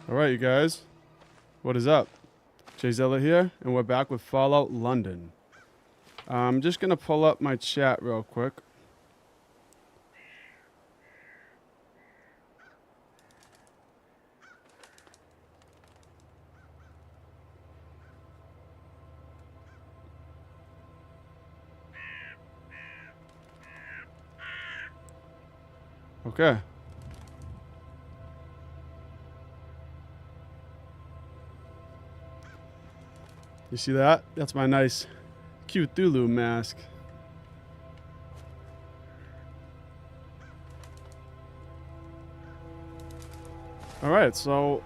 Alright, you guys. What is up? JVYZilla here, and we're back with Fallout London. I'm just going to pull up my chat real quick. Okay. You see that? That's my nice Cthulhu mask. Alright, so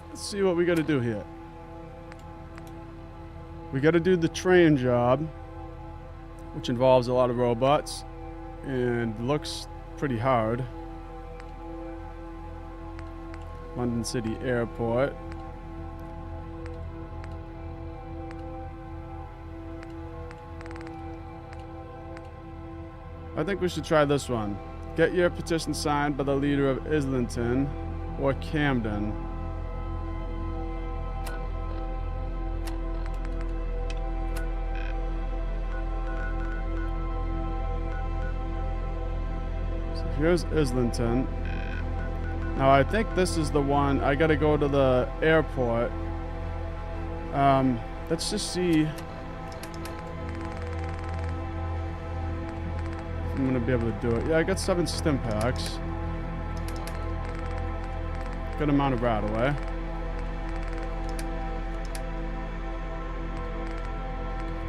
let's see what we gotta do here. We gotta do the train job, which involves a lot of robots and looks pretty hard. London City Airport. I think we should try this one. Get your petition signed by the leader of Islington or Camden. So here's Islington. Now I think this is the one. I gotta go to the airport. Let's just see. I'm gonna be able to do it. Yeah, I got 7 stim packs. Good amount of Radaway.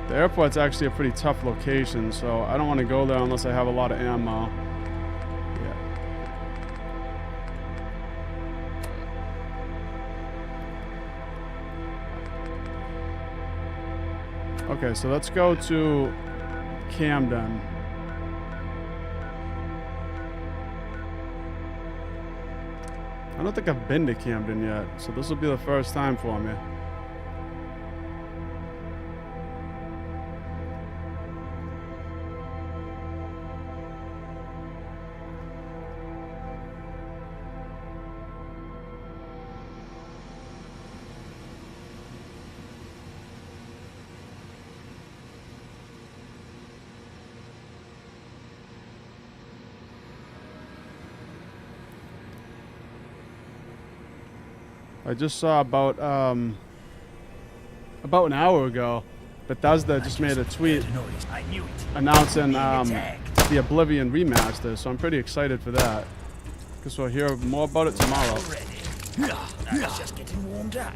The airport's actually a pretty tough location, so I don't want to go there unless I have a lot of ammo. Yeah. Okay, so let's go to Camden. I don't think I've been to Camden yet, so this will be the first time for me. I just saw about an hour ago, Bethesda just made a tweet announcing the Oblivion remaster, so I'm pretty excited for that. Guess we'll hear more about it tomorrow. That's just getting warmed up.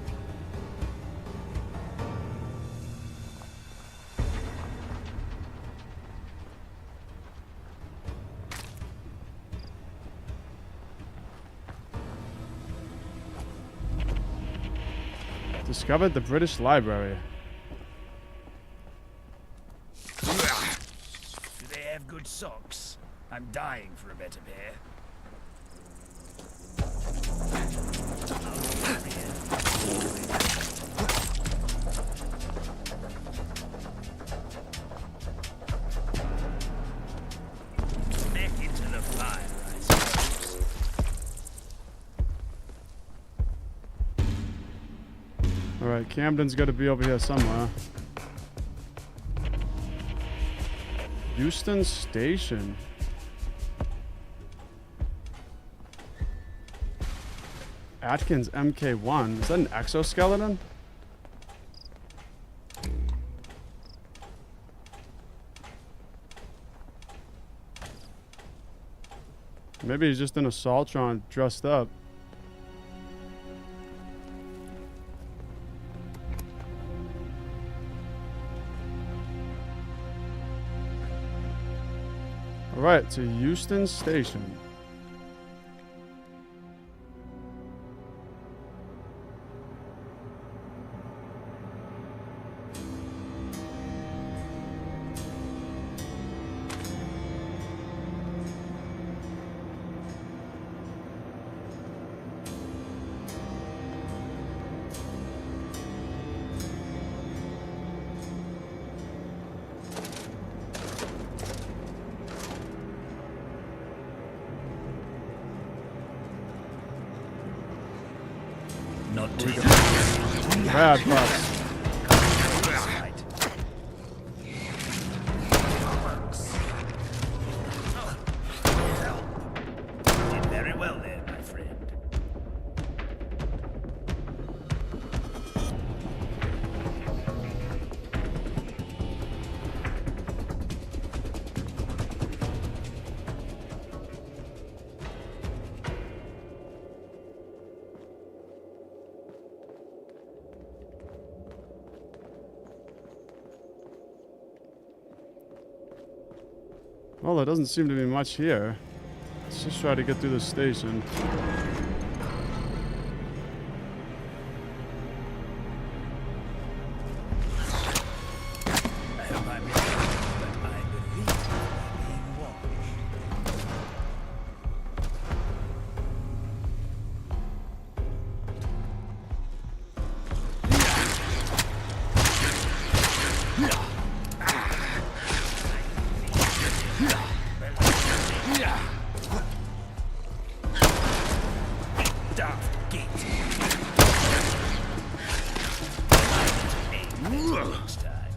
Discovered the British Library. Do they have good socks? I'm dying for a better pair. Smack into the fire, I suppose. Alright, Camden's got to be over here somewhere. Euston Station. Atkins MK1. Is that an exoskeleton? Maybe he's just in a Saltron dressed up. Alright, to Euston Station. Here we go. Bad pups. Did very well there, my friend. Well, there doesn't seem to be much here. Let's just try to get through the station. I hope I'm right, but I believe we're being watched. Daft gate. Next time.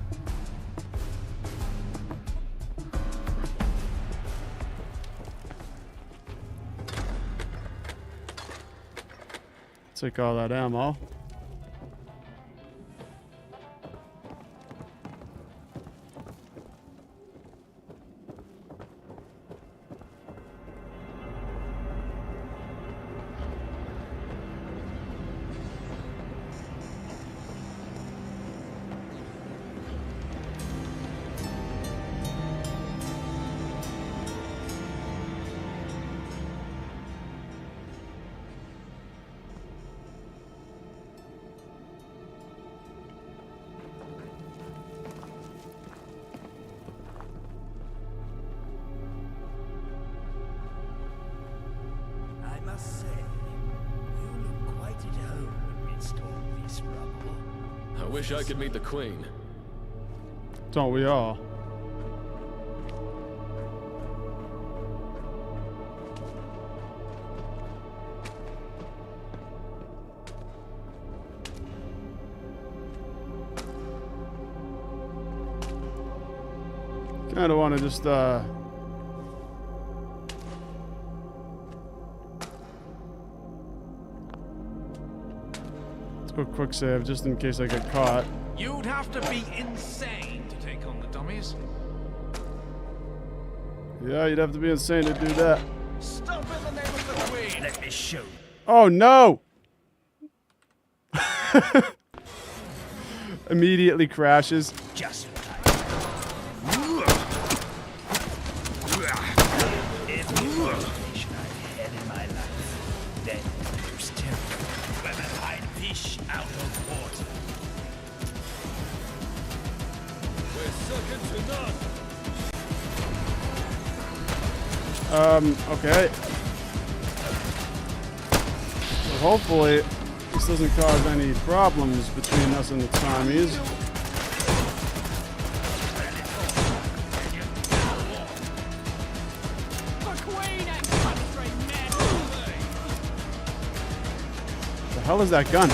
Take all that ammo. I must say, you look quite at home amidst all this rubble. I wish I could meet the Queen. Don't we all? Kinda wanna just let's go quick save just in case I get caught. You'd have to be insane to take on the dummies. Yeah, you'd have to be insane to do that. Stop in the name of the Queen! Let me show you. Oh no! Immediately crashes. Just what every motivation I've had in my life, then was terrible. When I hide fish out of water. We're second to none. Okay. So hopefully this doesn't cause any problems between us and the Tommies. The hell is that gun?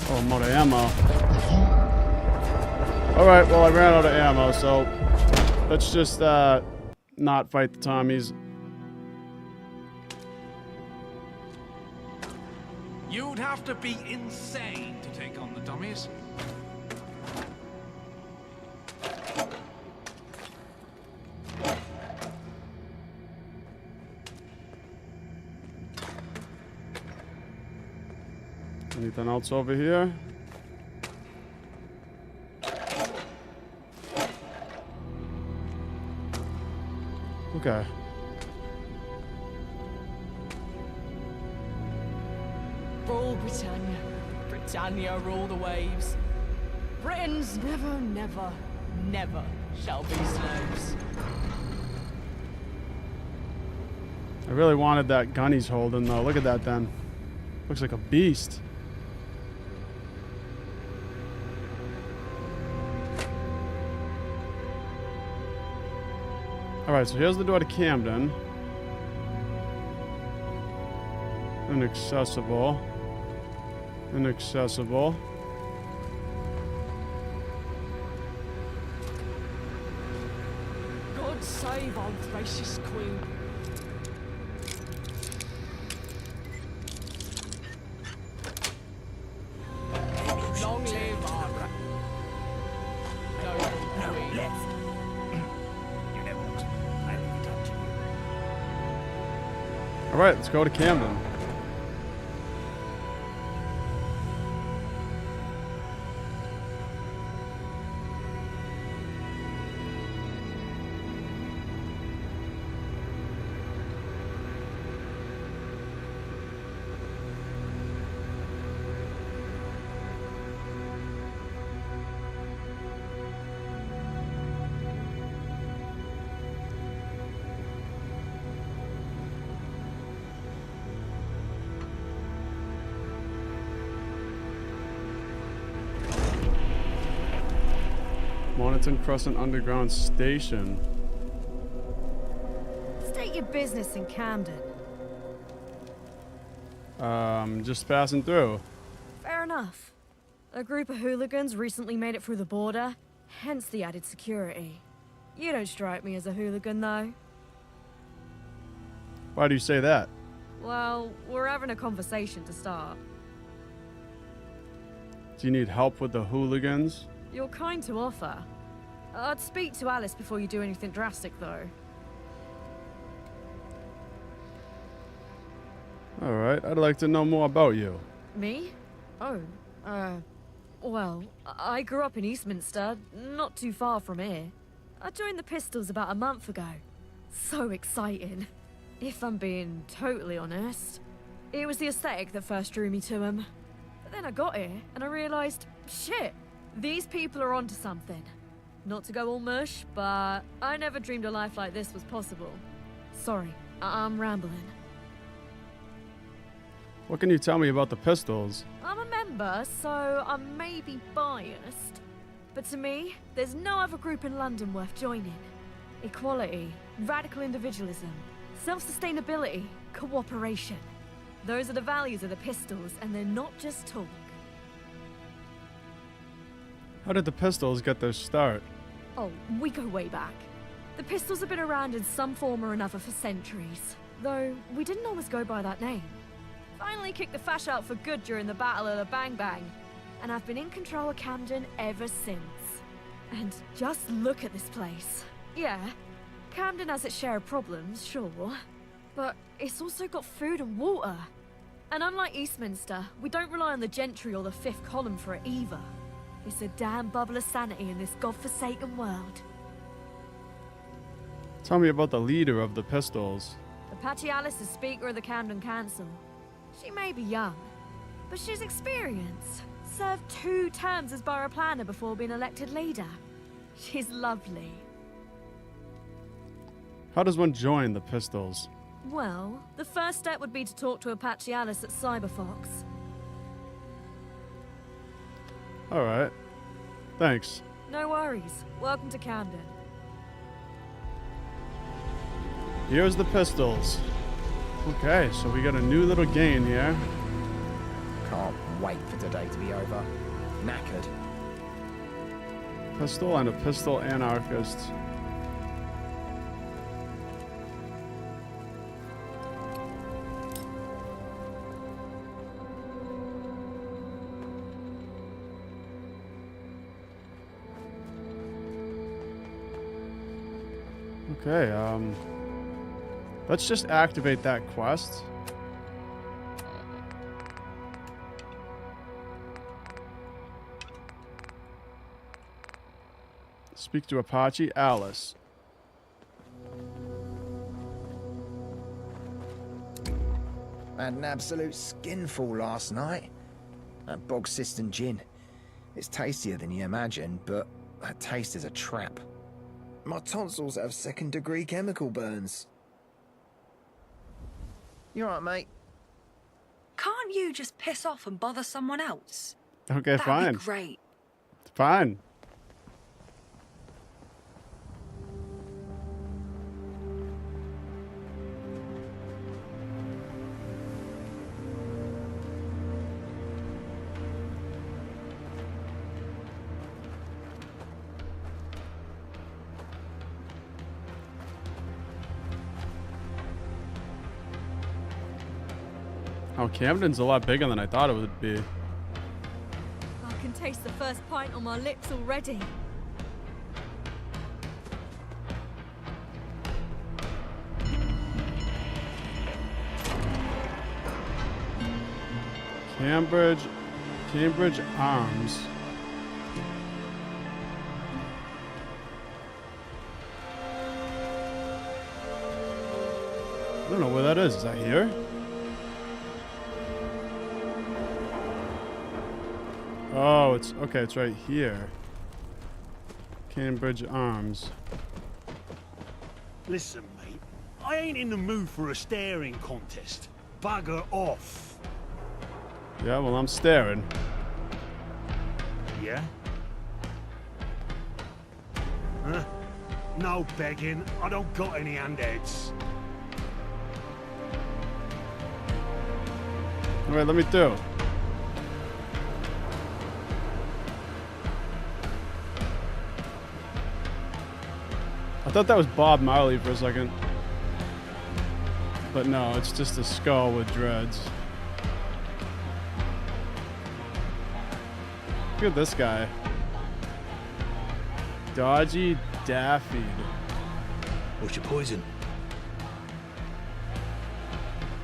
Oh, I'm out of ammo. Alright, well I ran out of ammo, so let's just not fight the Tommies. You'd have to be insane to take on the dummies. Anything else over here? Okay. Rule Britannia. Britannia rule the waves. Britons never, never, never shall be slaves. I really wanted that gun he's holding though. Look at that then. Looks like a beast. Alright, so here's the door to Camden. Inaccessible. Inaccessible. God save our gracious queen. Long live our noble queen. Left. You know what? I leave it up to you. Alright, let's go to Camden. Mornington Crescent Underground Station. State your business in Camden. Just passing through. Fair enough. A group of hooligans recently made it through the border, hence the added security. You don't strike me as a hooligan, though. Why do you say that? Well, we're having a conversation to start. Do you need help with the hooligans? You're kind to offer. I'd speak to Alice before you do anything drastic, though. Alright, I'd like to know more about you. Me? Oh, well, I grew up in Eastminster, not too far from here. I joined the Pistols about a month ago. So exciting. If I'm being totally honest. It was the aesthetic that first drew me to them. But then I got here, and I realised, shit, these people are onto something. Not to go all mush, but I never dreamed a life like this was possible. Sorry, I'm rambling. What can you tell me about the Pistols? I'm a member, so I may be biased. But to me, there's no other group in London worth joining. Equality, radical individualism, self-sustainability, cooperation. Those are the values of the Pistols, and they're not just talk. How did the Pistols get their start? Oh, we go way back. The Pistols have been around in some form or another for centuries, though we didn't always go by that name. Finally kicked the fash out for good during the Battle of the Bang Bang, and I've been in control of Camden ever since. And just look at this place. Yeah, Camden has its share of problems, sure, but it's also got food and water. And unlike Eastminster, we don't rely on the gentry or the fifth column for it either. It's a damn bubble of sanity in this godforsaken world. Tell me about the leader of the Pistols. Apache Alice is Speaker of the Camden Council. She may be young, but she's experienced. Served 2 terms as borough planner before being elected leader. She's lovely. How does one join the Pistols? Well, the first step would be to talk to Apache Alice at Cyberfox. Alright. Thanks. No worries. Welcome to Camden. Here's the Pistols. Okay, so we got a new little game here. Can't wait for today to be over. Knackered. Pistol and a pistol anarchist. Okay, let's just activate that quest. Speak to Apache Alice. Had an absolute skinful last night. That bog cistern gin. It's tastier than you imagine, but that taste is a trap. My tonsils have 2nd-degree chemical burns. You alright, mate? Can't you just piss off and bother someone else? Okay, That'd fine. be great. Fine. Oh, Camden's a lot bigger than I thought it would be. I can taste the first pint on my lips already. Cambridge Arms. I don't know where that is. Is that here? Oh, it's okay. It's right here. Cambridge Arms. Listen, mate, I ain't in the mood for a staring contest. Bugger off. Yeah, well, I'm staring. Yeah? Huh? No begging. I don't got any handheads. All right, let me through. I thought that was Bob Marley for a second. But no, it's just a skull with dreads. Look at this guy. Dodgy Daffy. What's your poison?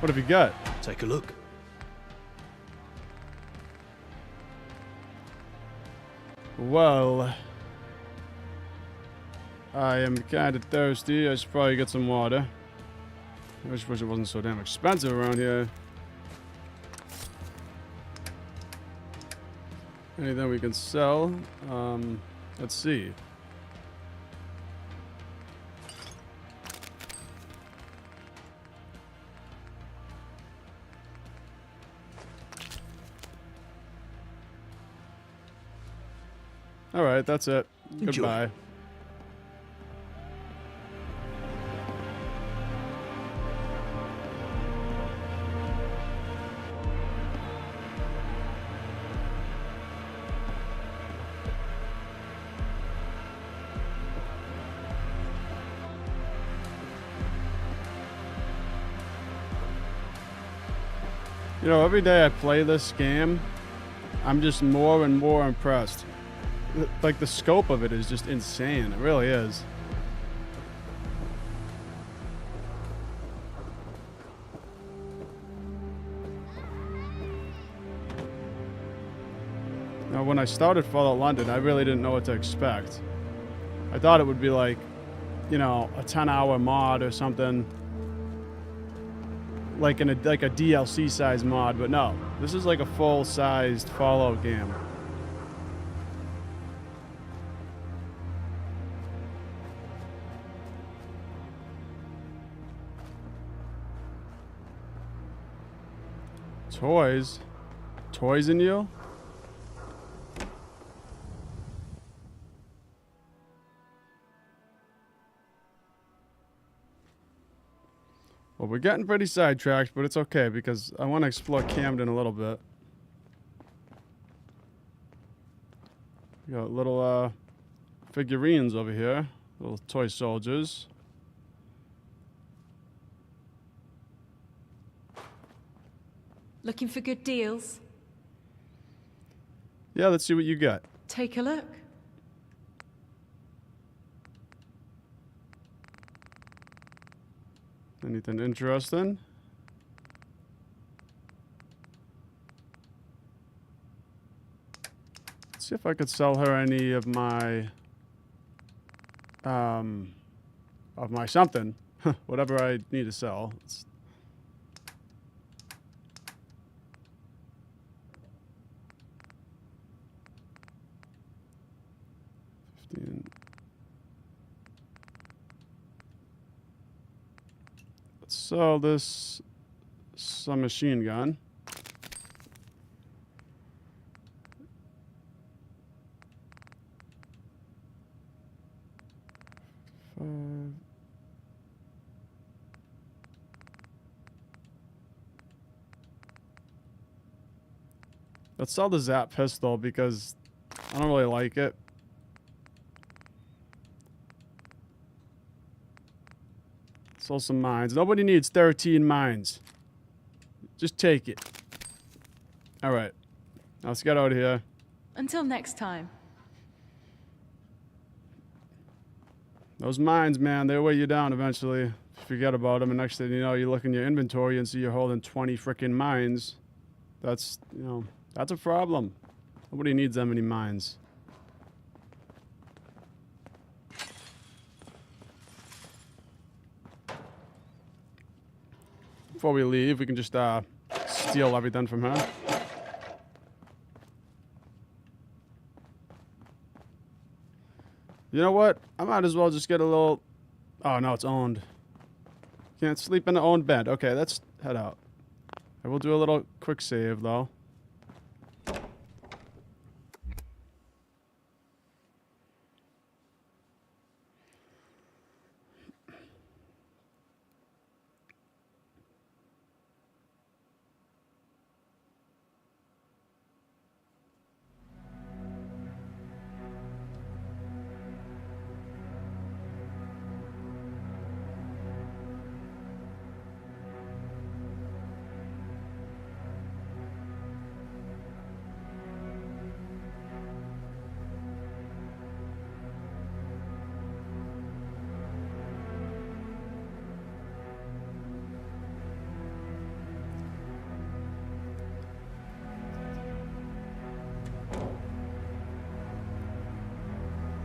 What have you got? Take a look. Well, I am kind of thirsty. I should probably get some water. I just wish it wasn't so damn expensive around here. Anything we can sell? Let's see. All right, that's it. Enjoy. Goodbye. You know, every day I play this game, I'm just more and more impressed. Like, the scope of it is just insane. It really is. Now, when I started Fallout London, I really didn't know what to expect. I thought it would be like, you know, a 10-hour mod or something. Like a DLC size mod, but no. This is like a full-sized Fallout game. Toys? Toys in you? Well, we're getting pretty sidetracked, but it's okay because I want to explore Camden a little bit. We got little figurines over here, little toy soldiers. Looking for good deals? Yeah, let's see what you got. Take a look. Anything interesting? Let's see if I could sell her any of my something. Whatever I need to sell. It's 15. Let's sell this submachine gun. Let's sell the Zap pistol because I don't really like it. Sell some mines. Nobody needs 13 mines. Just take it. All right. Now let's get out of here. Until next time. Those mines, man, they weigh you down eventually. Forget about them, and next thing you know, you look in your inventory and see you're holding 20 freaking mines. That's, you know, that's a problem. Nobody needs that many mines. Before we leave, we can just steal everything from her. You know what? I might as well just get a little... Oh, no, it's owned. Can't sleep in an owned bed. Okay, let's head out. I will do a little quick save, though.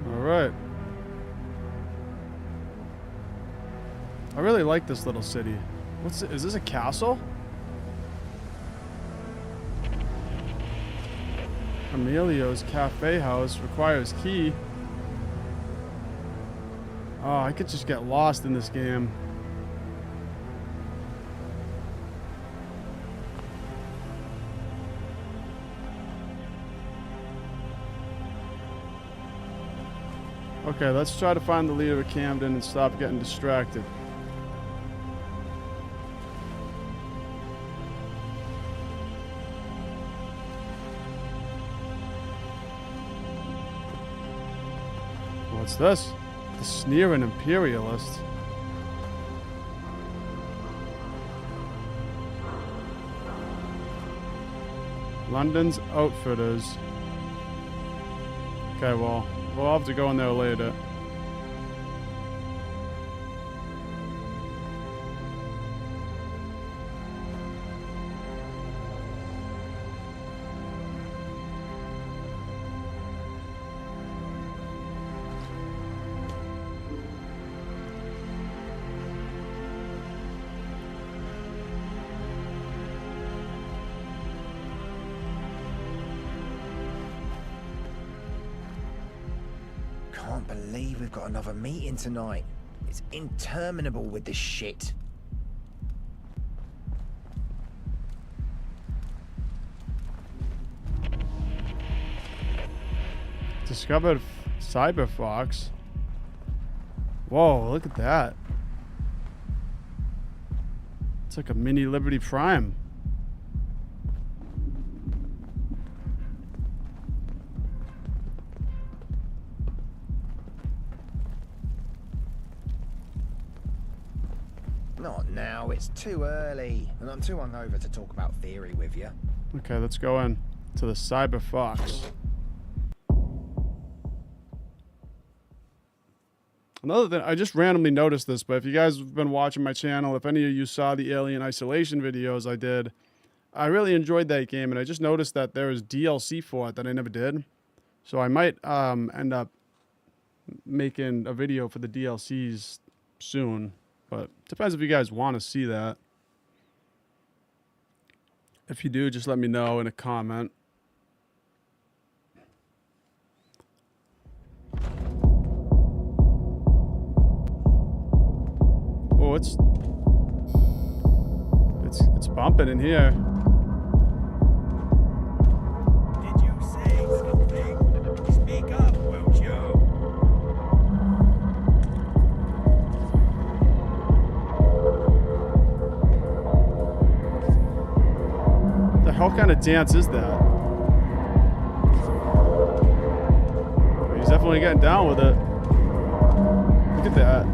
Alright. I really like this little city. What's it? Is this a castle? Emilio's Cafe House requires key. Oh, I could just get lost in this game. Okay, let's try to find the leader of Camden and stop getting distracted. What's this? The sneering imperialist. London's outfitters. Okay, well, we'll have to go in there later. Can't believe we've got another meeting tonight. It's interminable with this shit. Discovered Cyber Fox. Whoa, look at that. It's like a mini Liberty Prime. Not now, it's too early. And I'm too hungover to talk about theory with you. Okay, let's go in to the Cyber Fox. Another thing, I just randomly noticed this, but if you guys have been watching my channel, if any of you saw the Alien Isolation videos I did, I really enjoyed that game, and I just noticed that there is DLC for it that I never did. So I might end up making a video for the DLCs soon, but depends if you guys want to see that. If you do, just let me know in a comment. Oh, it's bumping in here. Did you say something? Speak up, won't you? The hell kind of dance is that? He's definitely getting down with it. Look at that.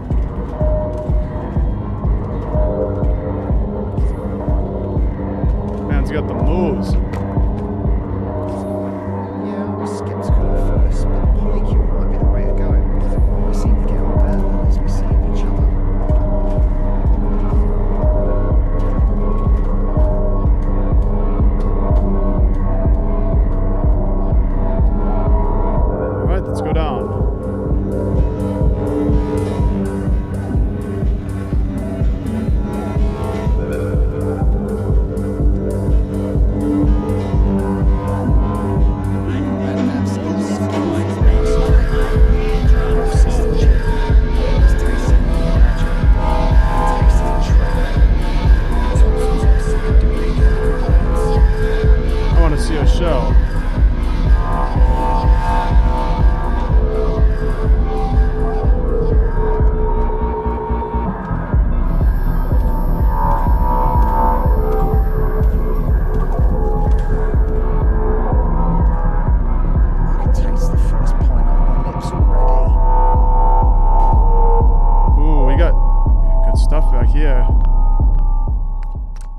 stuff back here.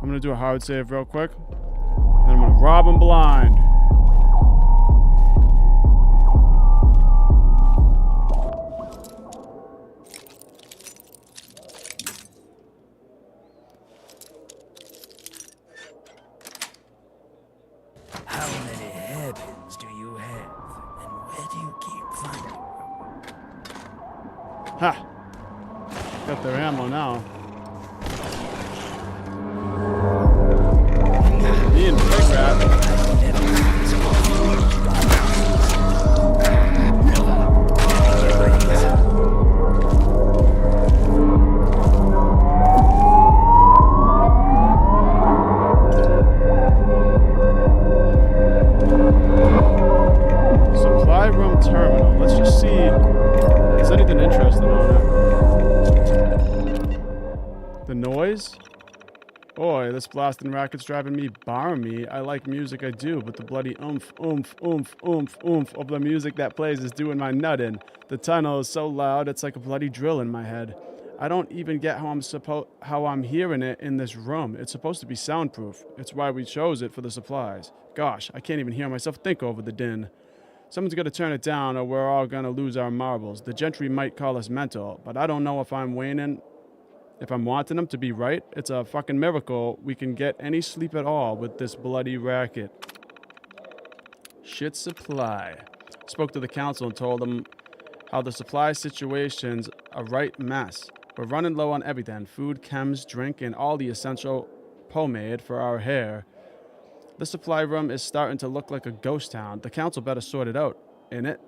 I'm gonna do a hard save real quick. And I'm gonna rob him blind. How many hairpins do you have? And where do you keep finding them? Ha! Got their ammo now. Me and Big Rat. Supply room terminal. Let's just see. Is anything interesting on it? The noise? Boy, this blasting racket's driving me barmy. I like music, I do, but the bloody oomph, oomph, oomph, oomph, oomph of the music that plays is doing my nut in. The tunnel is so loud, it's like a bloody drill in my head. I don't even get how I'm hearing it in this room. It's supposed to be soundproof. It's why we chose it for the supplies. Gosh, I can't even hear myself think over the din. Someone's got to turn it down or we're all gonna lose our marbles. The gentry might call us mental, but I don't know if I'm wanting them to be right. It's a fucking miracle we can get any sleep at all with this bloody racket. Shit supply. Spoke to the council and told them how the supply situation's a right mess. We're running low on everything. Food, chems, drink, and all the essential pomade for our hair. The supply room is starting to look like a ghost town. The council better sort it out, innit?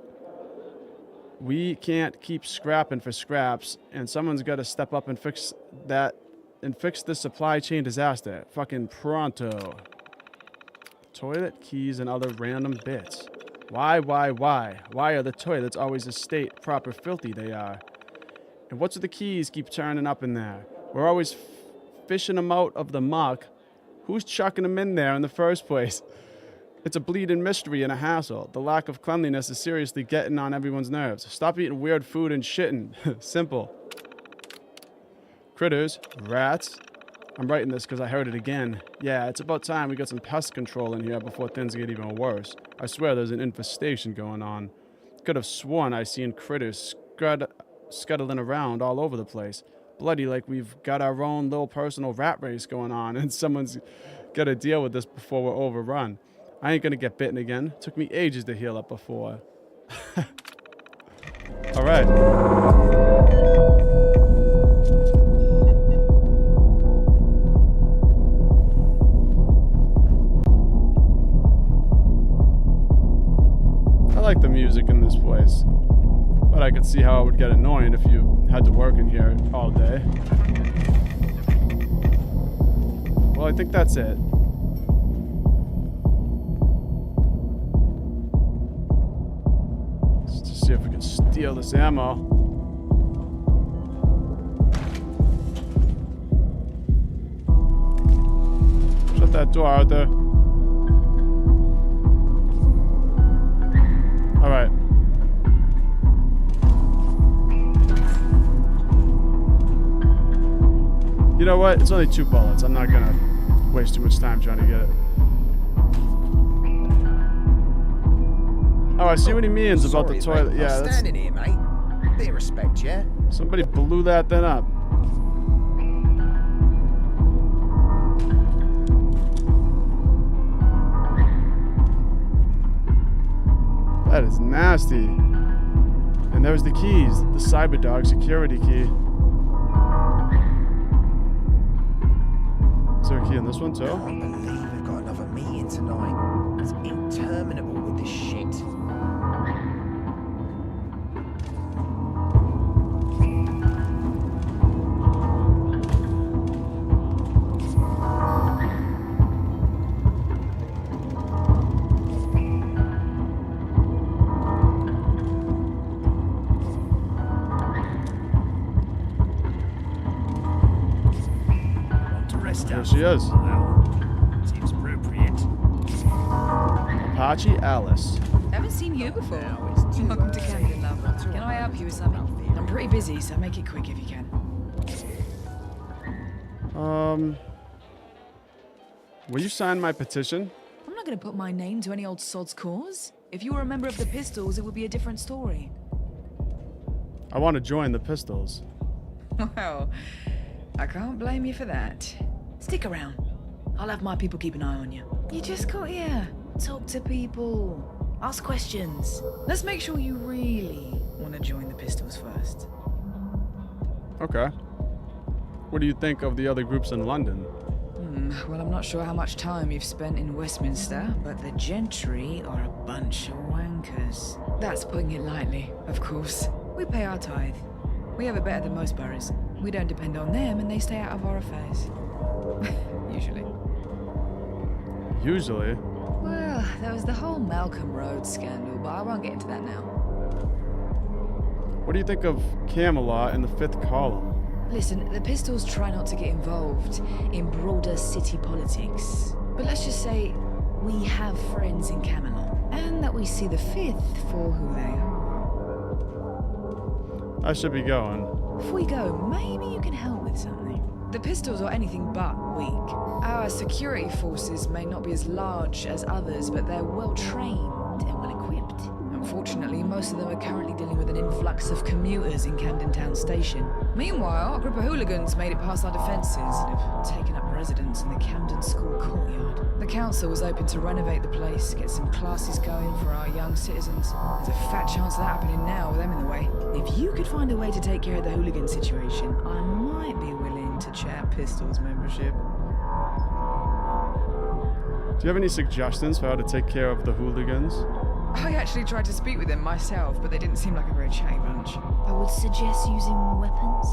We can't keep scrapping for scraps, and someone's got to step up and fix this supply chain disaster. Fucking pronto. Toilet, keys, and other random bits. Why? Why are the toilets always a state proper filthy they are? And what's with the keys keep turning up in there? We're always fishing them out of the muck. Who's chucking them in there in the first place? It's a bleeding mystery and a hassle. The lack of cleanliness is seriously getting on everyone's nerves. Stop eating weird food and shitting. Simple. Critters, rats. I'm writing this because I heard it again. Yeah, it's about time we got some pest control in here before things get even worse. I swear there's an infestation going on. Could have sworn I seen critters scuttling around all over the place. Bloody like we've got our own little personal rat race going on and someone's got to deal with this before we're overrun. I ain't gonna get bitten again. Took me ages to heal up before. All right. I like the music in this place, but I could see how it would get annoying if you had to work in here all day. Well, I think that's it. See if we can steal this ammo. Shut that door, Arthur. All right. You know what? It's only 2 bullets. I'm not gonna waste too much time trying to get it. Oh, I see what he means about the toilet. Mate, yeah, I'm that's... standing here, mate. Bit of respect, yeah? Somebody blew that thing up. That is nasty. And there's the keys. The Cyberdog security key. Is there a key in this one too? I can't believe we've got another meeting tonight. It's interminable with this shit. There she is. Seems appropriate. Apache Alice. Haven't seen you before. Welcome to Camden, love. Can I help you with something? I'm pretty busy, so make it quick if you can. Will you sign my petition? I'm not going to put my name to any old sod's cause. If you were a member of the Pistols, it would be a different story. I want to join the Pistols. Well, I can't blame you for that. Stick around. I'll have my people keep an eye on you. You just got here. Talk to people. Ask questions. Let's make sure you really want to join the Pistols first. Okay. What do you think of the other groups in London? Well, I'm not sure how much time you've spent in Westminster, but the gentry are a bunch of wankers. That's putting it lightly, of course. We pay our tithe. We have it better than most boroughs. We don't depend on them, and they stay out of our affairs. Usually. Usually? Well, there was the whole Malcolm Road scandal, but I won't get into that now. What do you think of Camelot in the 5th column? Listen, the Pistols try not to get involved in broader city politics. But let's just say we have friends in Camelot, and that we see the 5th for who they are. I should be going. Before you go, maybe you can help with something. The Pistols are anything but weak. Our security forces may not be as large as others, but they're well trained and well equipped. Unfortunately, most of them are currently dealing with an influx of commuters in Camden Town Station. Meanwhile, a group of hooligans made it past our defences and have taken up residence in the Camden School courtyard. The council was hoping to renovate the place, get some classes going for our young citizens. There's a fat chance of that happening now with them in the way. If you could find a way to take care of the hooligan situation, I might be willing to chat Pistols membership. Do you have any suggestions for how to take care of the hooligans? I actually tried to speak with them myself, but they didn't seem like a very chatty bunch. I would suggest using weapons.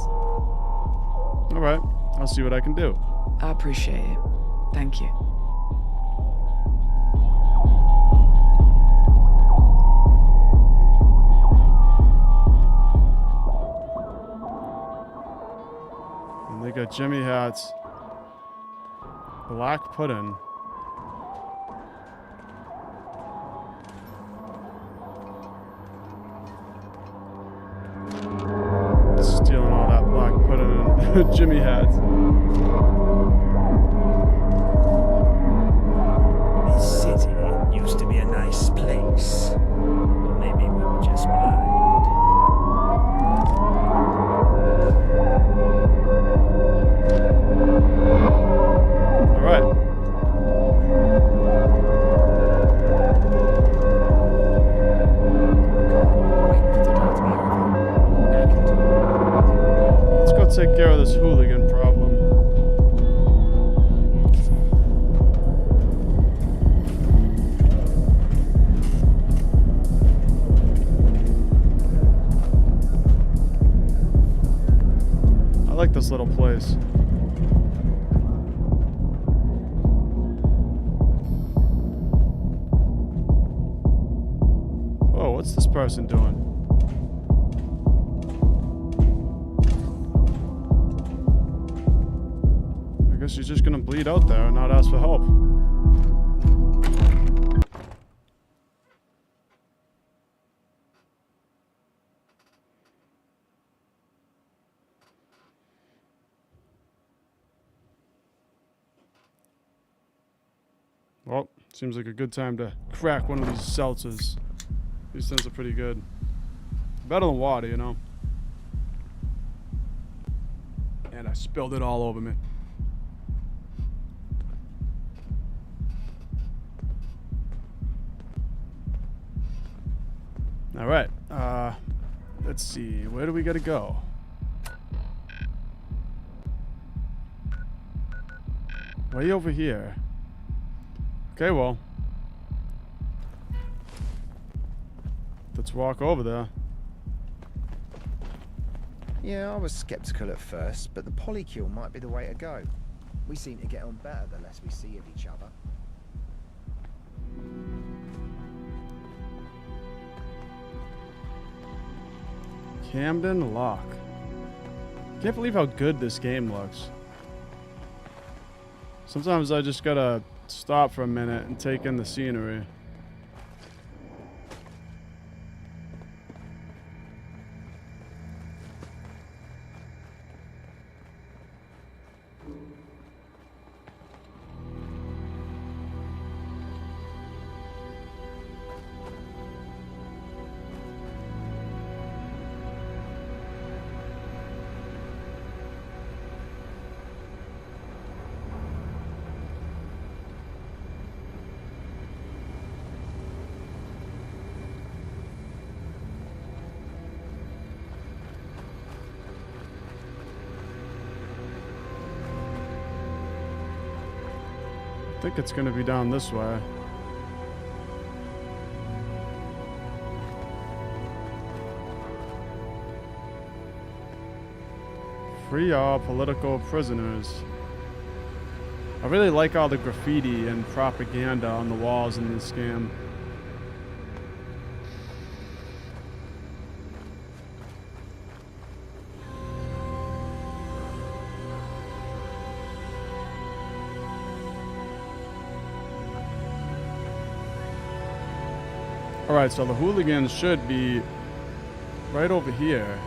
Alright, I'll see what I can do. I appreciate it. Thank you. And they got Jimmy hats. Black pudding. Stealing all that black pudding and Jimmy hats. This city used to be a nice place. But maybe we were just blind. All right. Let's go take care of this hooligan problem. I like this little place. Whoa, what's this person doing? I guess she's just gonna bleed out there and not ask for help. Well, seems like a good time to crack one of these seltzers. These things are pretty good. Better than water, you know. And I spilled it all over me. All right. Let's see. Where do we gotta go? Way over here. Okay, well. Let's walk over there. Yeah, I was skeptical at first, but the polycule might be the way to go. We seem to get on better the less we see of each other. Camden Lock. Can't believe how good this game looks. Sometimes I just gotta stop for a minute and take in the scenery. think it's going to be down this way. Free all political prisoners. I really like all the graffiti and propaganda on the walls in this game. Alright, so the hooligans should be right over here.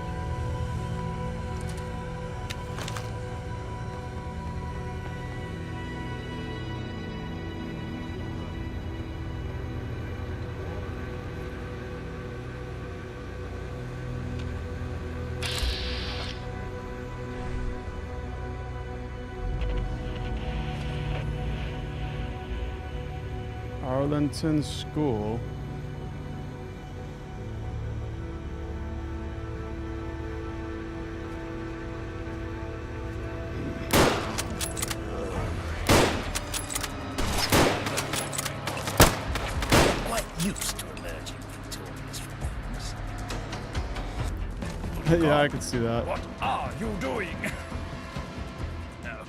Arlington School. Used to emerging victorious from things. Yeah, I can see that. What are you doing? No.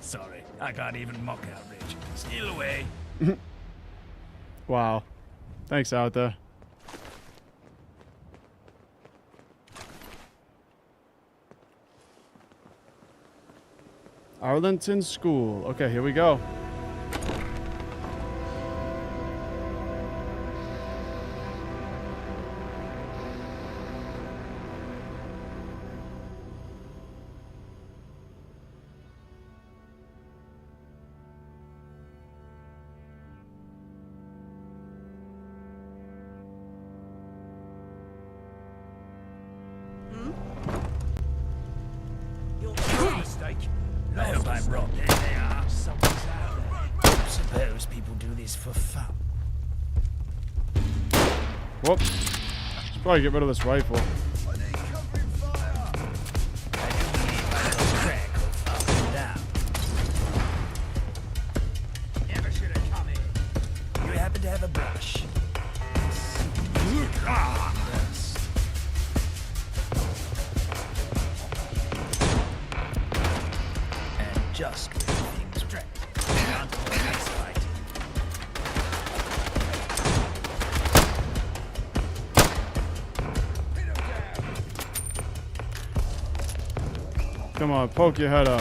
Sorry, I can't even mock outrage. Steal away. Wow. Thanks out there. Arlington School. Okay, here we go. I hope I'm wrong. There they are. Someone's out there. Suppose people do this for fun. Whoop. Should probably get rid of this rifle. I do believe I got a crack of up and down. Never should have come in. You happen to have a brush? And just when things drag, can't always fight. Come on, poke your head out.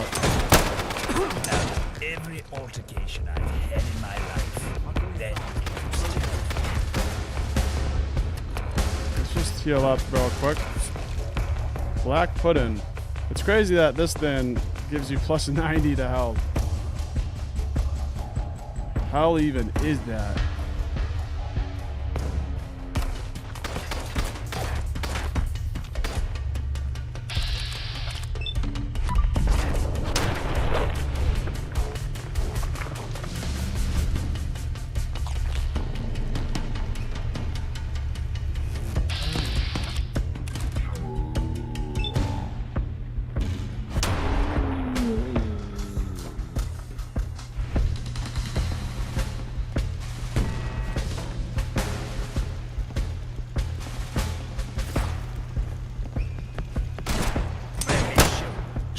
Every altercation I've had in my life, then Let's just heal up real quick. Black pudding. It's crazy that this thing gives you plus 90 to health. How even is that?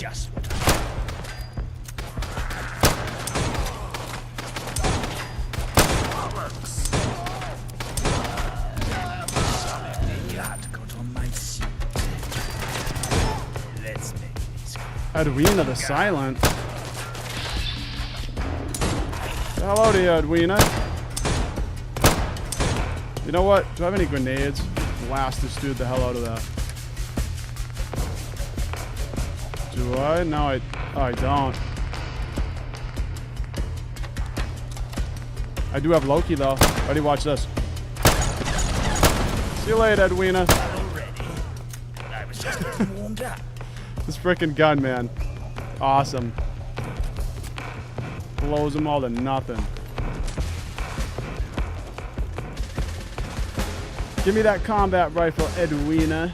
just what Edwina the Silent. Hello to you, Edwina. You know what? Do I have any grenades? Blast this dude the hell out of that. Do I? No, I don't. I do have Loki though. Ready? Watch this. See you later, Edwina. I was just warmed up. This freaking gun, man. Awesome. Blows them all to nothing. Give me that combat rifle, Edwina.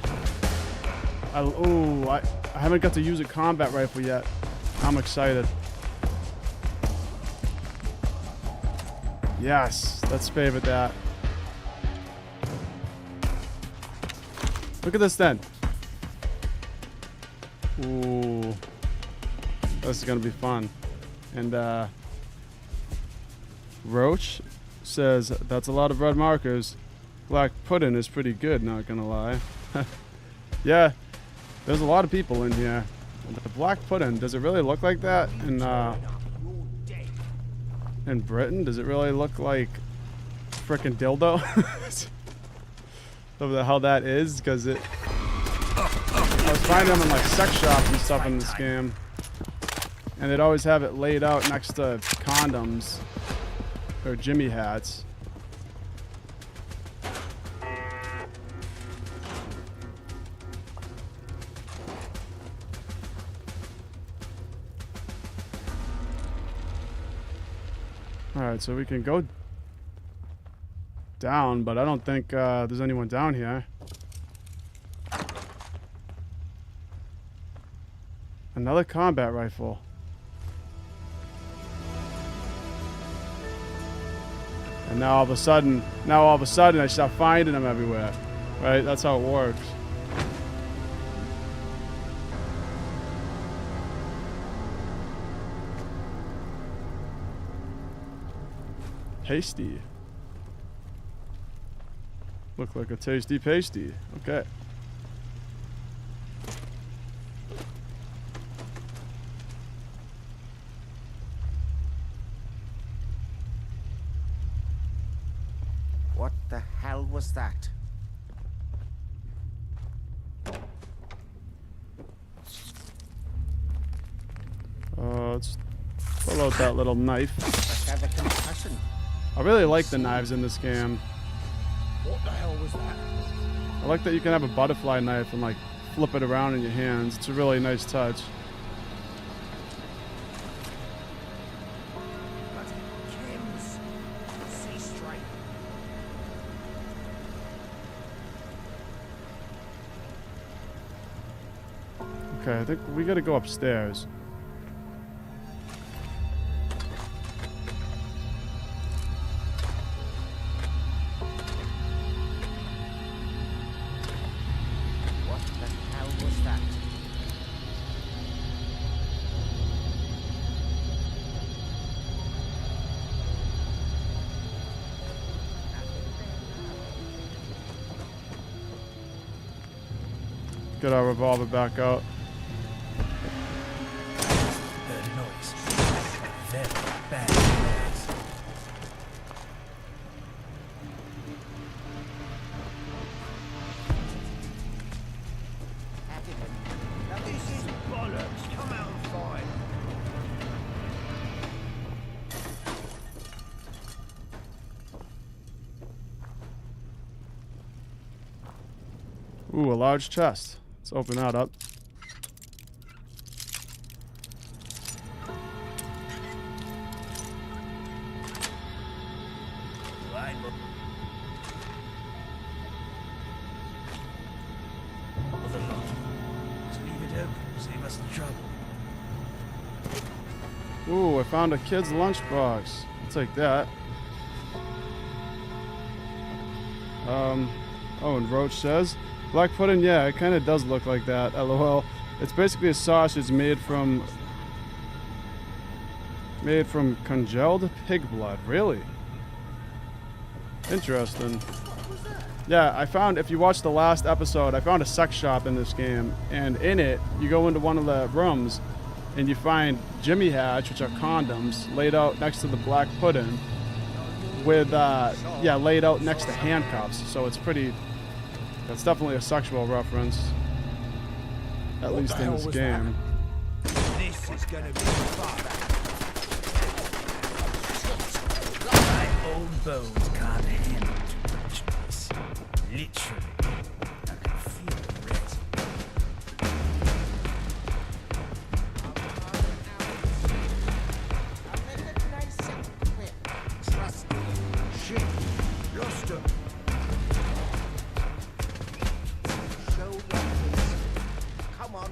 I haven't got to use a combat rifle yet. I'm excited. Yes, let's favorite that. Look at this then. Ooh. This is gonna be fun. And Roach says that's a lot of red markers. Black pudding is pretty good, not gonna lie. Yeah, there's a lot of people in here. The black pudding, does it really look like that in Britain? Does it really look like frickin' dildo? Of how that is, because I was finding them in like sex shops and stuff in this game, and they'd always have it laid out next to condoms or Jimmy hats. Alright, so we can go down, but I don't think there's anyone down here. Another combat rifle. And now all of a sudden I start finding them everywhere. Right? That's how it works. Tasty. Look like a tasty pasty. Okay. What the hell was that? Let's pull out that little knife. Let's have a concussion. I really like the knives in this game. What the hell was that? I like that you can have a butterfly knife and like flip it around in your hands. It's a really nice touch. See straight. Okay, I think we gotta go upstairs. What the hell was that? Get our revolver back out. Heard a noise. A very bad noise. Now this is bollocks. Come out and fight. Ooh, a large chest. Let's open that up. Line up. Other lot. Let's leave it open. Save us the trouble. Ooh, I found a kid's lunchbox. I'll take that. Oh, and Roach says, black pudding, yeah, it kind of does look like that, lol. It's basically a sausage made from congealed pig blood, really? Interesting. Yeah, I found, if you watched the last episode, I found a sex shop in this game, and in it, you go into one of the rooms, and you find Jimmy Hatch, which are condoms, laid out next to the black pudding, with, laid out next to handcuffs, so it's pretty, that's definitely a sexual reference, at least in this game. This is gonna be fun. My old bones can't handle too much of this. Literally. I can feel the rest. Trust me. Shit. Lost her. Show your face. Come on.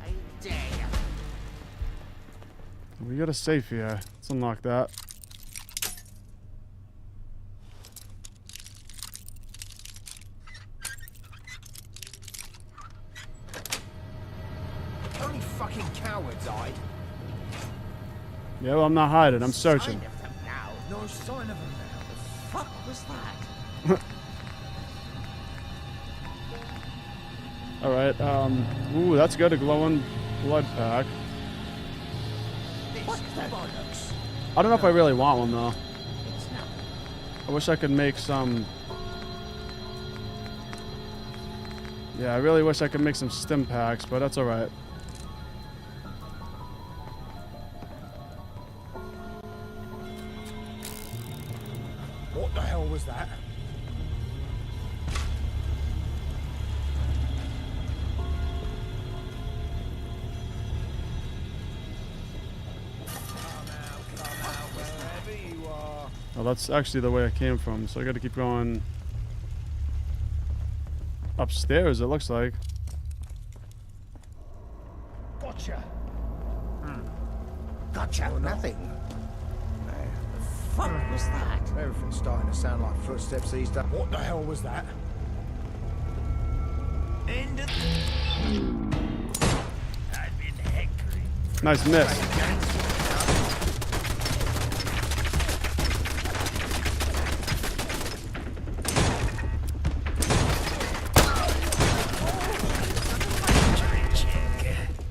I dare you. We got a safe here. Let's unlock that. fucking cowards, I. Yeah, well, I'm not hiding. I'm searching. Sign of them now. No sign of them now. The fuck was that? Alright, ooh, that's good, a glowing blood pack. What the bollocks? I don't know if I really want one, though. It's not. I wish I could make some... Yeah, I really wish I could make some stim packs, but that's alright. What the hell was that? Well, that's actually the way I came from, so I gotta keep going upstairs, it looks like. Gotcha. Gotcha. Nothing. The fuck was that? Everything's starting to sound like footsteps these days. What the hell was that? End of I've been hectoring. Nice miss.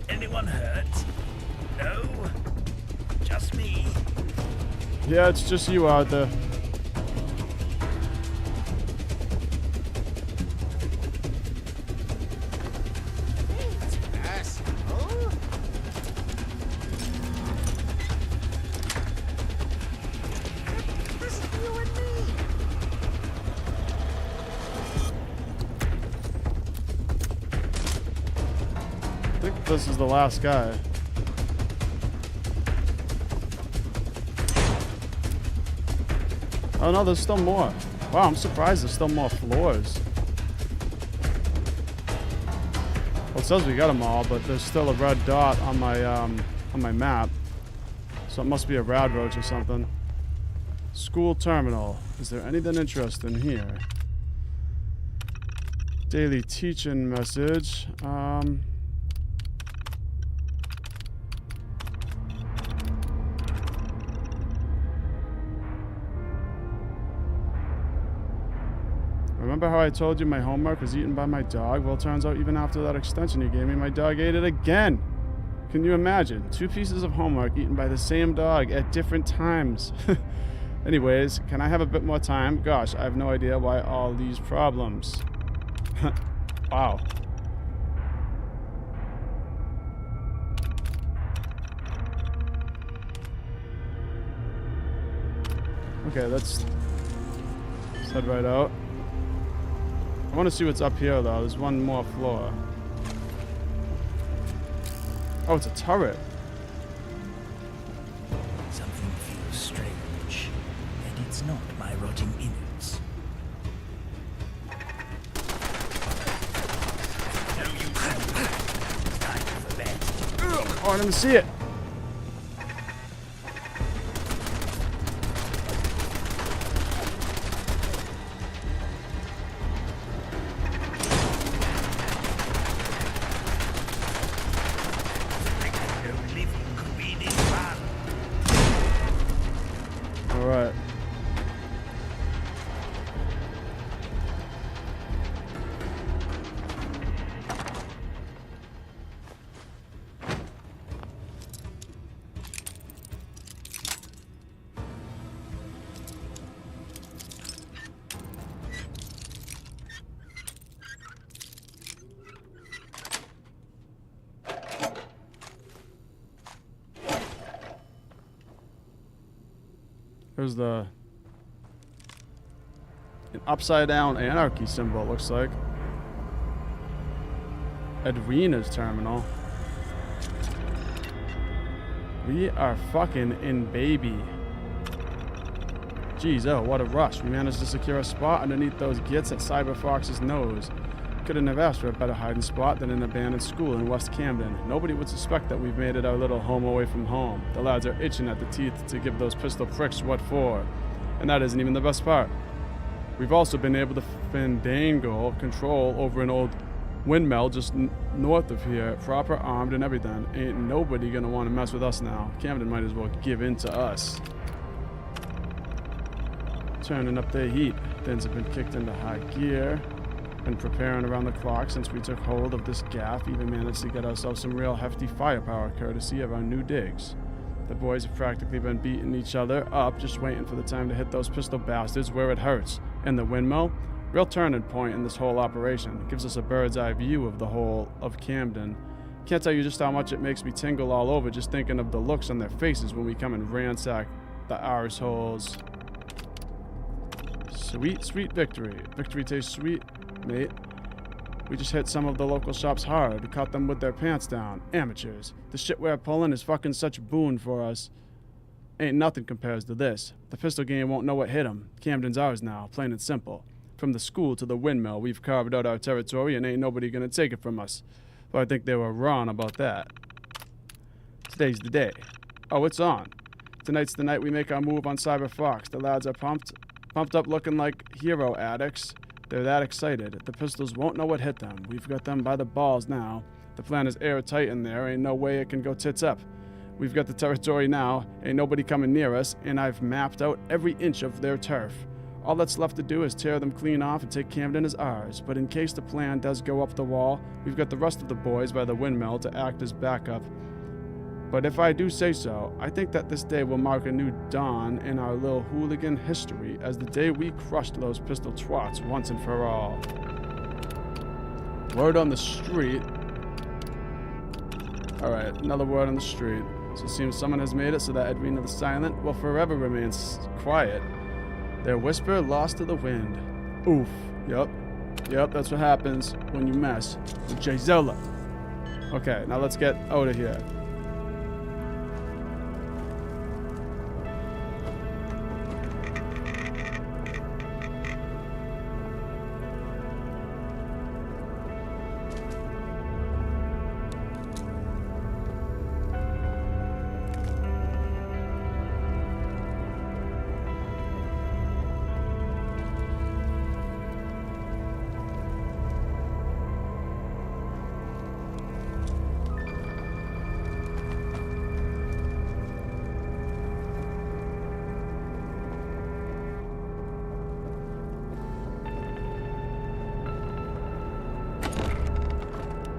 Anyone hurt? No? Just me? Yeah, it's just you out there. I think this is the last guy. Oh no, there's still more. Wow, I'm surprised there's still more floors. Well, it says we got them all, but there's still a red dot on my map. So it must be a rad roach or something. School terminal. Is there anything interesting here? Daily teaching message. Remember how I told you my homework was eaten by my dog? Well, it turns out even after that extension you gave me, my dog ate it again. Can you imagine? 2 pieces of homework eaten by the same dog at different times. Anyways, can I have a bit more time? Gosh, I have no idea why all these problems. Wow. Okay, let's head right out. I want to see what's up here, though. There's one more floor. Oh, it's a turret. Something feels strange, and it's not my rotting innards. No use. Time for bed. Oh, I didn't see it. Alright. There's an upside down anarchy symbol, it looks like. Edwina's terminal. We are fucking in, baby. Jeez, oh, what a rush. We managed to secure a spot underneath those gits at Cyber Fox's nose. Couldn't have asked for a better hiding spot than an abandoned school in West Camden. Nobody would suspect that we've made it our little home away from home. The lads are itching at the teeth to give those pistol pricks what for. And that isn't even the best part. We've also been able to fandangle control over an old windmill just north of here, proper armed and everything. Ain't nobody gonna want to mess with us now. Camden might as well give in to us. Turning up their heat. Things have been kicked into high gear. Been preparing around the clock since we took hold of this gaff. Even managed to get ourselves some real hefty firepower courtesy of our new digs. The boys have practically been beating each other up, just waiting for the time to hit those pistol bastards where it hurts. And the windmill, real turning point in this whole operation. Gives us a bird's eye view of the whole of Camden. Can't tell you just how much it makes me tingle all over just thinking of the looks on their faces when we come and ransack the arseholes. Sweet, sweet victory. Victory tastes sweet, mate. We just hit some of the local shops hard, caught them with their pants down. Amateurs. The shit we're pulling is fucking such a boon for us. Ain't nothing compares to this. The pistol game won't know what hit 'em. Camden's ours now, plain and simple. From the school to the windmill, we've carved out our territory and ain't nobody gonna take it from us. Though I think they were wrong about that. Today's the day. Oh, it's on. Tonight's the night we make our move on Cyber Fox. The lads are pumped up looking like hero addicts. They're that excited. The pistols won't know what hit them. We've got them by the balls now. The plan is airtight in there. Ain't no way it can go tits up. We've got the territory now. Ain't nobody coming near us. And I've mapped out every inch of their turf. All that's left to do is tear them clean off and take Camden as ours. But in case the plan does go up the wall, we've got the rest of the boys by the windmill to act as backup. But if I do say so, I think that this day will mark a new dawn in our little hooligan history as the day we crushed those pistol twats once and for all. Word on the street. Alright, another word on the street. So it seems someone has made it so that Edwina the Silent will forever remain quiet. Their whisper lost to the wind. Oof. Yep, that's what happens when you mess with JVYZilla. Okay, now let's get out of here.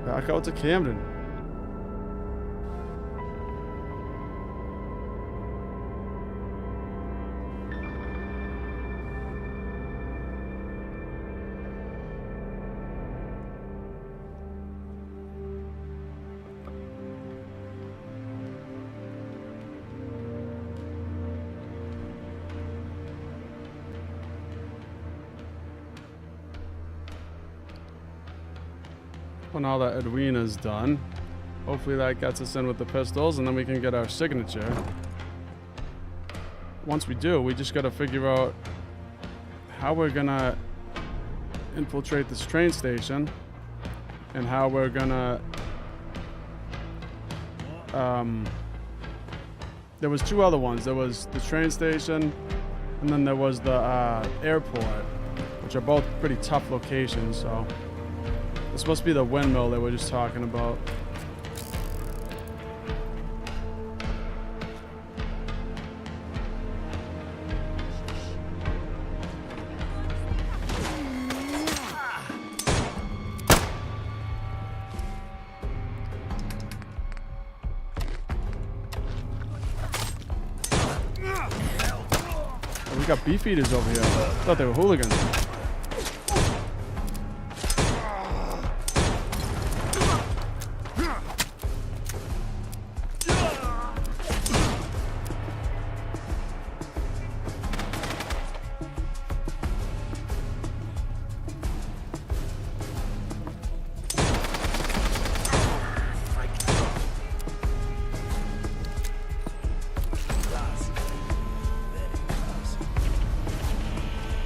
Back out to Camden. When all that Edwina's done, hopefully that gets us in with the pistols and then we can get our signature. Once we do, we just gotta figure out how we're gonna infiltrate this train station and how we're gonna there was two other ones. There was the train station and then there was the airport, which are both pretty tough locations. So it's supposed to be the windmill that we're just talking about. Oh, we got beef eaters over here. I thought they were hooligans.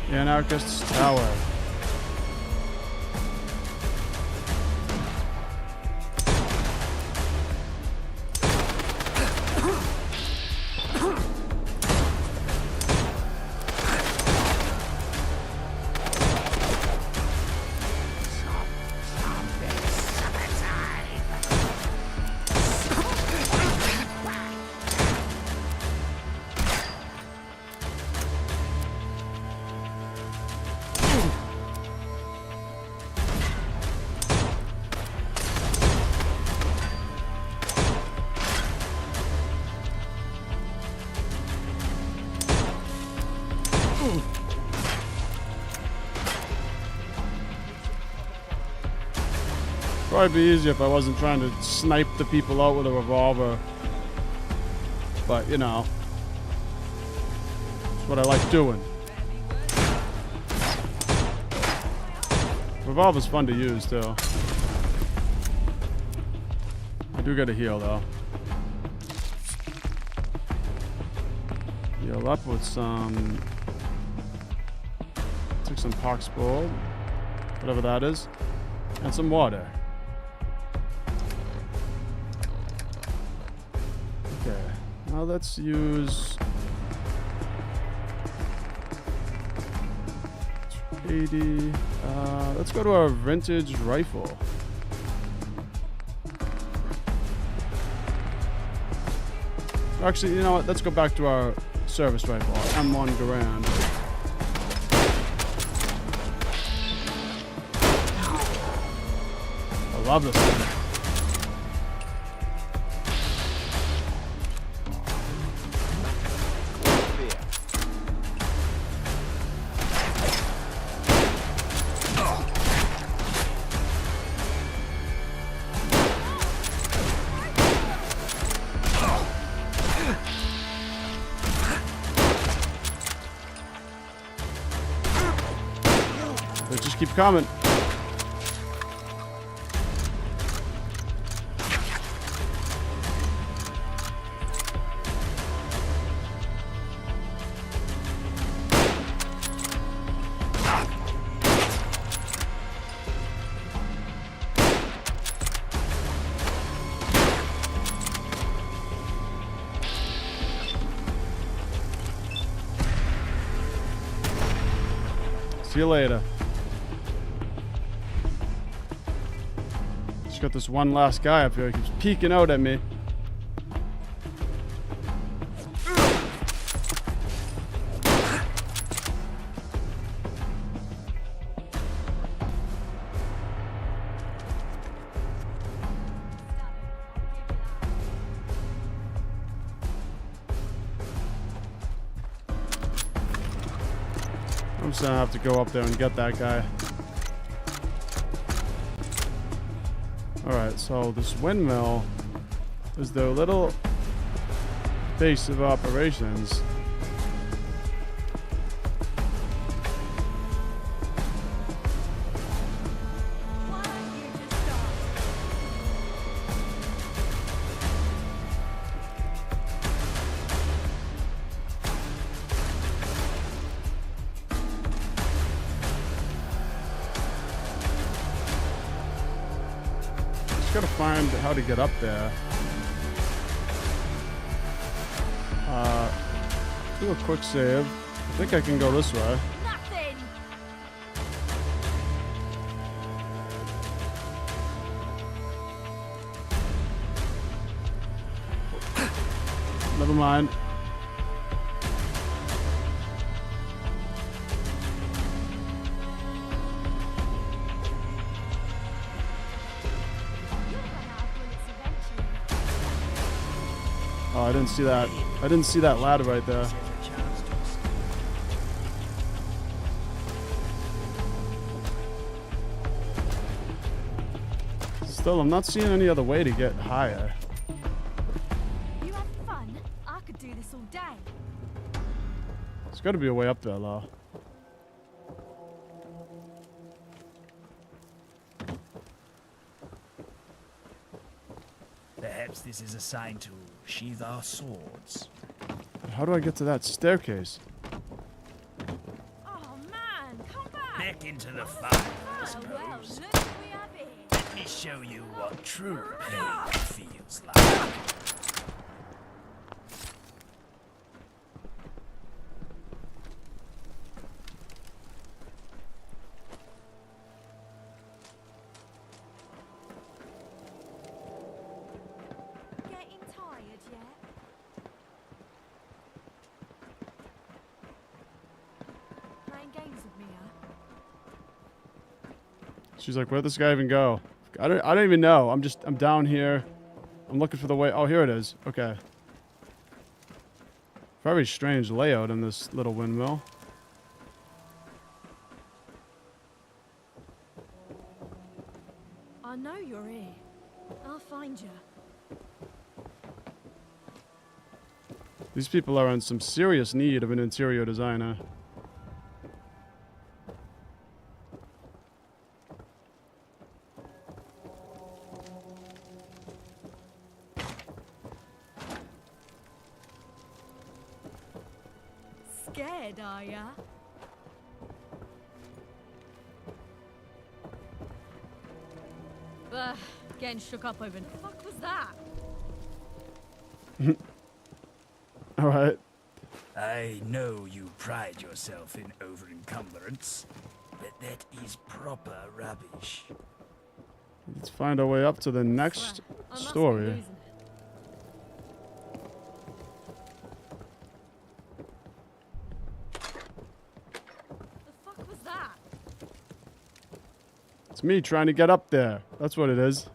Anarchist's Tower. Probably be easier if I wasn't trying to snipe the people out with a revolver. But, you know, it's what I like doing. Revolver's fun to use, too. I do get a heal, though. Heal up with some... Took some poxbold, whatever that is, and some water. Okay, now let's use 80. Let's go to our vintage rifle. Actually, you know what? Let's go back to our service rifle, our M1 Garand. I love this thing. They just keep coming. See you later. Just got this one last guy up here. He keeps peeking out at me. I'm just gonna have to go up there and get that guy. Alright, so this windmill is the little base of operations. Gotta find how to get up there. Do a quick save. I think I can go this way. Nothing. Never mind. Oh, I didn't see that. I didn't see that ladder right there. Still, I'm not seeing any other way to get higher. You have fun? I could do this all day. There's got to be a way up there, though. Perhaps this is a sign to sheathe our swords. How do I get to that staircase? Oh man, come back. Back into the fight, I Oh, well, suppose. look what we have here. Let me show you what true pain feels like. Getting tired yet? Playing games with me, huh? She's like, where'd this guy even go? I don't even know. I'm down here. I'm looking for the way. Oh, here it is. Okay. Very strange layout in this little windmill. know you're here. I'll find you. These people are in some serious need of an interior designer. Scared, are ya? Getting shook up over. The fuck was that? All right. I know you pride yourself in over-encumbrance, but that is proper rubbish. Let's find our way up to the next I must be story. losing it. The fuck was that? It's me trying to get up there. That's what it is.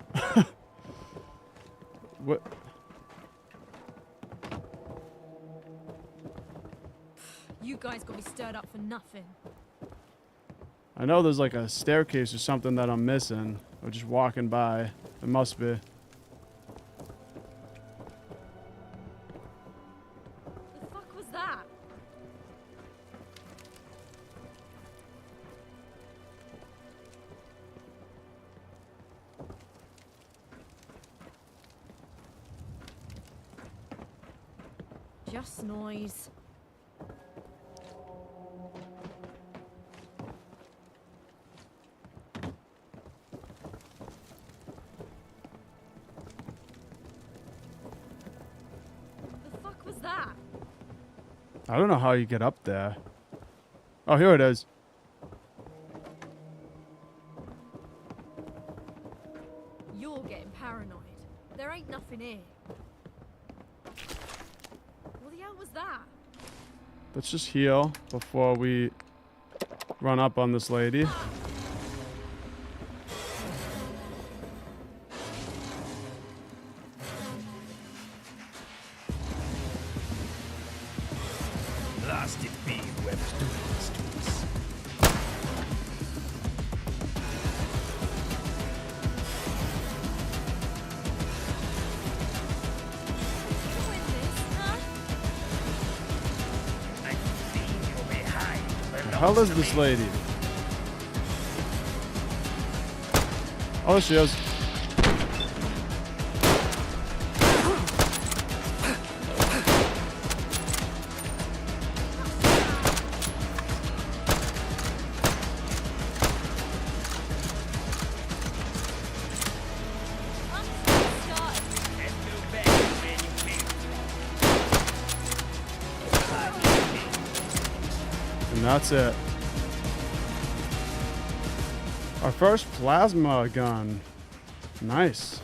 What? You guys got me stirred up for nothing. I know there's like a staircase or something that I'm missing. Or just walking by. It must be. The fuck was that? Just noise. The fuck was that? I don't know how you get up there. Oh, here it is. You're getting paranoid. There ain't nothing here. What the hell was that? Let's just heal before we run up on this lady. Blast it be whoever's doing this to us. Who is this, huh? I believe you're behind. The hell is this lady? Oh, there she is. I'm so started. And go back to where you came from. And that's it. Our first plasma gun. Nice.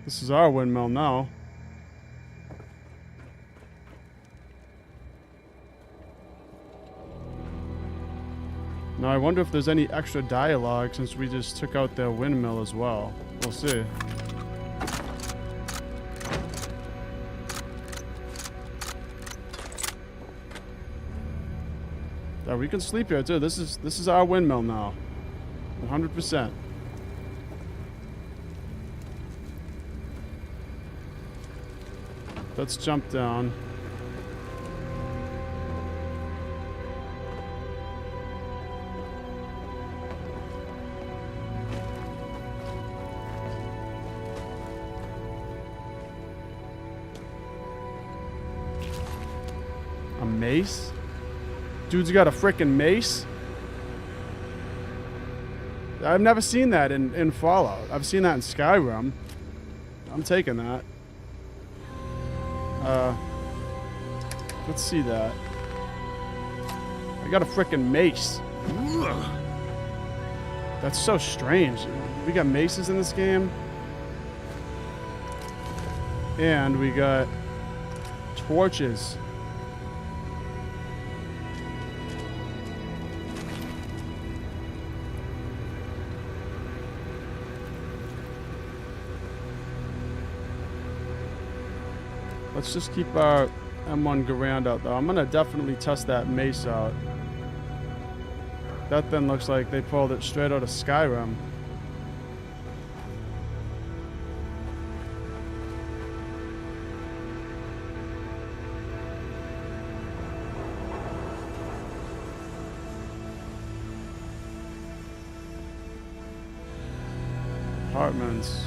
This is our windmill now. Now I wonder if there's any extra dialogue since we just took out their windmill as well. We'll see. Yeah, we can sleep here too. This is our windmill now. 100%. Let's jump down. A mace? Dude's got a frickin' mace? I've never seen that in Fallout. I've seen that in Skyrim. I'm taking that. Let's see that. I got a frickin' mace. That's so strange. We got maces in this game. And we got torches. Let's just keep our M1 Garand out, though. I'm going to definitely test that mace out. That then looks like they pulled it straight out of Skyrim. Apartments.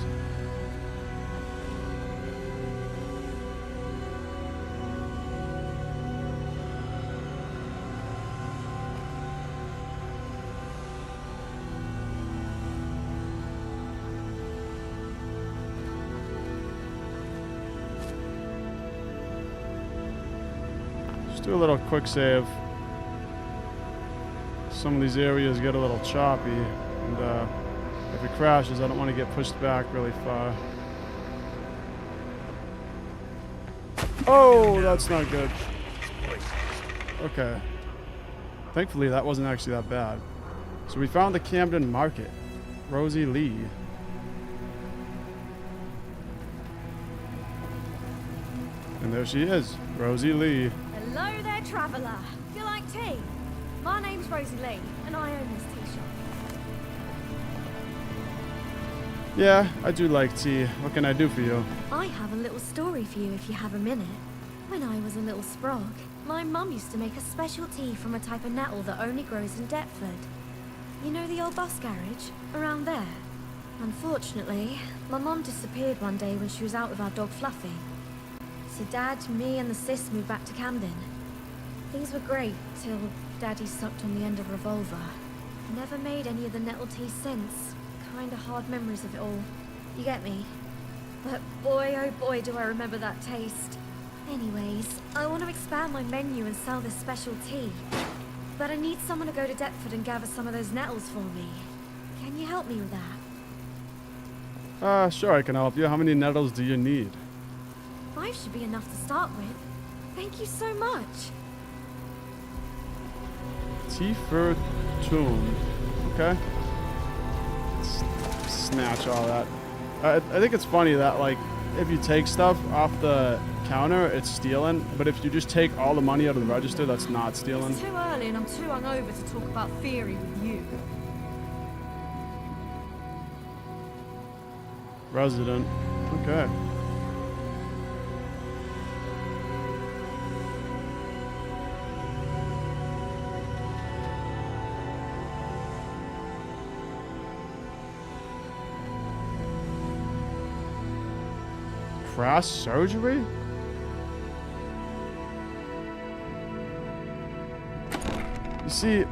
Do a little quick save. Some of these areas get a little choppy, and if it crashes, I don't want to get pushed back really far. Oh, that's not good. Okay. Thankfully, that wasn't actually that bad. So we found the Camden Market. Rosie Lee. And there she is, Rosie Lee. Hello there, traveller. You like tea? My name's Rosie Lee, and I own this tea shop. Yeah, I do like tea. What can I do for you? I have a little story for you if you have a minute. When I was a little sprog, my mum used to make a special tea from a type of nettle that only grows in Deptford. You know the old bus garage? Around there. Unfortunately, my mum disappeared one day when she was out with our dog Fluffy. So Dad, me and the sis moved back to Camden. Things were great till Daddy sucked on the end of a revolver. Never made any of the nettle tea since. Kinda hard memories of it all. You get me? But boy, oh boy, do I remember that taste. Anyways, I want to expand my menu and sell this special tea. But I need someone to go to Deptford and gather some of those nettles for me. Can you help me with that? Sure, I can help you. How many nettles do you need? 5 should be enough to start with. Thank you so much. Tea for tomb. Okay. Snatch all that. I think it's funny that, like, if you take stuff off the counter, it's stealing. But if you just take all the money out of the register, that's not stealing. It's too early and I'm too hungover to talk about theory with you. Resident. Okay. Cross surgery? You see,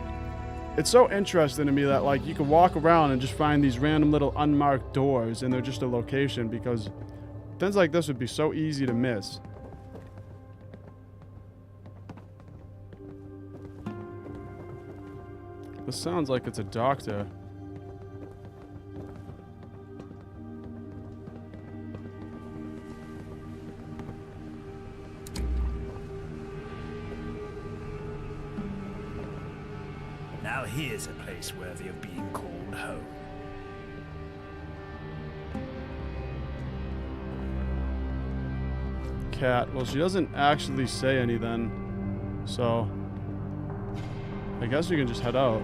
it's so interesting to me that, like, you can walk around and just find these random little unmarked doors and they're just a location, because things like this would be so easy to miss. This sounds like it's a doctor. Now here's a place worthy of being called home. Cat. Well, she doesn't actually say anything, so I guess we can just head out.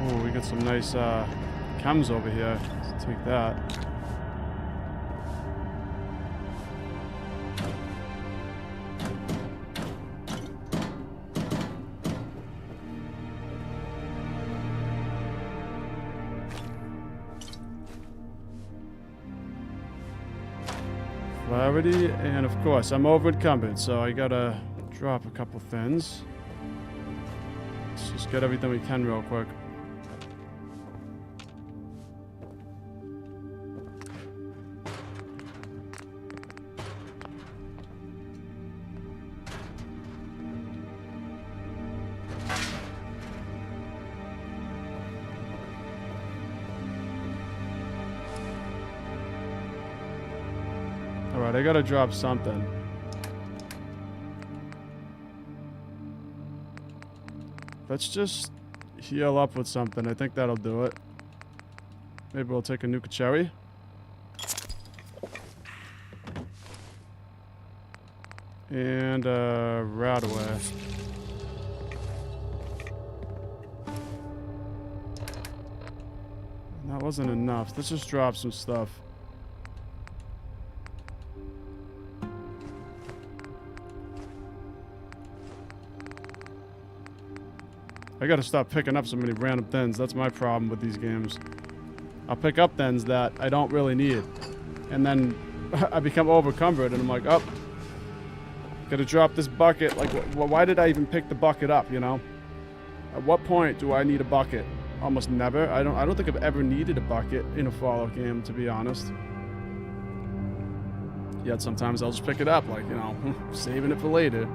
Oh, we got some nice chems over here. Let's take that. Clarity, and of course, I'm over encumbered, so I gotta drop a couple thins. Let's just get everything we can real quick. Alright, I gotta drop something. Let's just heal up with something. I think that'll do it. Maybe we'll take a nuka cherry. And right away. That wasn't enough. Let's just drop some stuff. I gotta stop picking up so many random things. That's my problem with these games. I'll pick up things that I don't really need. And then I become overcumbered and I'm like, oh, gotta drop this bucket. Like, why did I even pick the bucket up, you know? At what point do I need a bucket? Almost never. I don't think I've ever needed a bucket in a Fallout game, to be honest. Yet sometimes I'll just pick it up, like, you know, saving it for later.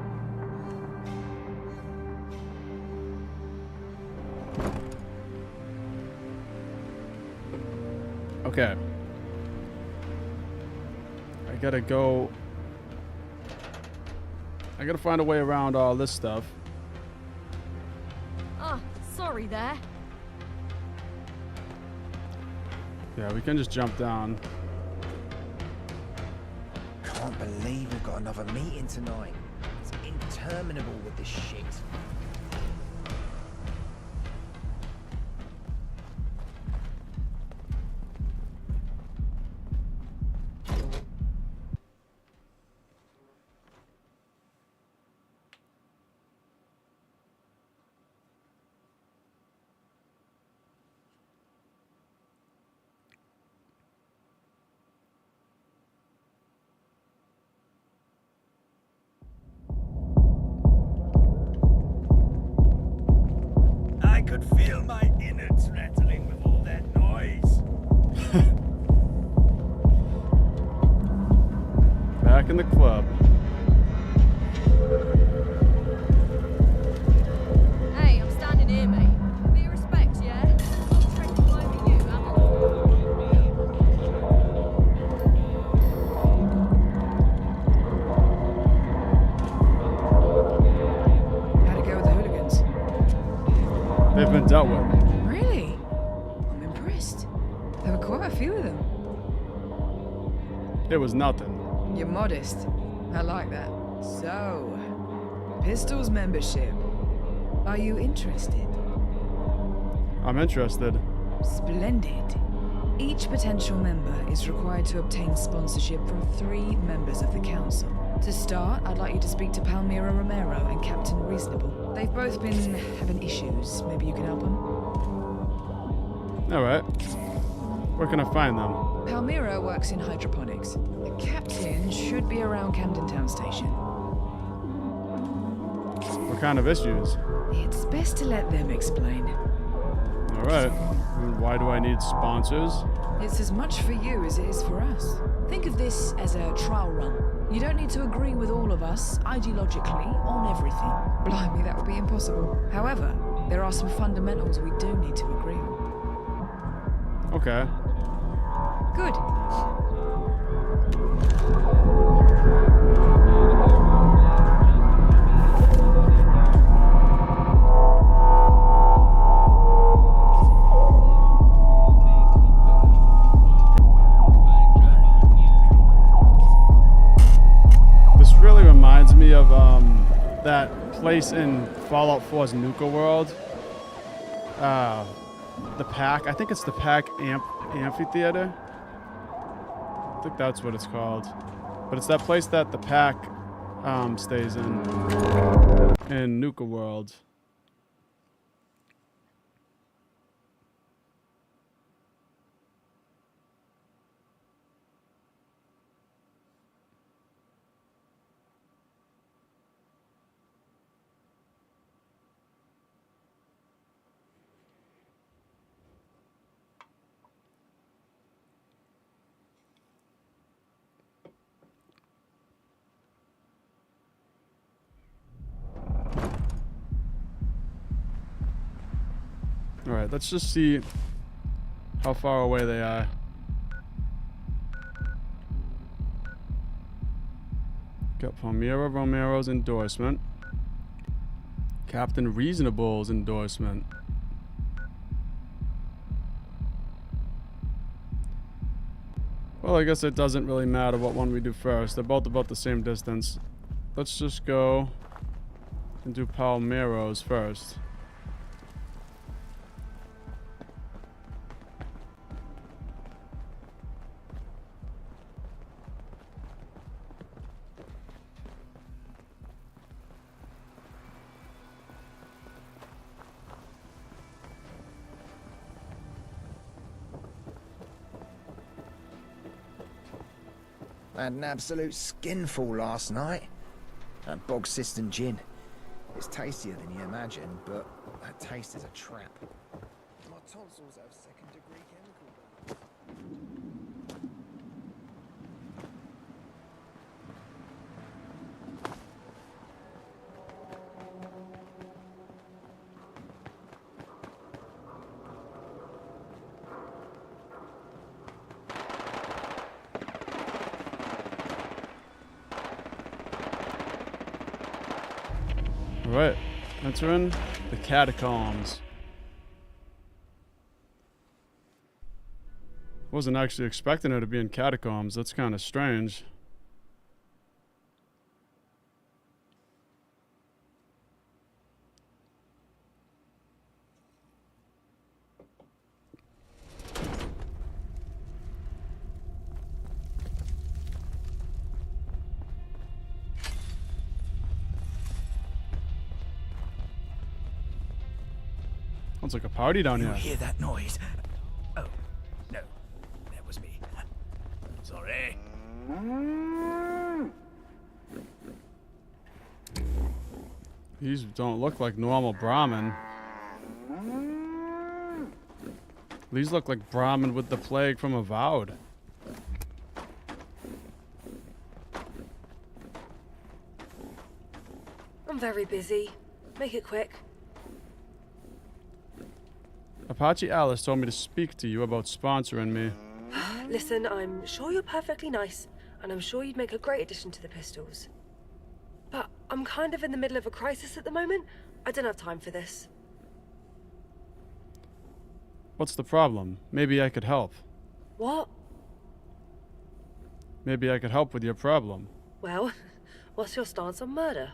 Okay. I gotta go. I gotta find a way around all this stuff. Ah, sorry there. Yeah, we can just jump down. Can't believe we've got another meeting tonight. It's interminable with this shit. I could feel my innards rattling with all that noise. Back in the club. Hey, I'm standing here, mate. A bit of respect, yeah? I'm treading all over you, am How'd it go with the hooligans? They've been dealt with. Really? I'm impressed. There were quite a few of them. It was nothing. You're modest. I like that. So, Pistols membership. Are you interested? I'm interested. Splendid. Each potential member is required to obtain sponsorship from 3 members of the council. To start, I'd like you to speak to Palmyra Romero and Captain Reasonable. They've both been having issues. Maybe you can help them? Alright. Where can I find them? Palmyra works in hydroponics. The captain should be around Camden Town Station. What kind of issues? It's best to let them explain. Alright. And why do I need sponsors? It's as much for you as it is for us. Think of this as a trial run. You don't need to agree with all of us, ideologically, on everything. Blimey, that would be impossible. However, there are some fundamentals we do need to agree on. Okay. Good. This really reminds me of that place in Fallout 4's Nuka World. The Pack. I think it's the Pack Amphitheater. I think that's what it's called. But it's that place that the Pack stays in Nuka World. Alright, let's just see how far away they are. Got Palmira Romero's endorsement. Captain Reasonable's endorsement. Well, I guess it doesn't really matter what one we do first. They're both about the same distance. Let's just go and do Palmero's first. I had an absolute skinful last night. That bog cistern gin. It's tastier than you imagine, but that taste is a trap. My tonsils have second-degree chemical burns. Alright, entering the catacombs. Wasn't actually expecting her to be in catacombs. That's kind of strange. Sounds like a party down You here. hear that noise? Oh, no. That was me. Sorry. These don't look like normal Brahmin. These look like Brahmin with the plague from Avowed. I'm very busy. Make it quick. Apache Alice told me to speak to you about sponsoring me. Listen, I'm sure you're perfectly nice, and I'm sure you'd make a great addition to the Pistols. But I'm kind of in the middle of a crisis at the moment. I don't have time for this. What's the problem? Maybe I could help. What? Maybe I could help with your problem. Well, what's your stance on murder?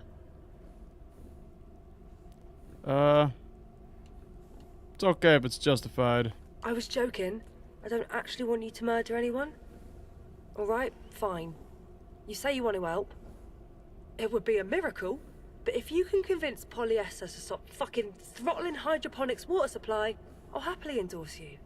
It's okay if it's justified. I was joking. I don't actually want you to murder anyone. Alright, fine. You say you want to help. It would be a miracle, but if you can convince polyester to stop fucking throttling hydroponics water supply, I'll happily endorse you.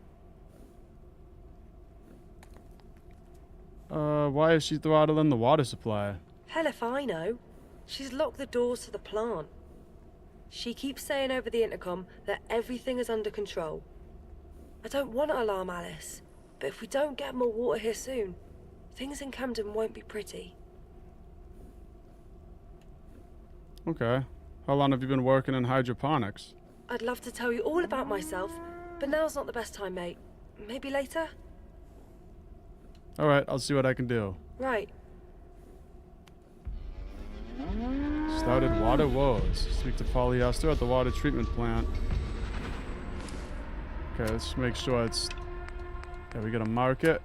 Why is she throttling the water supply? Hell if I know. She's locked the doors to the plant. She keeps saying over the intercom that everything is under control. I don't want to alarm Alice, but if we don't get more water here soon, things in Camden won't be pretty. Okay. How long have you been working in hydroponics? I'd love to tell you all about myself, but now's not the best time, mate. Maybe later? Alright, I'll see what I can do. Right. Started water woes. Speak to polyester at the water treatment plant. Okay, let's make sure it's... Yeah, we gotta mark it.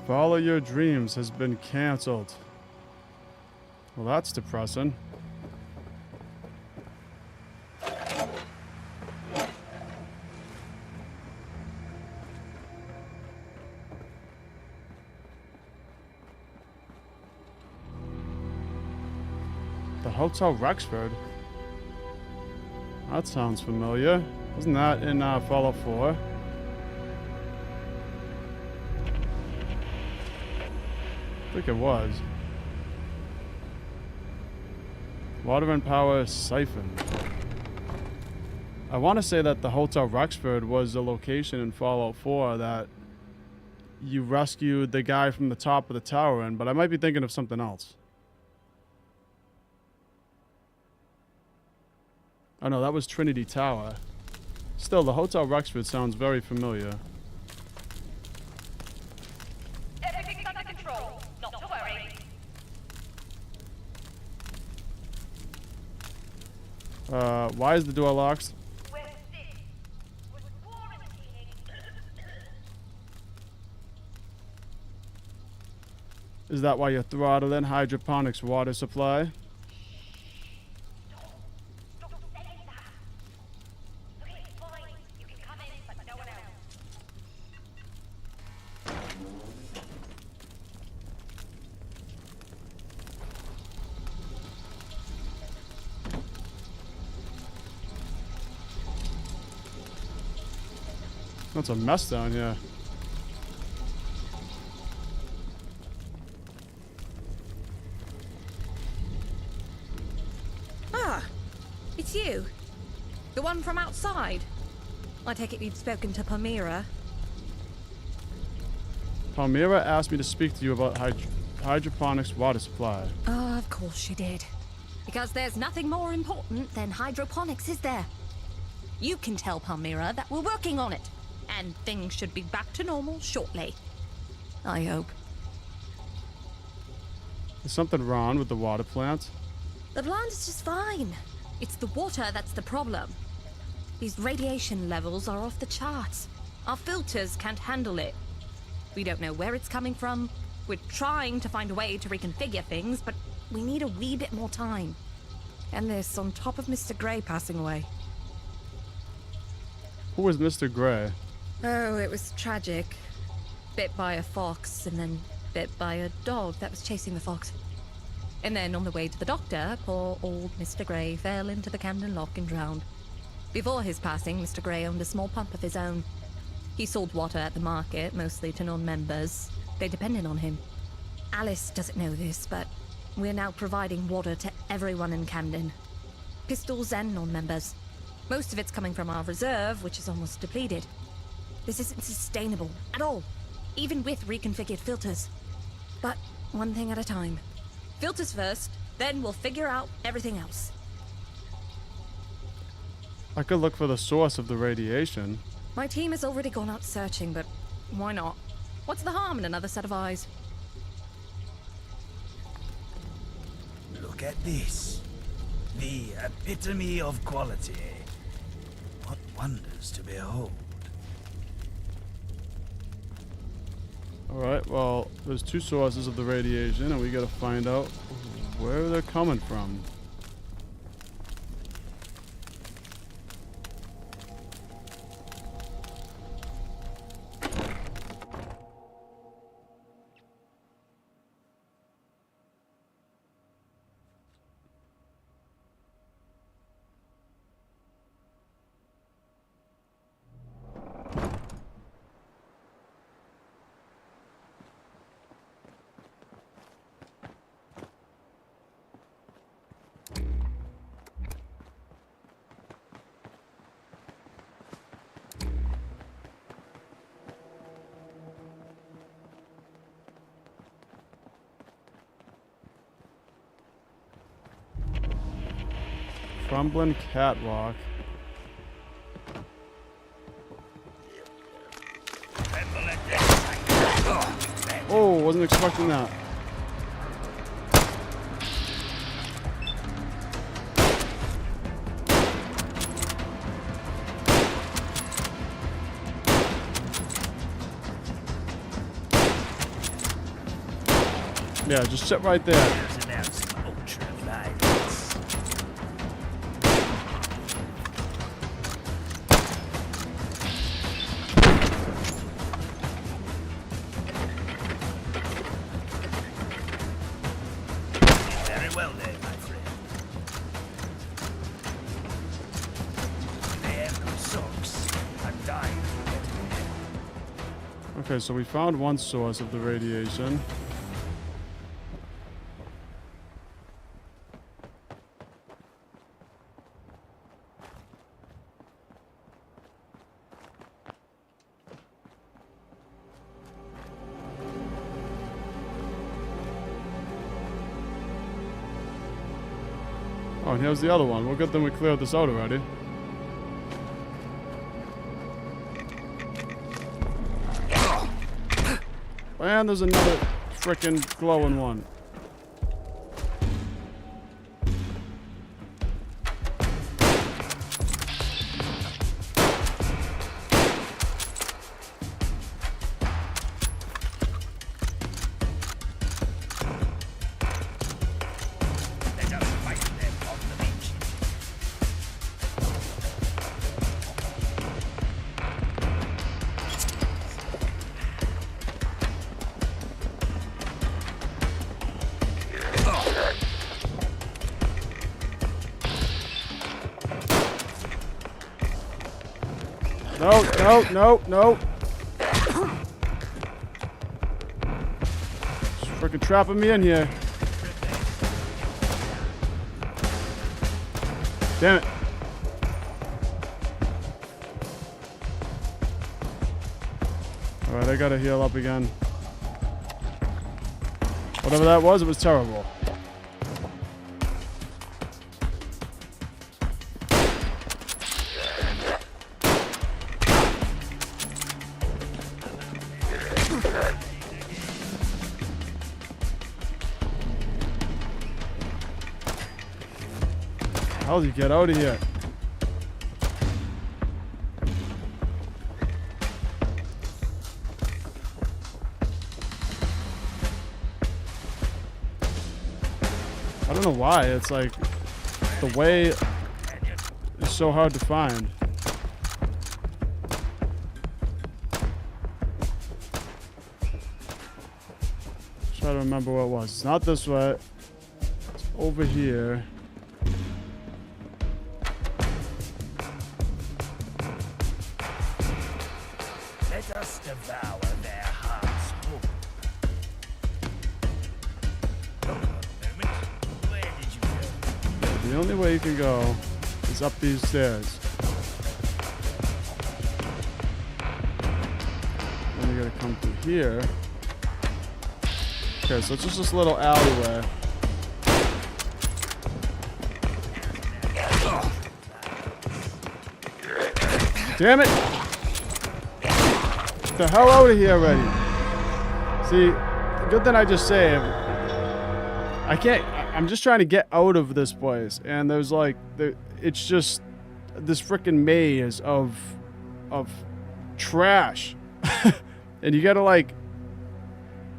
Follow Your Dreams has been cancelled. Well, that's depressing. The Hotel Rexford? That sounds familiar. Wasn't that in Fallout 4? I think it was. Water and power siphon. I want to say that the Hotel Rexford was the location in Fallout 4 that you rescued the guy from the top of the tower in, but I might be thinking of something else. Oh no, that was Trinity Tower. Still, the Hotel Rexford sounds very familiar. Everything's under control. Not to worry. Why is the door locked? We're sick. We're quarantining. Is that why you're throttling hydroponics water supply? Don't say that. Okay, fine. You can come in, but no one else. That's a mess down here. Ah, it's you. The one from outside. I take it you've spoken to Palmyra. Palmyra asked me to speak to you about hydroponics water supply. Oh, of course she did. Because there's nothing more important than hydroponics, is there? You can tell Palmyra that we're working on it, and things should be back to normal shortly. I hope. Is something wrong with the water plant? The plant is just fine. It's the water that's the problem. These radiation levels are off the charts. Our filters can't handle it. We don't know where it's coming from. We're trying to find a way to reconfigure things, but we need a wee bit more time. And this on top of Mr. Grey passing away. Who was Mr. Grey? Oh, it was tragic. Bit by a fox, and then bit by a dog that was chasing the fox. And then on the way to the doctor, poor old Mr. Grey fell into the Camden Lock and drowned. Before his passing, Mr. Grey owned a small pump of his own. He sold water at the market, mostly to non-members. They depended on him. Alice doesn't know this, but we're now providing water to everyone in Camden. Pistols and non-members. Most of it's coming from our reserve, which is almost depleted. This isn't sustainable at all, even with reconfigured filters. But one thing at a time. Filters first, then we'll figure out everything else. I could look for the source of the radiation. My team has already gone out searching, but why not? What's the harm in another set of eyes? Look at this. The epitome of quality. What wonders to behold. Alright, well, there's two sources of the radiation, and we gotta find out where they're coming from. Crumbling catwalk. Oh, wasn't expecting that. Yeah, just sit right there. Okay, so we found one source of the radiation. Oh, and here's the other one. Well, good thing we cleared this out already. And there's another frickin' glowing one. No, no, no, no. It's freaking trapping me in here. Damn it. Alright, I gotta heal up again. Whatever that was, it was terrible. How do you get out of here? I don't know why. It's like the way is so hard to find. Try to remember what it was. It's not this way. It's over here. Let us devour their hearts whole. Hold on a moment. Where did you go? The only way you can go is up these stairs. Then you gotta come through here. Okay, so it's just this little alleyway. Damn it! Get the hell out of here already. See, good thing I just saved. I can't, I'm just trying to get out of this place. And there's like, it's just this freaking maze of trash. And you gotta like,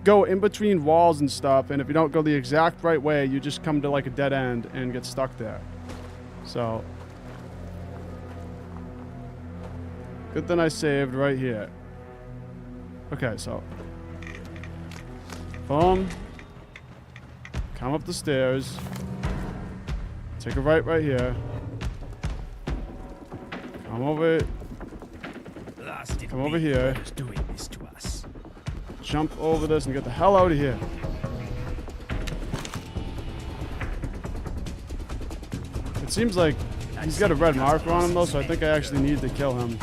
go in between walls and stuff. And if you don't go the exact right way, you just come to like a dead end and get stuck there. So, good thing I saved right here. Okay, so boom. Come up the stairs. Take a right here. Come over. Come over here. Doing this to us. Jump over this and get the hell out of here. It seems like he's got a red marker on him though, so I think I actually need to kill him.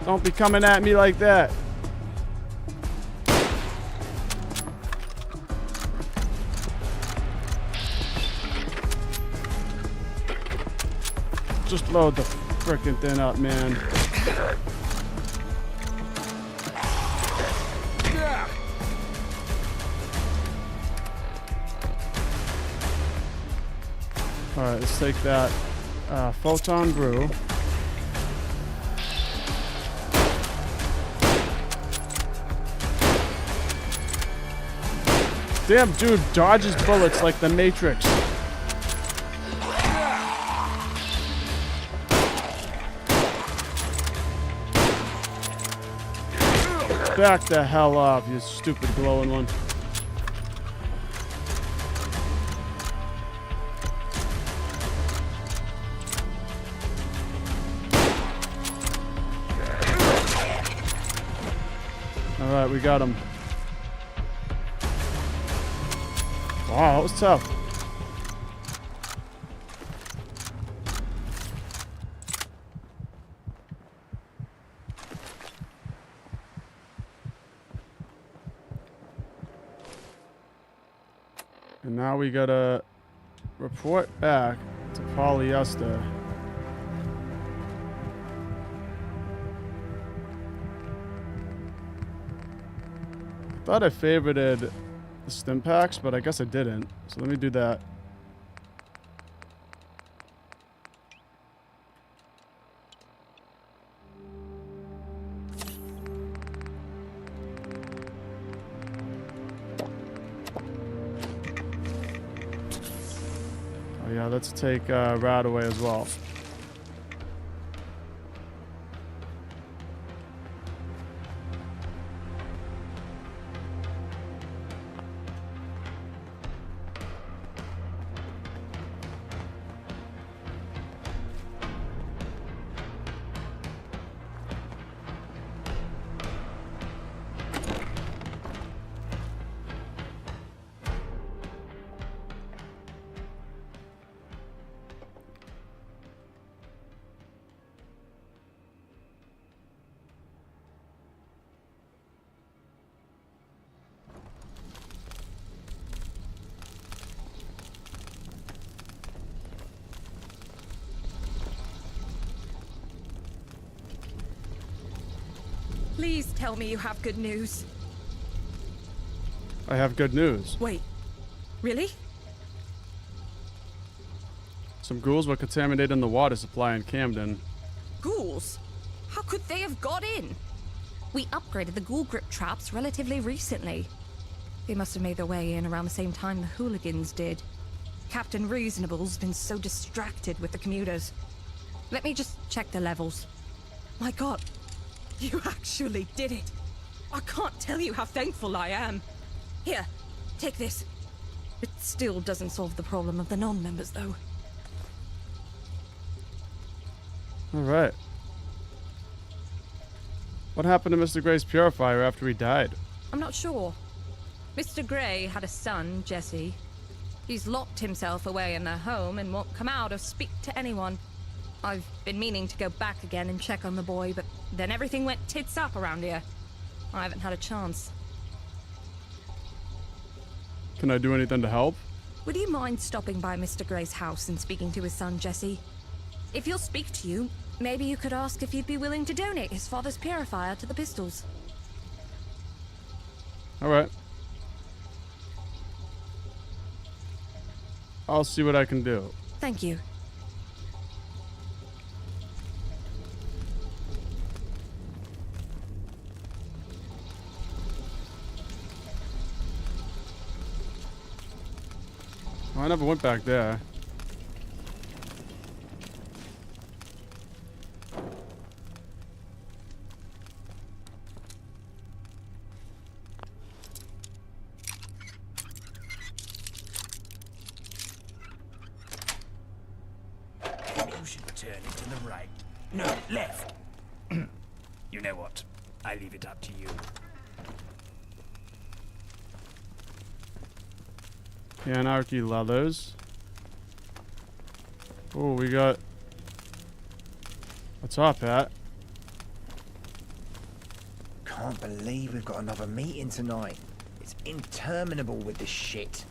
Don't be coming at me like that. Just load the frickin' thing up, man. Alright, let's take that photon brew. Damn dude dodges bullets like the Matrix. Back the hell up, you stupid glowing one. All right, we got him. Wow, that was tough. And now we gotta report back to polyester. I thought I favorited the stim packs, but I guess I didn't. So let me do that. Oh yeah, let's take Rat away as well. Please tell me you have good news. I have good news. Wait, really? Some ghouls were contaminated in the water supply in Camden. Ghouls? How could they have got in? We upgraded the ghoul grip traps relatively recently. They must have made their way in around the same time the hooligans did. Captain Reasonable's been so distracted with the commuters. Let me just check the levels. My God, you actually did it. I can't tell you how thankful I am. Here, take this. It still doesn't solve the problem of the non-members, though. All right. What happened to Mr. Gray's purifier after he died? I'm not sure. Mr. Gray had a son, Jesse. He's locked himself away in their home and won't come out or speak to anyone. I've been meaning to go back again and check on the boy, but then everything went tits up around here. I haven't had a chance. Can I do anything to help? Would you mind stopping by Mr. Gray's house and speaking to his son, Jesse? If he'll speak to you, maybe you could ask if he'd be willing to donate his father's purifier to the pistols. All right. I'll see what I can do. Thank you. Oh, I never went back there. You should turn it to the right. No, left. You know what? I leave it up to you. Anarchy leathers. Oh, we got a top hat. Can't believe we've got another meeting tonight. It's interminable with this shit.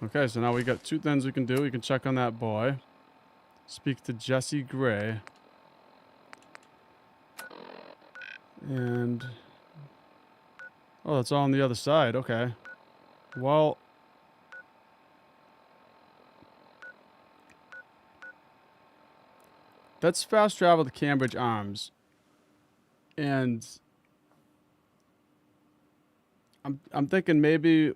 Okay, so now we got two things we can do. We can check on that boy. Speak to Jesse Gray. And... oh, that's all on the other side. Okay. Well... let's fast travel to Cambridge Arms. And... I'm thinking maybe...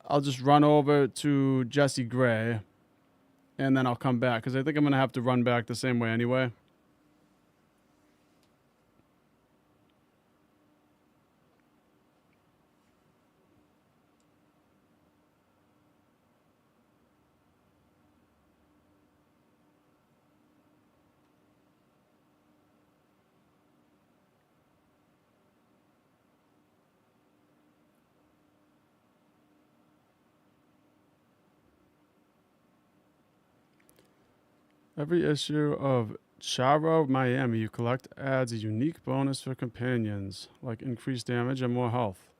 I'll just run over to Jesse Gray. And then I'll come back. Because I think I'm going to have to run back the same way anyway. Every issue of Charo Miami you collect adds a unique bonus for companions, like increased damage and more health.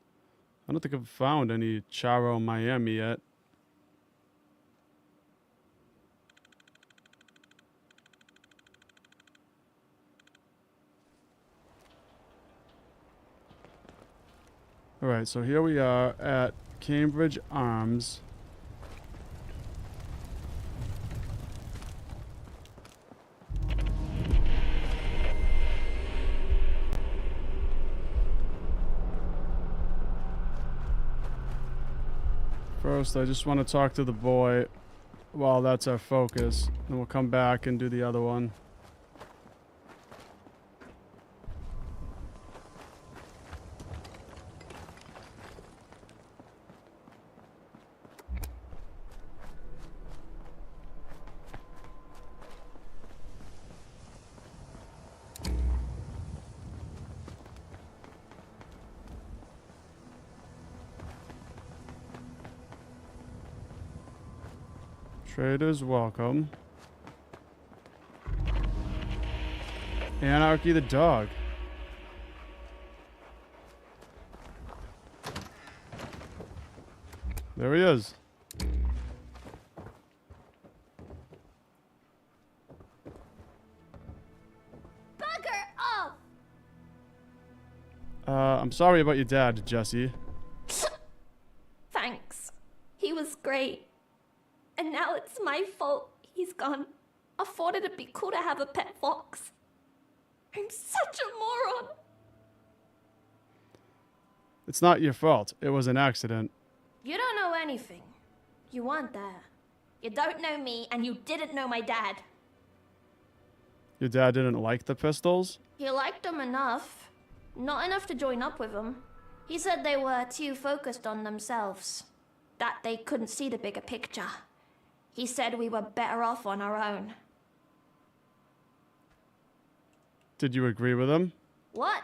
I don't think I've found any Charo Miami yet. Alright, so here we are at Cambridge Arms. First, I just want to talk to the boy while that's our focus. Then we'll come back and do the other one. Traders welcome. Anarchy the dog. There he is. Bugger off! I'm sorry about your dad, Jesse. Thanks. He was great. And now it's my fault he's gone. I thought it'd be cool to have a pet fox. I'm such a moron. It's not your fault. It was an accident. You don't know anything. You weren't there. You don't know me, and you didn't know my dad. Your dad didn't like the pistols? He liked them enough. Not enough to join up with them. He said they were too focused on themselves. That they couldn't see the bigger picture. He said we were better off on our own. Did you agree with him? What?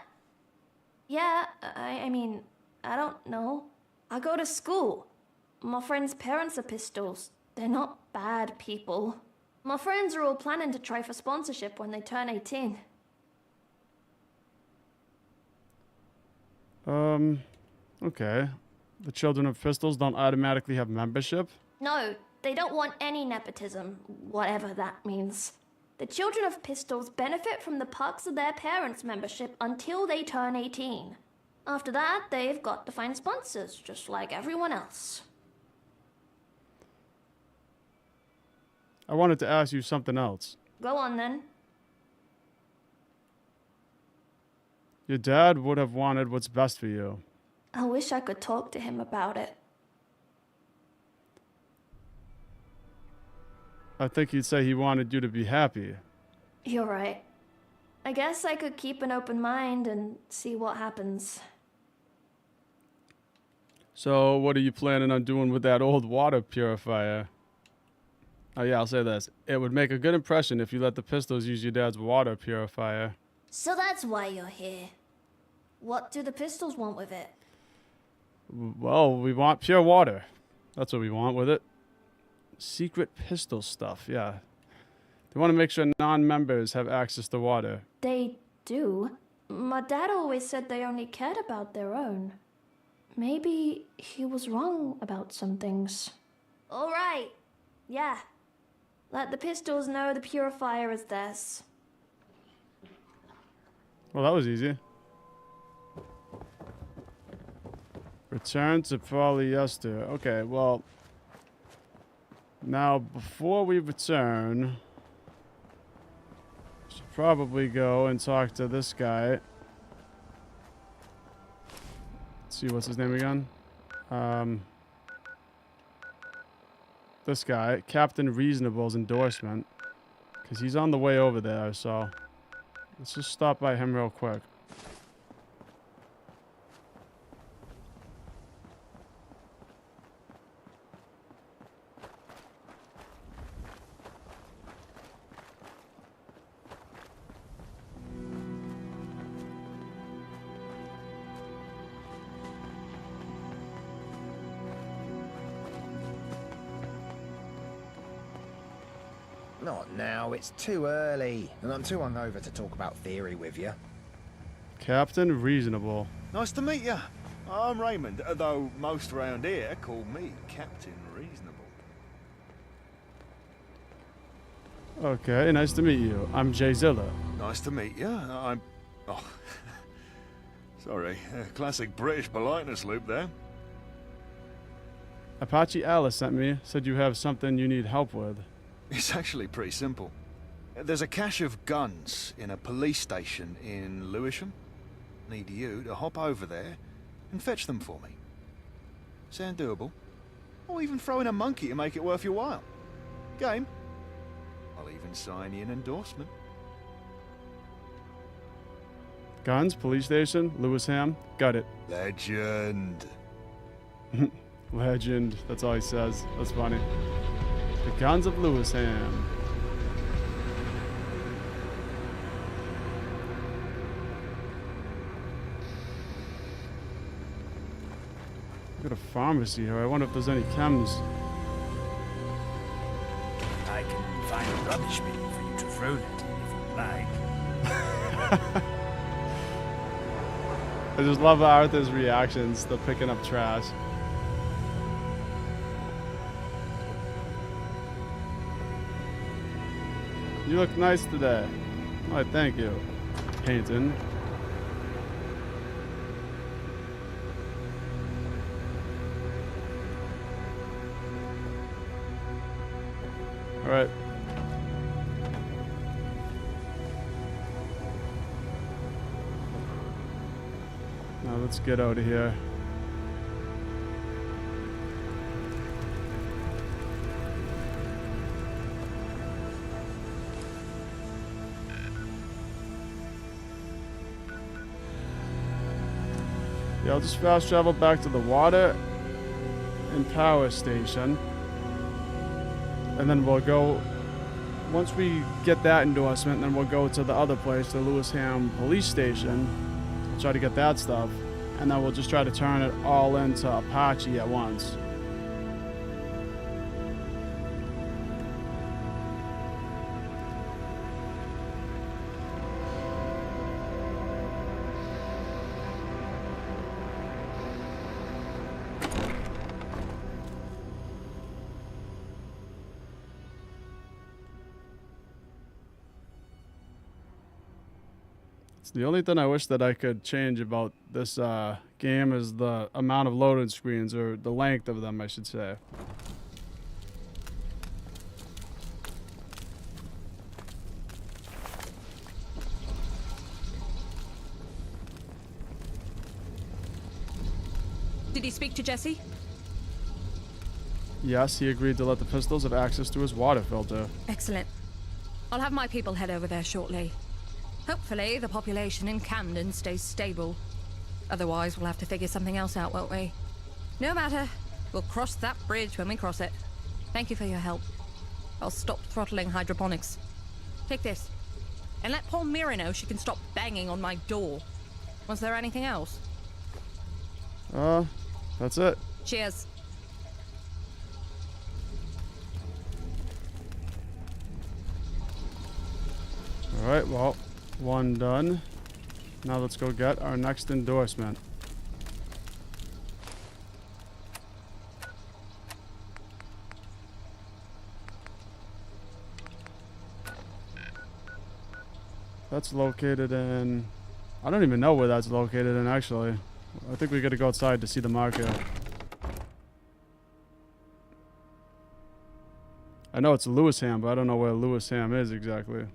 Yeah, I mean, I don't know. I go to school. My friends' parents are pistols. They're not bad people. My friends are all planning to try for sponsorship when they turn 18. Okay. The Children of Pistols don't automatically have membership? No, they don't want any nepotism, whatever that means. The Children of Pistols benefit from the perks of their parents' membership until they turn 18. After that, they've got to find sponsors, just like everyone else. I wanted to ask you something else. Go on, then. Your dad would have wanted what's best for you. I wish I could talk to him about it. I think he'd say he wanted you to be happy. You're right. I guess I could keep an open mind and see what happens. So, what are you planning on doing with that old water purifier? Oh yeah, I'll say this. It would make a good impression if you let the Pistols use your dad's water purifier. So that's why you're here. What do the Pistols want with it? Well, we want pure water. That's what we want with it. Secret pistol stuff, yeah. They want to make sure non-members have access to water. They do. My dad always said they only cared about their own. Maybe he was wrong about some things. All right. Yeah. Let the Pistols know the purifier is theirs. Well, that was easy. Return to polyester. Okay, well. Now, before we return, should probably go and talk to this guy. Let's see, what's his name again? This guy, Captain Reasonable's endorsement, because he's on the way over there, so let's just stop by him real quick. Not now, it's too early, and I'm too hungover to talk about theory with you. Captain Reasonable. Nice to meet you. I'm Raymond, though most around here call me Captain Reasonable. Okay, nice to meet you. I'm JVYZilla. Nice to meet you. I'm... Oh, sorry. Classic British politeness loop there. Apache Alice sent me, said you have something you need help with. It's actually pretty simple. There's a cache of guns in a police station in Lewisham. Need you to hop over there and fetch them for me. Sound doable? Or even throw in a monkey to make it worth your while. Game? I'll even sign you an endorsement. Guns, police station, Lewisham, got it. Legend. Legend, that's all he says. That's funny. The guns of Lewisham. Got a pharmacy here. I wonder if there's any chems. I can find a rubbish bin for you to throw that in if you like. I just love Arthur's reactions to picking up trash. You look nice today. Why, thank you. Painting. Alright. Now let's get out of here. Yeah, I'll just fast travel back to the water and power station. And then we'll go, once we get that endorsement, then we'll go to the other place, the Lewisham police station. We'll try to get that stuff. And then we'll just try to turn it all into Apache at once. The only thing I wish that I could change about this game is the amount of loading screens, or the length of them, I should say. Did he speak to Jesse? Yes, he agreed to let the pistols have access to his water filter. Excellent. I'll have my people head over there shortly. Hopefully, the population in Camden stays stable. Otherwise, we'll have to figure something else out, won't we? No matter. We'll cross that bridge when we cross it. Thank you for your help. I'll stop throttling hydroponics. Take this. And let poor Mira know she can stop banging on my door. Was there anything else? That's it. Cheers. Alright, well, one done. Now let's go get our next endorsement. That's located in I don't even know where that's located in, actually. I think we gotta go outside to see the marker. I know it's Lewisham, but I don't know where Lewisham is exactly.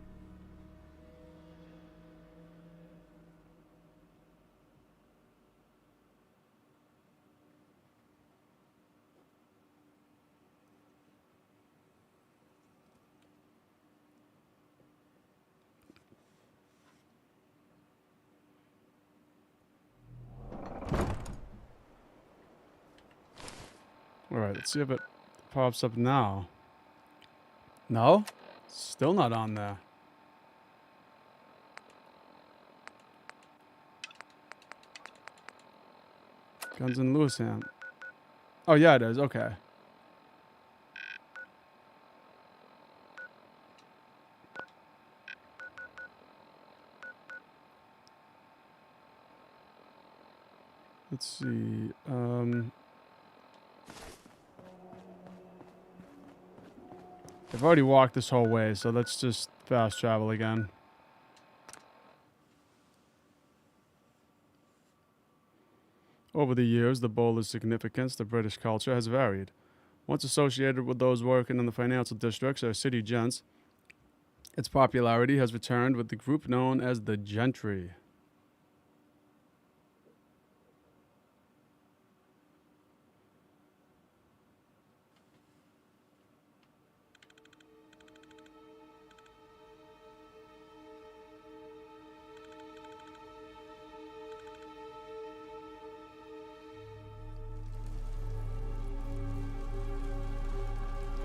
Alright, let's see if it pops up now. No? Still not on there. Guns in Lewisham. Oh, yeah, it is. Okay. Let's see. I've already walked this whole way, so let's just fast travel again. Over the years, the bowler's significance to British culture has varied. Once associated with those working in the financial districts or city gents, its popularity has returned with the group known as the gentry.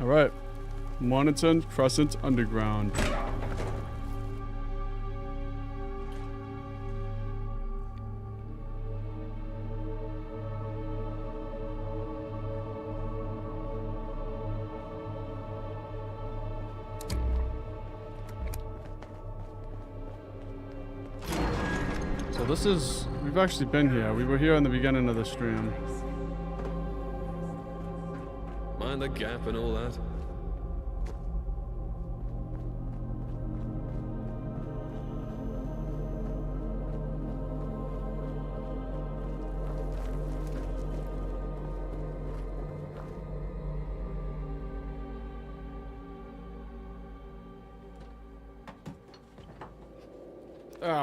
All right, Moniton Crescent Underground. So this is, we've actually been here. We were here in the beginning of the stream. Mind the gap and all that.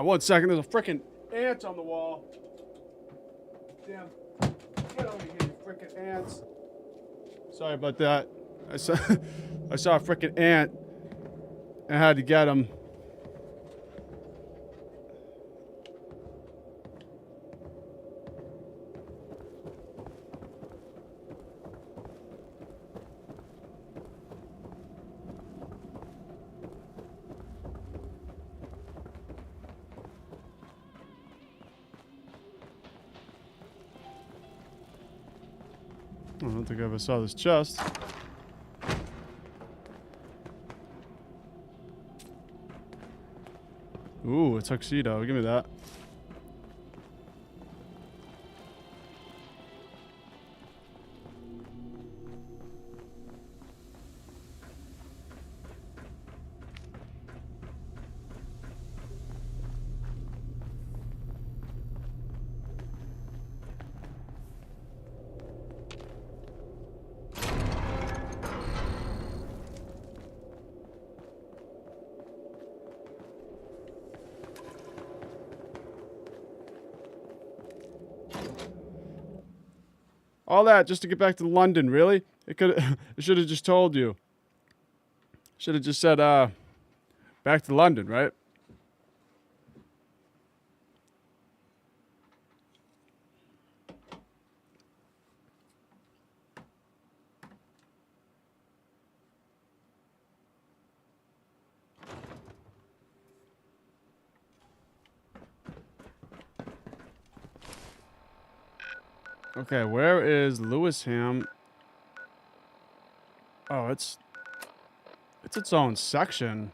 One second, there's a freaking ant on the wall. Damn. Get over here, you freaking ants. Sorry about that. I saw a freaking ant and I had to get him. I don't think I ever saw this chest. Ooh, a tuxedo. Give me that. All that just to get back to London, really? It could it should have just told you. Should have just said back to London, right? Okay, where is Lewisham? Oh, it's its own section.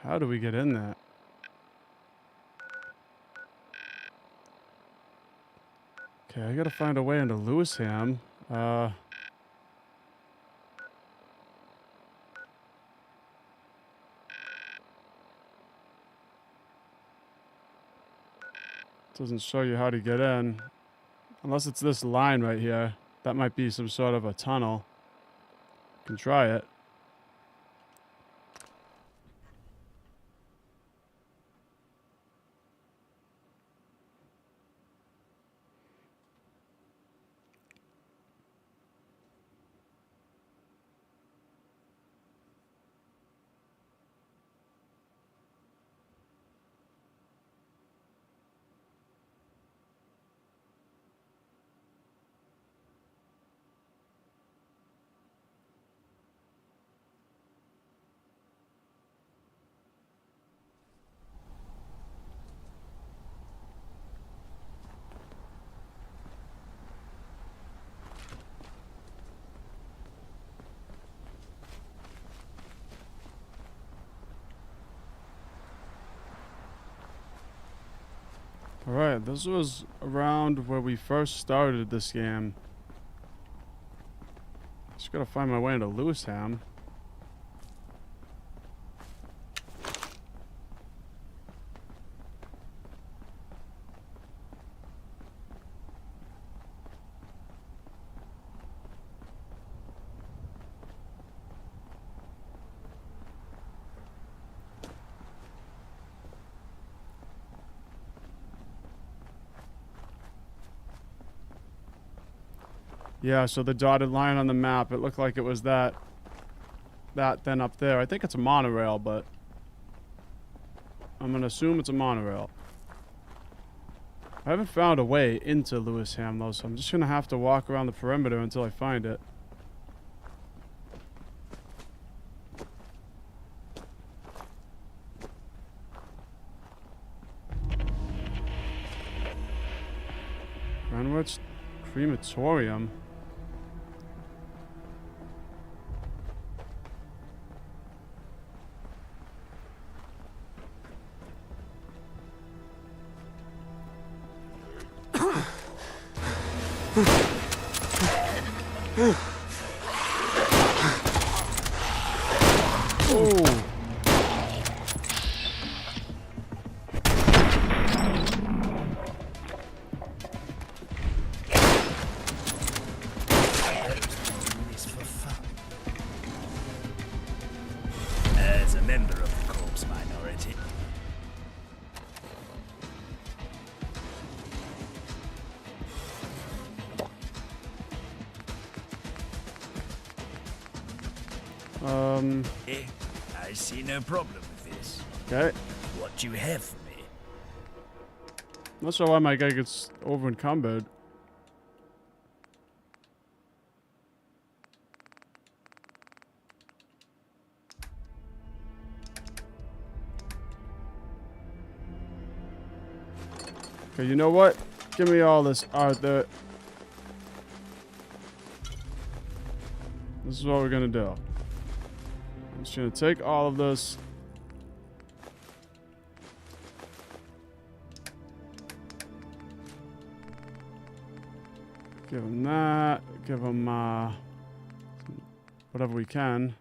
How do we get in that? Okay, I gotta find a way into Lewisham. Doesn't show you how to get in. Unless it's this line right here. That might be some sort of a tunnel. You can try it. Alright, this was around where we first started this game. Just gotta find my way into Lewisham. Yeah, so the dotted line on the map, it looked like it was that then up there. I think it's a monorail, but I'm gonna assume it's a monorail. I haven't found a way into Lewisham though, so I'm just gonna have to walk around the perimeter until I find it. Greenwich Crematorium. Oh. This for fun. As a member of the corpse minority. I see no problem with this. Okay. What do you have for me? Not sure why my guy gets over encumbered. Okay, you know what? Give me all this art there. This is what we're gonna do. I'm just gonna take all of this. Give him that. Give him whatever we can.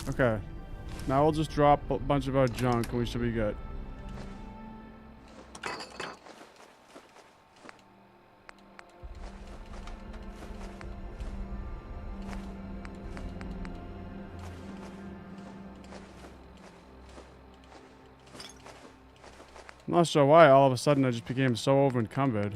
Okay. Now we'll just drop a bunch of our junk and we should be good. I'm not sure why all of a sudden I just became so over encumbered.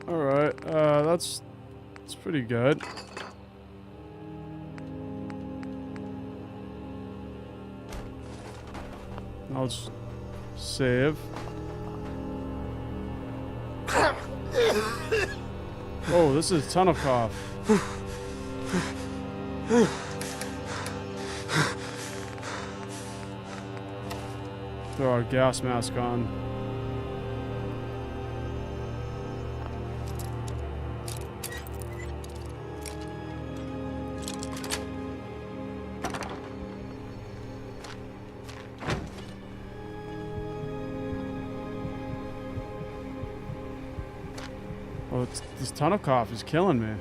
Alright, that's pretty good. Now let's save. Oh, this is tunnel cough. Throw our gas mask on. Oh, this tunnel cough is killing me.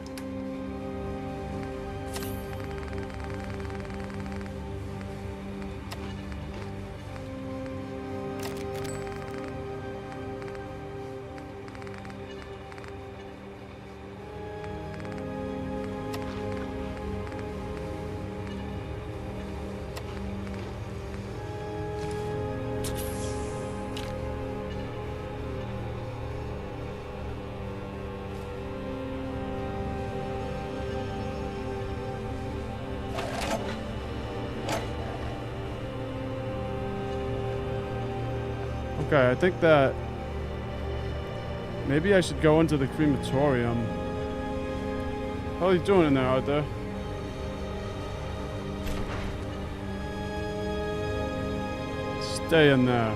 Okay, I think that maybe I should go into the crematorium. How are you doing in there, out there? Stay in there.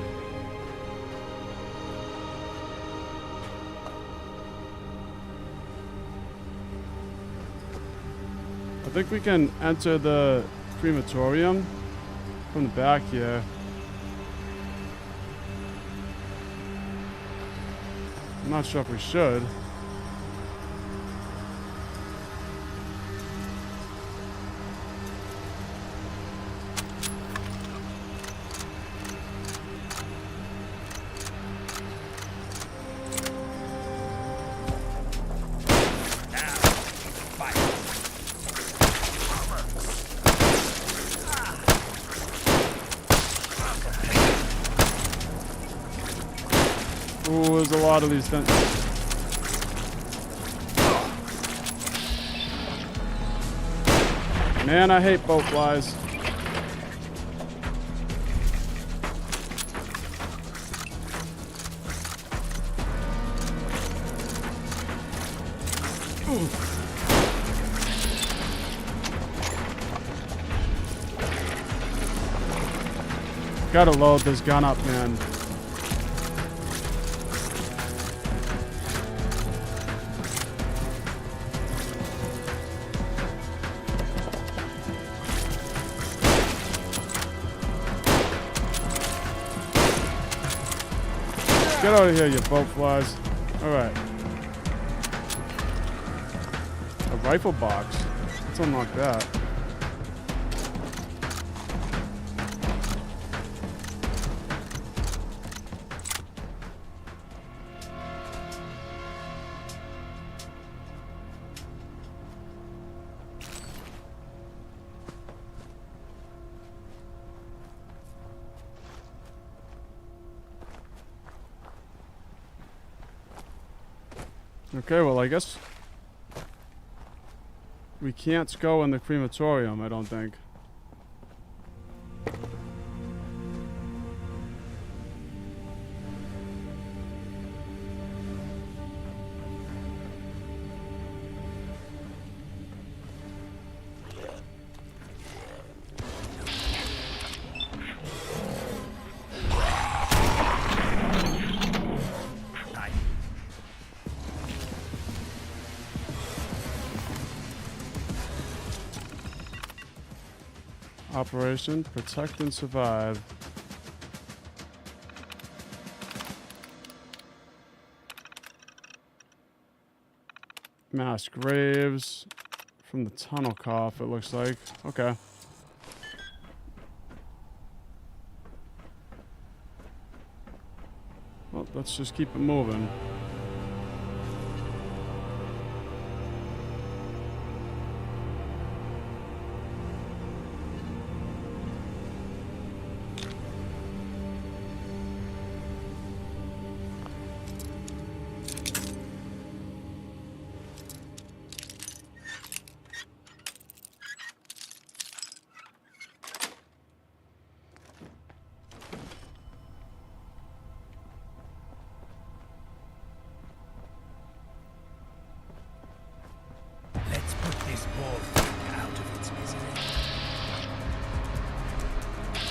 I think we can enter the crematorium from the back here. I'm not sure if we should. Ooh, there's a lot of these things. Man, I hate boat flies. Ooh. Gotta load this gun up, man. Get out of here, you boat flies. Alright. A rifle box. Let's unlock that. Okay, well, I guess we can't go in the crematorium, I don't think. Operation Protect and Survive. Mass graves from the tunnel cough, it looks like. Okay. Well, let's just keep it moving.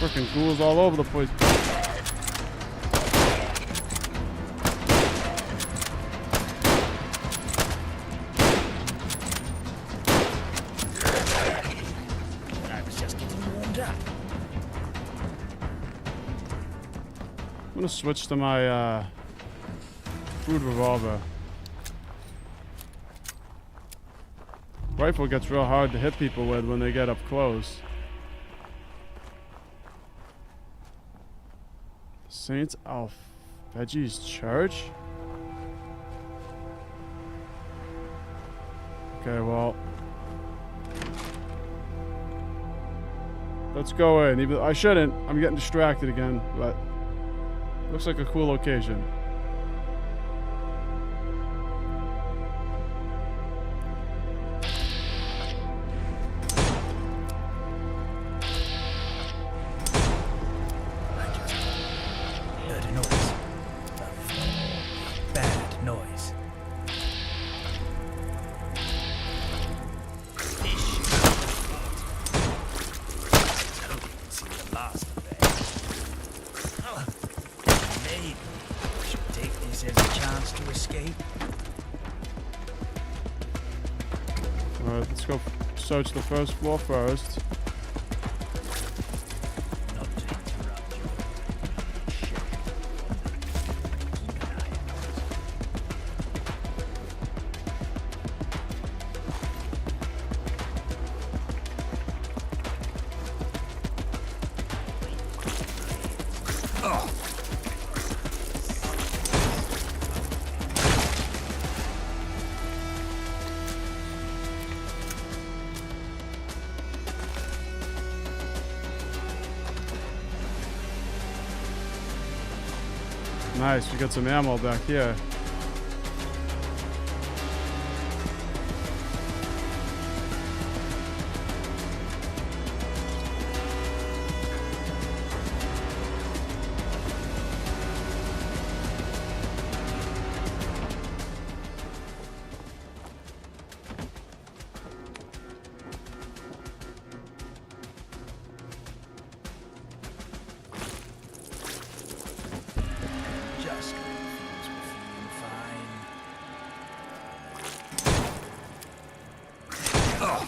Freaking ghouls all over the place. I was just getting warmed up. I'm gonna switch to my crude revolver. Rifle gets real hard to hit people with when they get up close. Saint Alphege's Church? Okay, well. Let's go in. Even I shouldn't. I'm getting distracted again, but looks like a cool location. Heard a noise. A bad noise. Fish. I hope you can see the last of it. Oh, maybe we should take this as a chance to escape. Alright, let's go search the first floor first. Not to interrupt your ship. Keep an eye on Oh! Nice, we got some ammo back here. Just when things were feeling fine. Oh!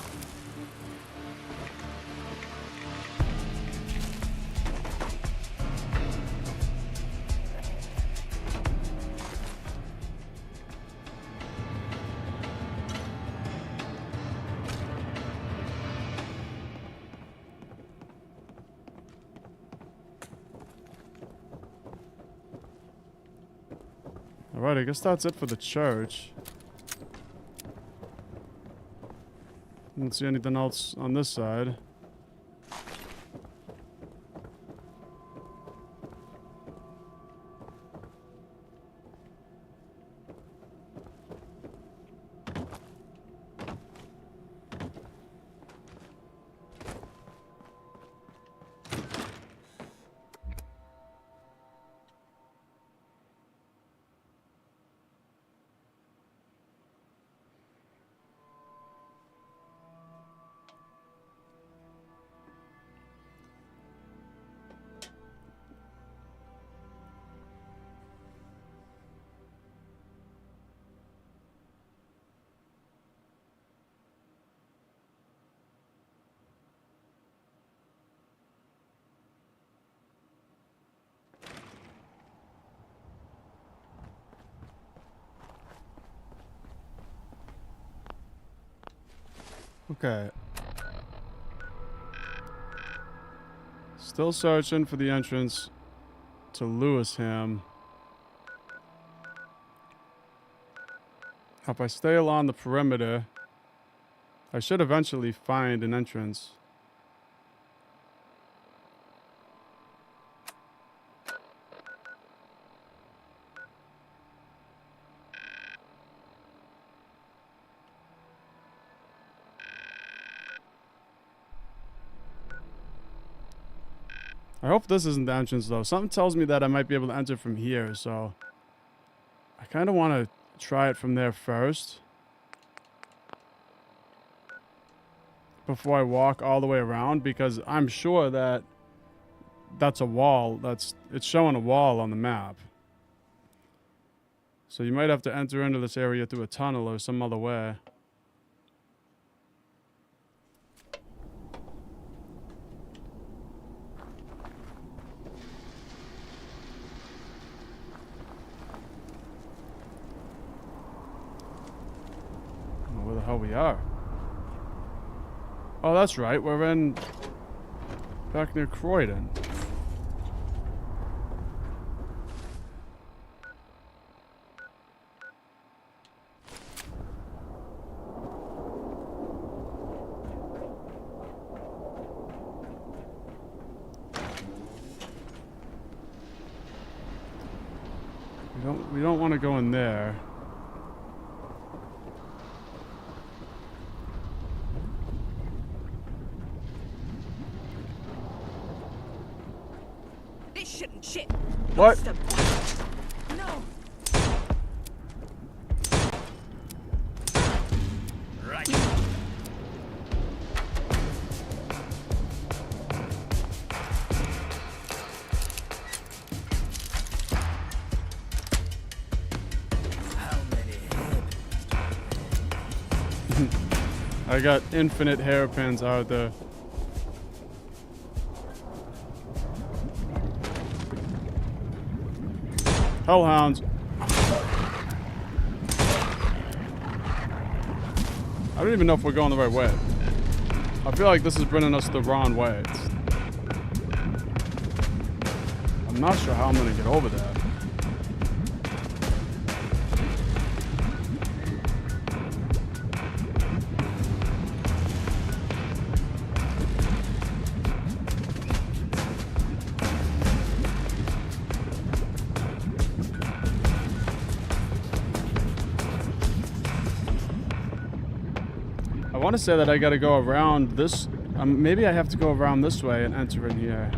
Alright, I guess that's it for the church. Don't see anything else on this side. Okay. Still searching for the entrance to Lewisham. If I stay along the perimeter, I should eventually find an entrance. I hope this isn't the entrance though. Something tells me that I might be able to enter from here, so I kind of want to try it from there first before I walk all the way around, because I'm sure that that's a wall. It's showing a wall on the map. So you might have to enter into this area through a tunnel or some other way. I don't know where the hell we are. Oh, that's right. We're in back near Croydon. We don't want to go in there. This shouldn't shit. What? No. Right. I got infinite hairpins out there. Hellhounds. I don't even know if we're going the right way. I feel like this is bringing us the wrong way. I'm not sure how I'm gonna get over there. I want to say that I got to go around this. Maybe I have to go around this way and enter in here.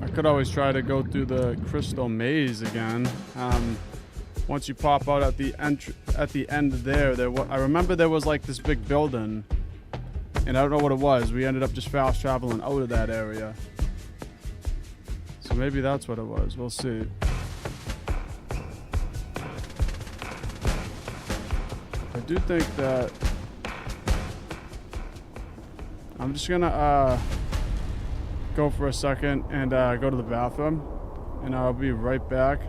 I could always try to go through the crystal maze again. Once you pop out at the end there, I remember there was like this big building, and I don't know what it was. We ended up just fast traveling out of that area. So maybe that's what it was. We'll see. I do think that I'm just gonna go for a second and go to the bathroom, and I'll be right back.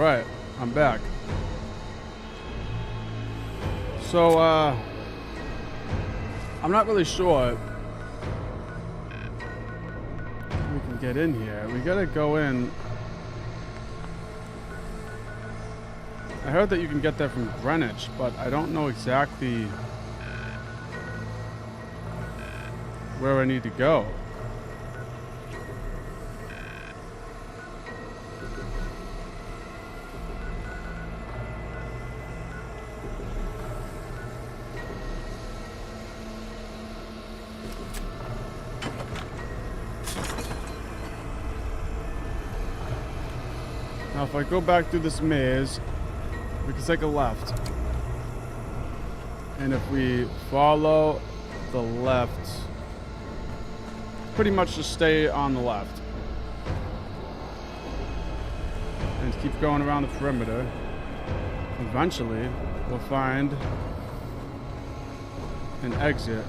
Alright, I'm back. So, I'm not really sure we can get in here. We gotta go in. I heard that you can get there from Greenwich, but I don't know exactly where I need to go. Now, if I go back through this maze, we can take a left. And if we follow the left, pretty much just stay on the left. And keep going around the perimeter. Eventually, we'll find an exit.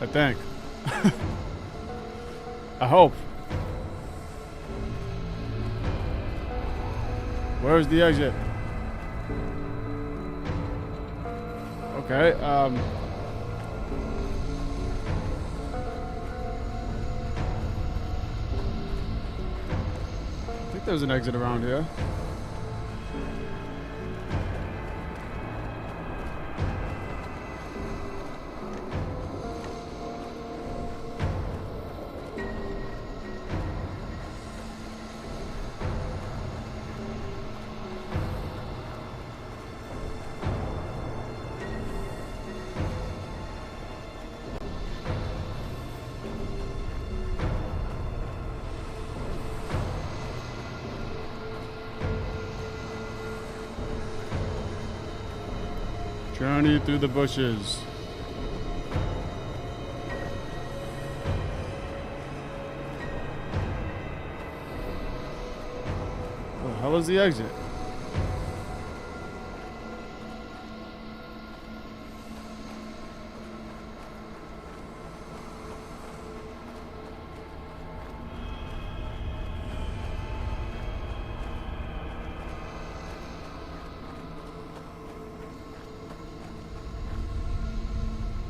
I think. I hope. Where's the exit? Okay, I think there's an exit around here. Journey through the bushes. Where the hell is the exit?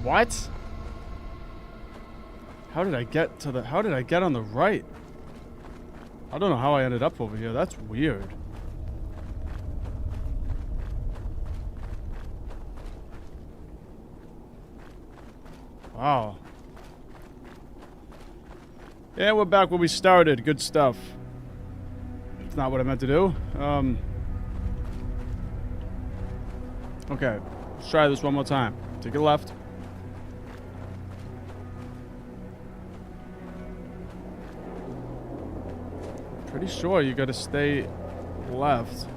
What? How did I get to the... How did I get on the right? I don't know how I ended up over here. That's weird. Wow. Yeah, we're back where we started. Good stuff. It's not what I meant to do. Okay. Let's try this one more time. Take a left. Pretty sure you gotta stay left.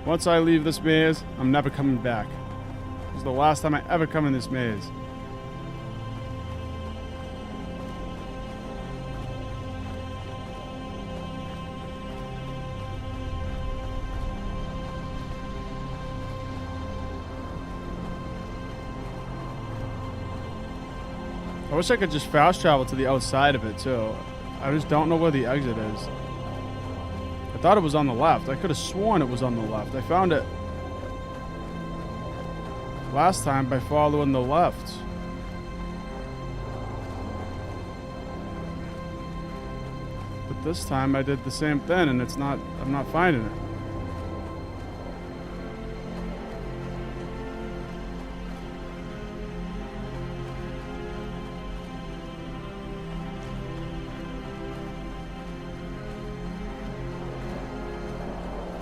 Once I leave this maze, I'm never coming back. This is the last time I ever come in this maze. I wish I could just fast travel to the outside of it too. I just don't know where the exit is. I thought it was on the left. I could have sworn it was on the left. I found it last time by following the left. But this time I did the same thing and I'm not finding it.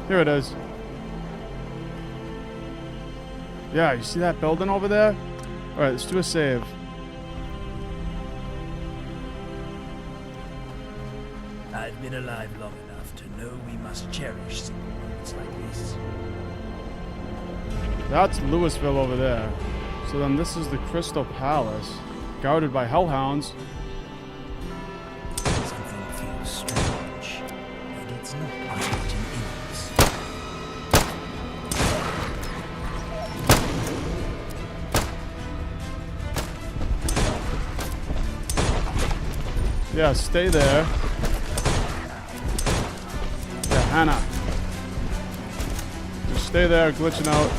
Here it is. Yeah, you see that building over there? Alright, let's do a save. I've been alive long enough to know we must cherish simple moments like this. That's Louisville over there. So then this is the Crystal Palace, guarded by hellhounds. Something feels strange, and it's not Argentine imps. Yeah, stay there. Yeah, Hannah. Just stay there, glitching out.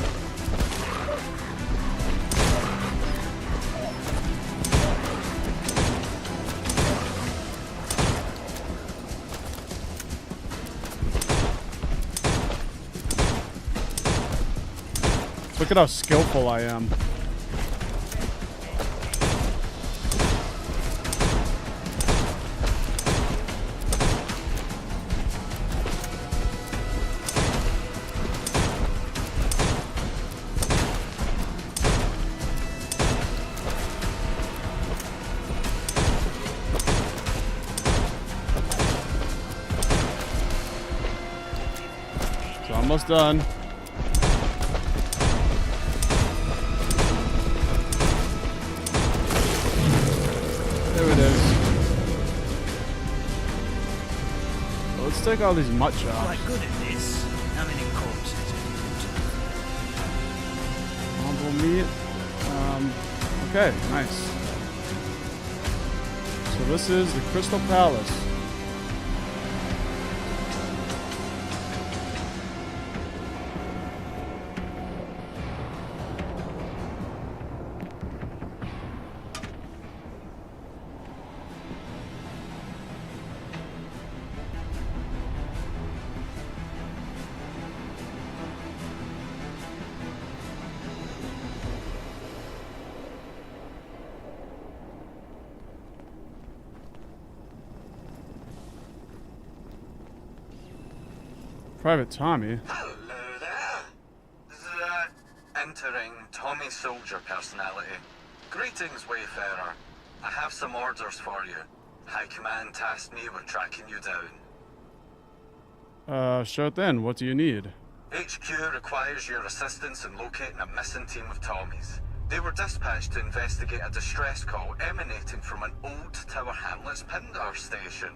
Look at how skillful I am. It's almost done. There it is. Well, let's take all these mutt chops. Quite good at this. How many corpses Humble meat. Okay, nice. So this is the Crystal Palace. Private Tommy. Hello there. Entering Tommy Soldier personality. Greetings, Wayfarer. I have some orders for you. High Command tasked me with tracking you down. Sure thing. What do you need? HQ requires your assistance in locating a missing team of Tommies. They were dispatched to investigate a distress call emanating from an old Tower Hamlets Pindar station.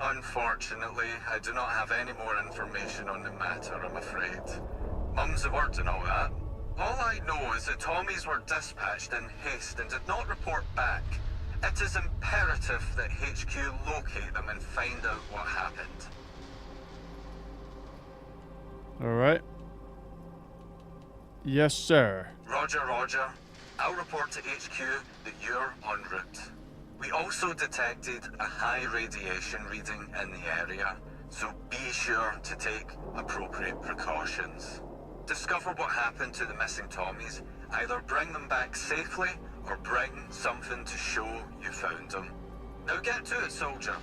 Unfortunately, I do not have any more information on the matter, I'm afraid. Mum's the word and all that. All I know is that Tommies were dispatched in haste and did not report back. It is imperative that HQ locate them and find out what happened. Alright. Yes, sir. Roger, Roger. I'll report to HQ that you're en route. We also detected a high radiation reading in the area, so be sure to take appropriate precautions. Discover what happened to the missing Tommies, either bring them back safely or bring something to show you found them. Now get to it, soldier.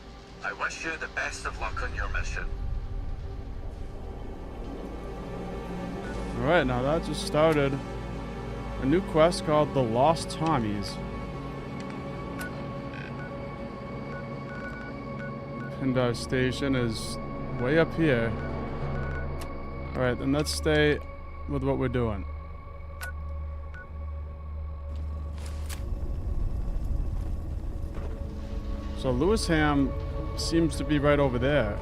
I wish you the best of luck on your mission. Alright, now that just started a new quest called The Lost Tommies. Pindar Station is way up here. Alright, then let's stay with what we're doing. So Lewisham seems to be right over there.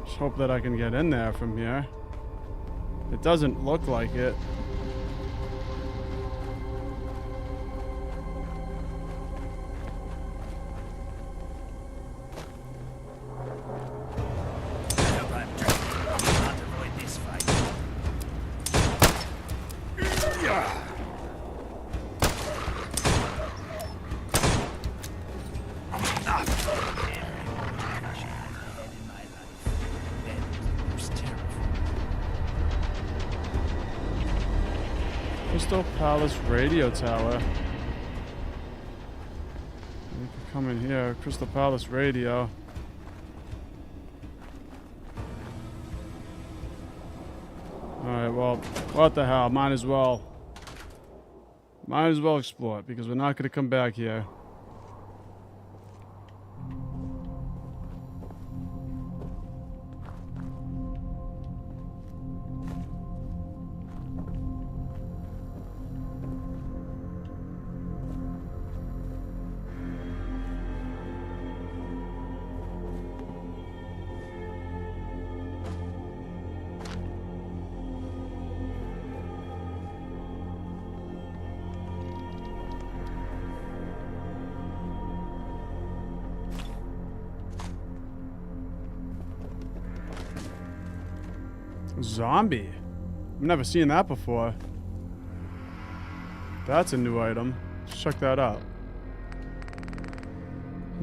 Just hope that I can get in there from here. It doesn't look like it. Crystal Palace radio tower. You can come in here. Crystal Palace radio. Alright, well, what the hell? Might as well explore it, because we're not going to come back here. Zombie. I've never seen that before. That's a new item. Let's check that out.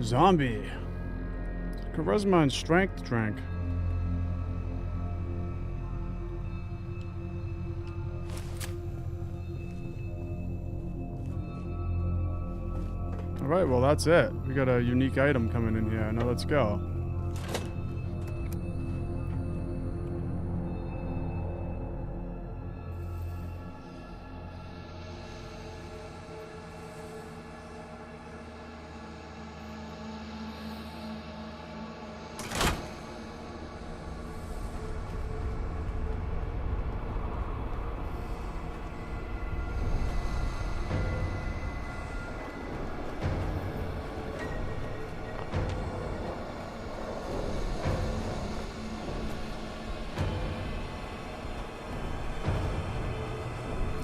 Zombie. Charisma and strength drink. Alright, well that's it. We got a unique item coming in here. Now let's go.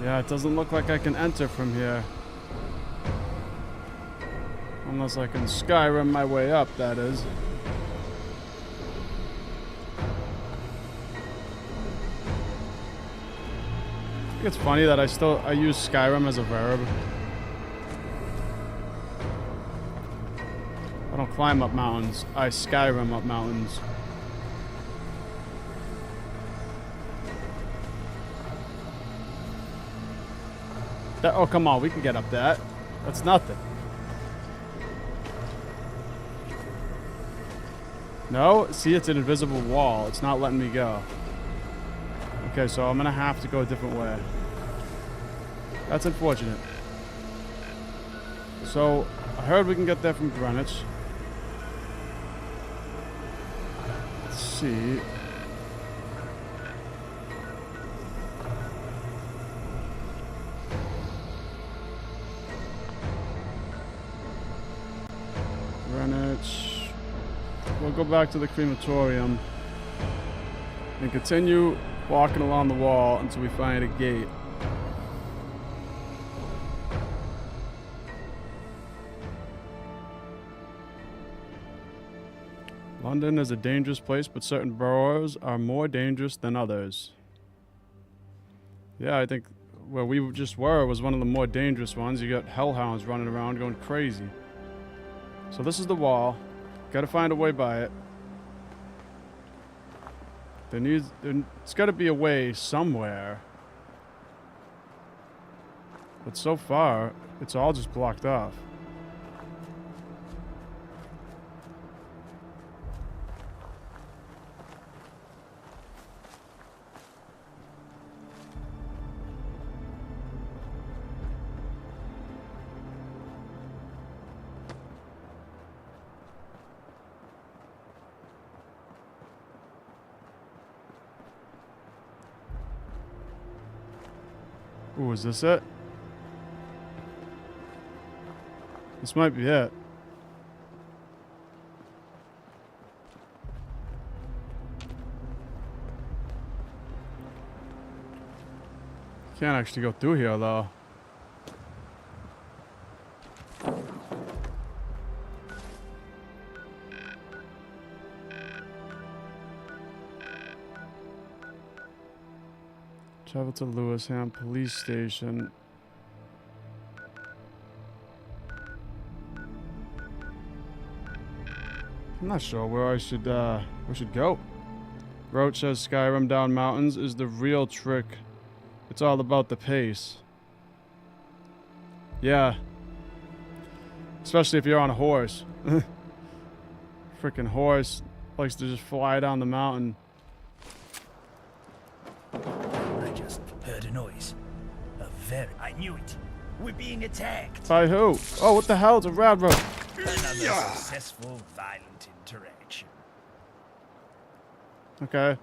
Yeah, it doesn't look like I can enter from here. Unless I can Skyrim my way up, that is. I think it's funny that I use Skyrim as a verb. I don't climb up mountains, I Skyrim up mountains. Oh, come on, we can get up that. That's nothing. No? See, it's an invisible wall. It's not letting me go. Okay, so I'm gonna have to go a different way. That's unfortunate. So, I heard we can get there from Greenwich. Let's see. Greenwich. We'll go back to the crematorium and continue walking along the wall until we find a gate. London is a dangerous place, but certain boroughs are more dangerous than others. Yeah, I think where we just were was one of the more dangerous ones. You got hellhounds running around going crazy. So this is the wall. Gotta find a way by it. It's gotta be a way somewhere. But so far, it's all just blocked off. Ooh, is this it? This might be it. Can't actually go through here though. Travel to Lewisham Police Station. I'm not sure where I should go. Roach says Skyrim down mountains is the real trick. It's all about the pace. Yeah. Especially if you're on a horse. Freaking horse likes to just fly down the mountain. I just heard a noise. I knew it. We're being attacked. By who? Oh, what the hell? It's a railroad. Another successful violent interaction. Okay.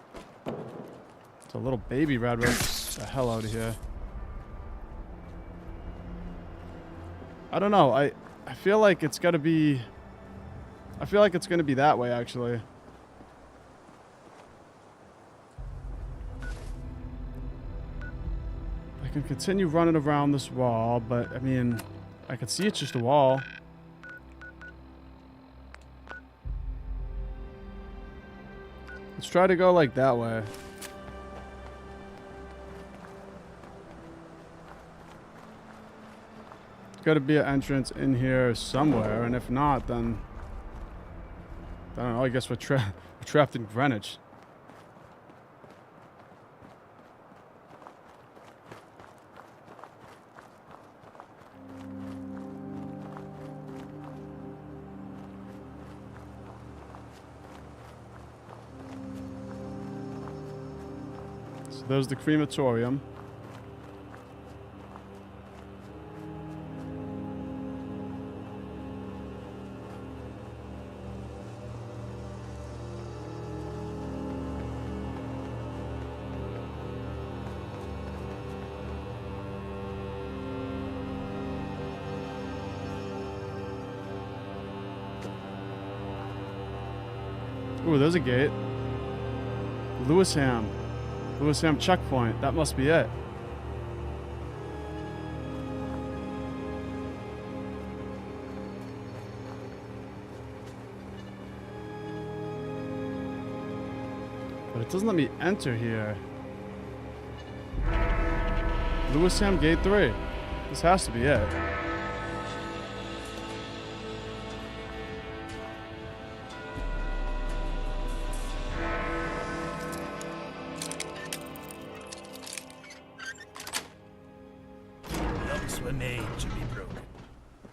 It's a little baby railroad. Get the hell out of here. I don't know. I feel like it's gotta be... I feel like it's gonna be that way, actually. I can continue running around this wall, but, I mean, I can see it's just a wall. Let's try to go, like, that way. There's got to be an entrance in here somewhere, and if not, then... I don't know, I guess we're trapped in Greenwich. So there's the crematorium. Ooh, there's a gate. Lewisham checkpoint. That must be it. But it doesn't let me enter here. Lewisham Gate 3. This has to be it. Locks were made to be broken.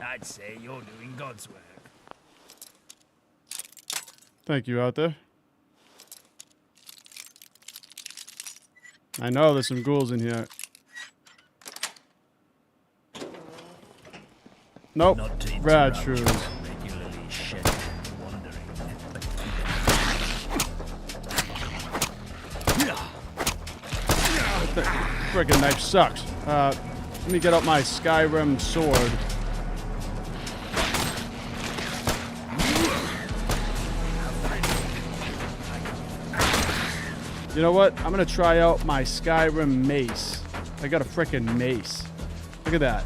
I'd say you're doing God's work. Thank you out there. I know there's some ghouls in here. Nope. Rad shrews. Regularly shedding and wandering. That friggin' knife sucks. Let me get out my Skyrim sword. You know what? I'm gonna try out my Skyrim mace. I got a frickin' mace. Look at that.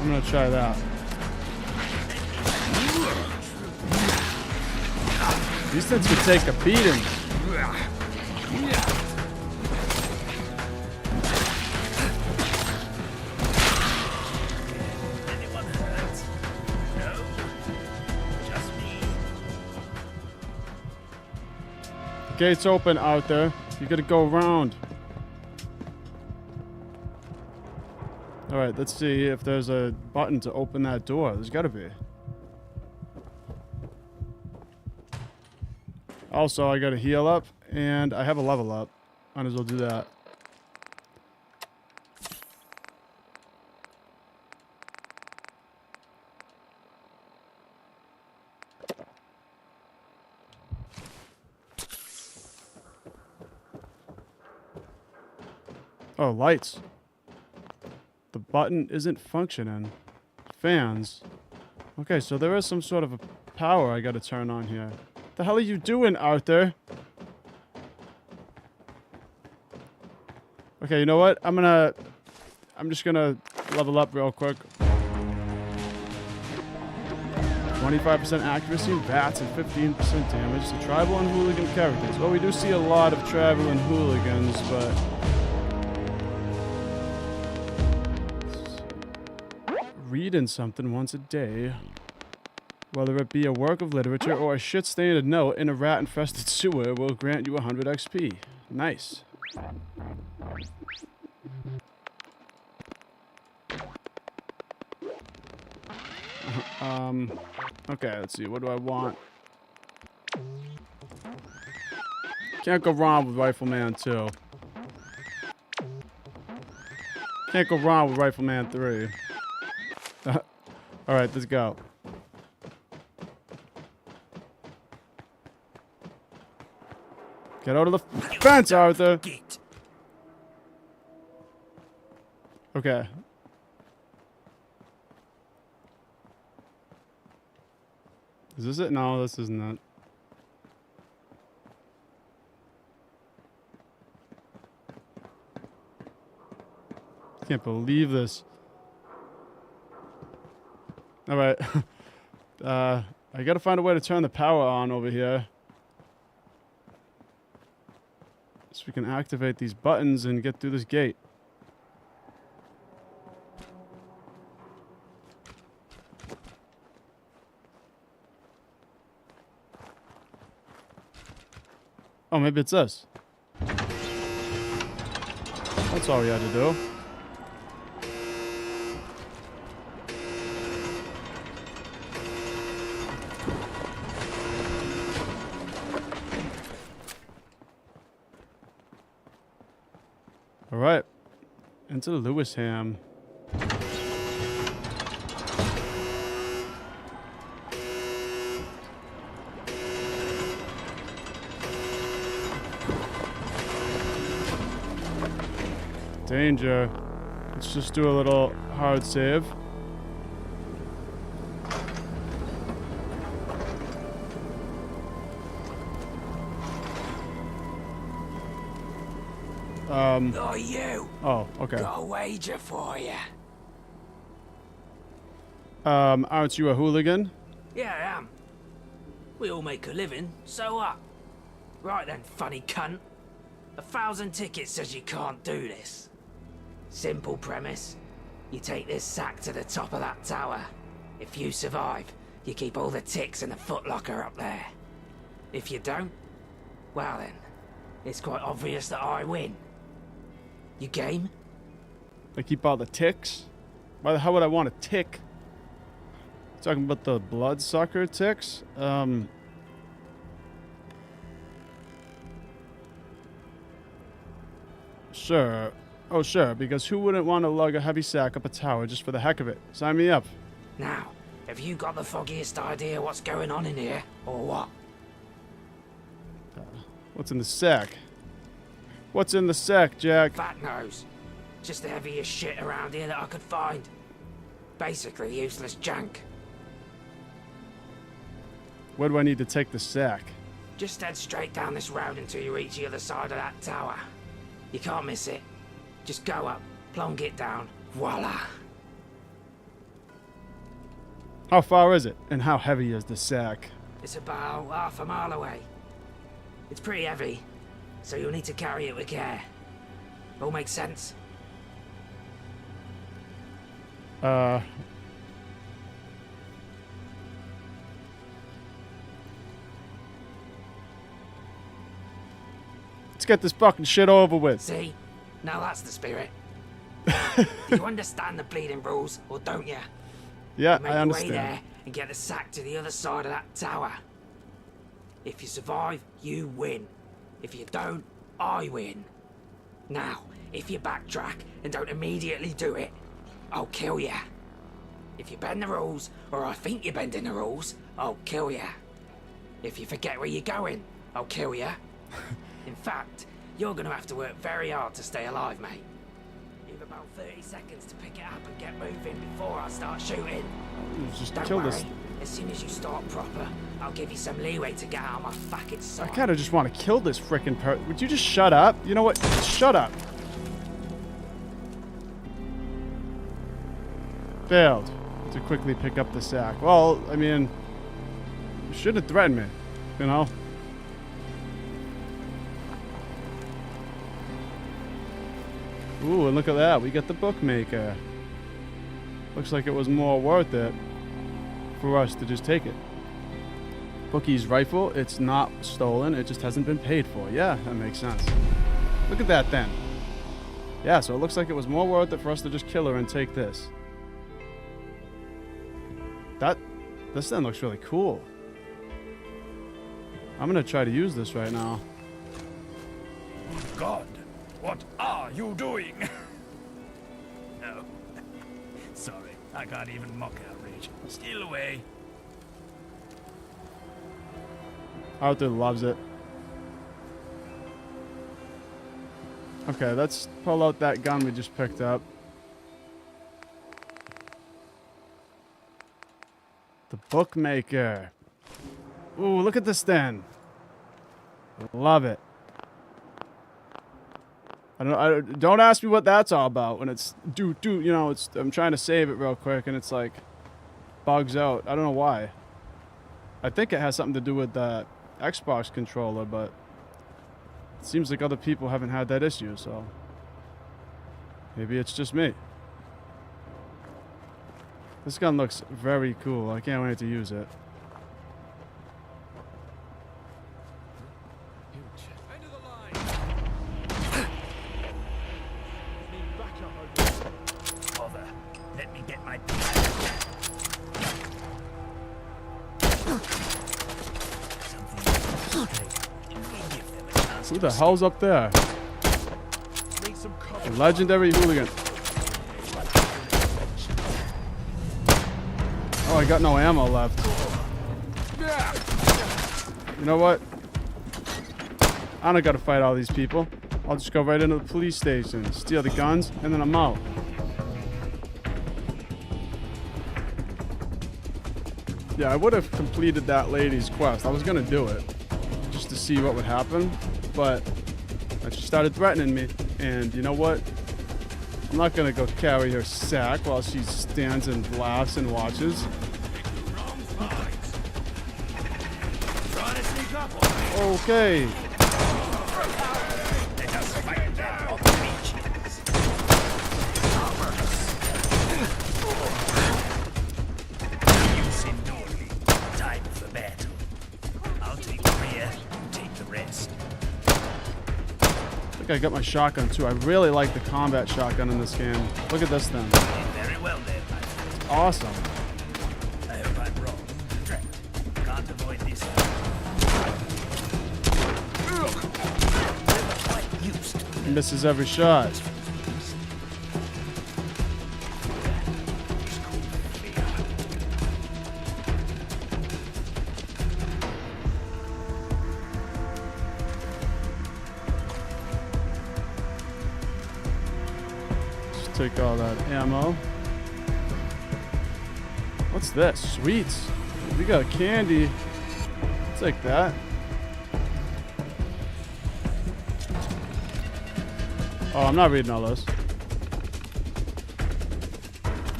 I'm gonna try that. These things could take a beating. Anyone hurt? No? Just me. The gate's open out there. You gotta go around. Alright, let's see if there's a button to open that door. There's gotta be. Also, I gotta heal up, and I have a level up. Might as well do that. Oh, lights. The button isn't functioning. Fans. Okay, so there is some sort of a power I gotta turn on here. What the hell are you doing, Arthur? Okay, you know what? I'm just gonna level up real quick. 25% accuracy, VATS, and 15% damage to tribal and hooligan characters. Well, we do see a lot of tribal and hooligans, but... reading something once a day, whether it be a work of literature or a shit-stained note in a rat-infested sewer, will grant you 100 XP. Nice. Okay, let's see. What do I want? Can't go wrong with Rifleman 2. Can't go wrong with Rifleman 3. Alright, let's go. Get out of the fence, Arthur! Okay. Is this it? No, this isn't it. I can't believe this. Alright. I gotta find a way to turn the power on over here. So we can activate these buttons and get through this gate. Oh, maybe it's this. That's all we had to do. All right. Into Lewisham. Danger. Let's just do a little hard save. Oh, you. Oh, okay. Got a wager for you. Aren't you a hooligan? Yeah, I am. We all make a living, so what? Right then, funny cunt. 1,000 tickets says you can't do this. Simple premise. You take this sack to the top of that tower. If you survive, you keep all the ticks in the footlocker up there. If you don't, well then, it's quite obvious that I win. You game? I keep all the ticks? Why the hell would I want a tick? Talking about the bloodsucker ticks? Sure. Oh, sure, because who wouldn't want to lug a heavy sack up a tower just for the heck of it? Sign me up. Now, have you got the foggiest idea what's going on in here, or what? What's in the sack? What's in the sack, Jack? Fat nose. Just the heaviest shit around here that I could find. Basically useless jank. Where do I need to take the sack? Just head straight down this road until you reach the other side of that tower. You can't miss it. Just go up, plonk it down, voila. How far is it? And how heavy is the sack? It's about half a mile away. It's pretty heavy, so you'll need to carry it with care. All makes sense? Let's get this fucking shit over with. See? Now that's the spirit. Do you understand the bleeding rules, or don't you? Yeah, you make I understand. Your way there and get the sack to the other side of that tower. If you survive, you win. If you don't, I win. Now, if you backtrack and don't immediately do it, I'll kill you. If you bend the rules, or I think you're bending the rules, I'll kill you. If you forget where you're going, I'll kill you. In fact, you're going to have to work very hard to stay alive, mate. You've about 30 seconds to pick it up and get moving before I start shooting. Just Don't kill worry. this. As soon as you start proper, I'll give you some leeway to get out of my fucking sight. I kinda just want to kill this frickin' Would you just shut up? You know what? Shut up. Failed to quickly pick up the sack. Well, I mean, you shouldn't have threatened me, you know? Ooh, and look at that. We got the bookmaker. Looks like it was more worth it for us to just take it. Bookie's rifle, it's not stolen. It just hasn't been paid for. Yeah, that makes sense. Look at that then. Yeah, so it looks like it was more worth it for us to just kill her and take this. This thing looks really cool. I'm gonna try to use this right now. God, what are you doing? No. Sorry, I can't even mock outrage. Steal away. Arthur loves it. Okay, let's pull out that gun we just picked up. The bookmaker. Ooh, look at this thing. Love it. Don't ask me what that's all about when it's you know, I'm trying to save it real quick and it's like bugs out. I don't know why. I think it has something to do with the Xbox controller, but it seems like other people haven't had that issue, so maybe it's just me. This gun looks very cool. I can't wait to use it. Bother. Let me get my... Who the hell's up there? A legendary hooligan. Oh, I got no ammo left. You know what? I don't gotta fight all these people. I'll just go right into the police station, steal the guns, and then I'm out. Yeah, I would have completed that lady's quest. I was gonna do it just to see what would happen, but she started threatening me, and you know what? I'm not gonna go carry her sack while she stands and laughs and watches. Okay. Time for battle. I'll take the rear, you take the rest. I think I got my shotgun too. I really like the combat shotgun in this game. Look at this thing. Very well then, my friend. It's awesome. I hope I'm wrong. Correct. Can't avoid this. He misses every shot. Just take all that ammo. What's this? Sweets. We got candy. I'll take that. Oh, I'm not reading all this.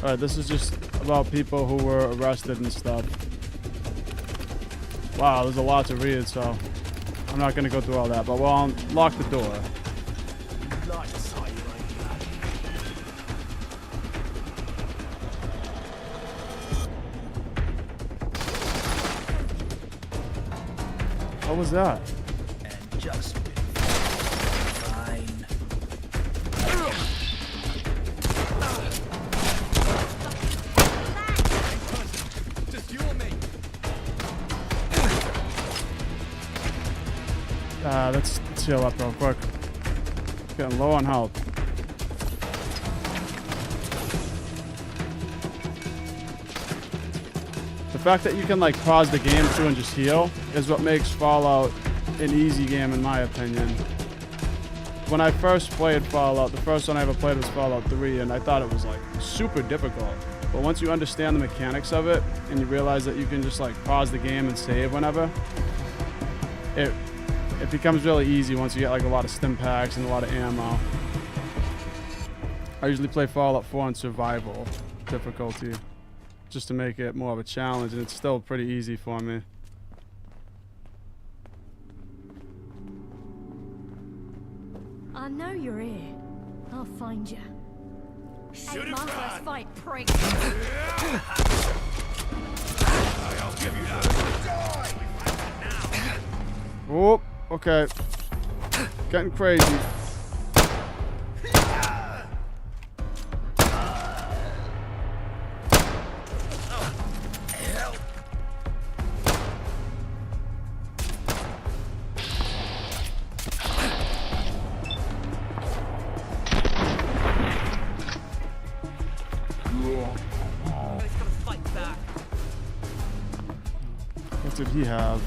Alright, this is just about people who were arrested and stuff. Wow, there's a lot to read, so I'm not going to go through all that, but we'll lock the door. What was that? And just fine. Just you or me? Let's heal up real quick. Getting low on health. The fact that you can like pause the game too and just heal is what makes Fallout an easy game in my opinion. When I first played Fallout, the first one I ever played was Fallout 3, and I thought it was like super difficult. But once you understand the mechanics of it and you realize that you can just like pause the game and save whenever, it becomes really easy once you get like a lot of stim packs and a lot of ammo. I usually play Fallout 4 on survival difficulty just to make it more of a challenge, and it's still pretty easy for me. I know you're here. I'll find you. Shoot Ain't it, my run. first fight, prick. I'll give you that. Oh, okay. Getting crazy. What did he have?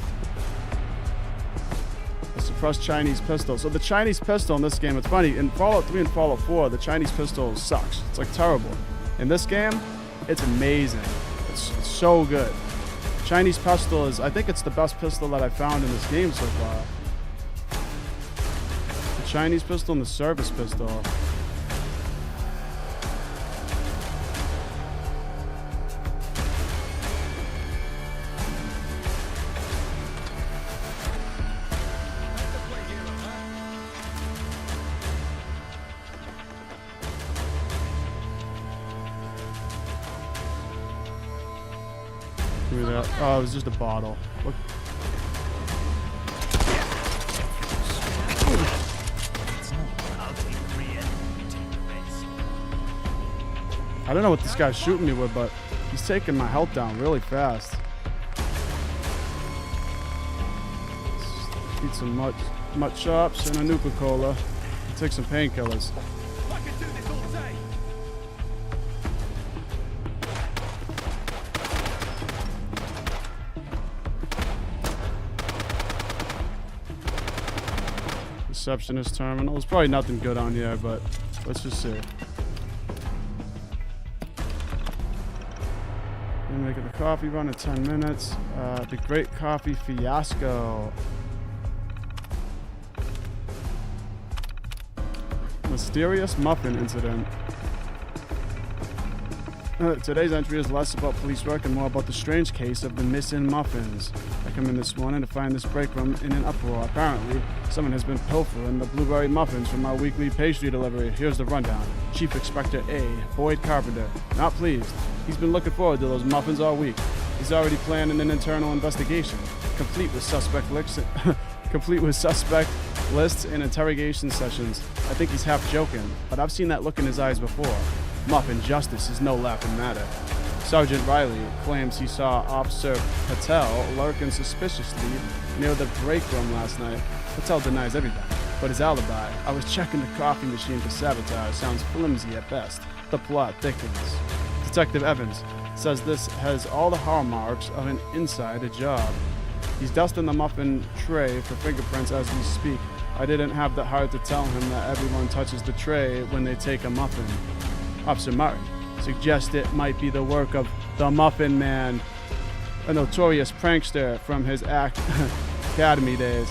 A suppressed Chinese pistol. So the Chinese pistol in this game, it's funny, in Fallout 3 and Fallout 4, the Chinese pistol sucks. It's like terrible. In this game, it's amazing. It's so good. Chinese pistol is, I think it's the best pistol that I've found in this game so far. The Chinese pistol and the service pistol. Give me that. Oh, it was just a bottle. Look. I don't know what this guy's shooting me with, but he's taking my health down really fast. Let's eat some mut chops and a Nuka-Cola. Take some painkillers. Receptionist terminal. There's probably nothing good on here, but let's just see. We're making the coffee run in 10 minutes. The Great Coffee Fiasco. Mysterious muffin incident. Today's entry is less about police work and more about the strange case of the missing muffins. I come in this morning to find this break room in an uproar. Apparently, someone has been pilfering the blueberry muffins from our weekly pastry delivery. Here's the rundown. Chief Inspector A. Boyd Carpenter. Not pleased. He's been looking forward to those muffins all week. He's already planning an internal investigation, complete with suspect lists and interrogation sessions. I think he's half joking, but I've seen that look in his eyes before. Muffin justice is no laughing matter. Sergeant Riley claims he saw Officer Patel lurking suspiciously near the break room last night. Patel denies everything, but his alibi, I was checking the coffee machine for sabotage, sounds flimsy at best. The plot thickens. Detective Evans says this has all the hallmarks of an inside job. He's dusting the muffin tray for fingerprints as we speak. I didn't have the heart to tell him that everyone touches the tray when they take a muffin. Officer Martin suggests it might be the work of the Muffin Man, a notorious prankster from his academy days.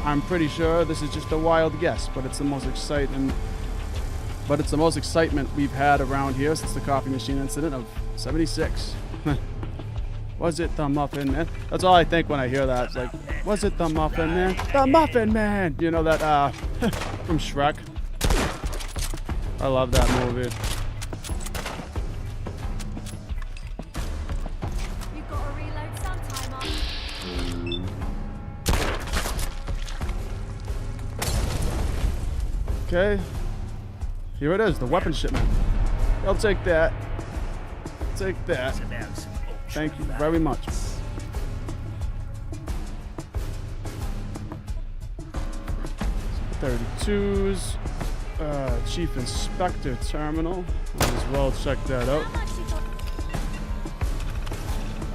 I'm pretty sure this is just a wild guess, but it's the most excitement we've had around here since the coffee machine incident of '76. Was it the Muffin Man? That's all I think when I hear that. It's like, was it the Muffin Man? The Muffin Man! You know that from Shrek. I love that movie. Okay, here it is, the weapon shipment. I'll take that. Take that. Thank you very much. .32s, Chief Inspector Terminal. Might as well check that out.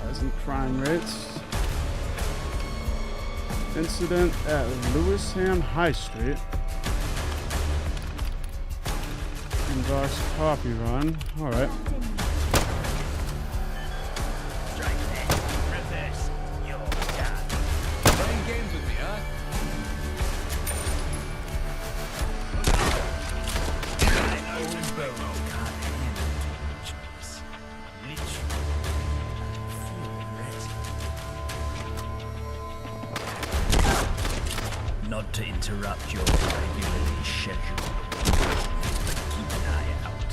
Rising crime rates. Incident at Lewisham High Street. Inbox coffee run. All right. Playing games with me, huh? Not to interrupt your regularly scheduled, but keep an eye out.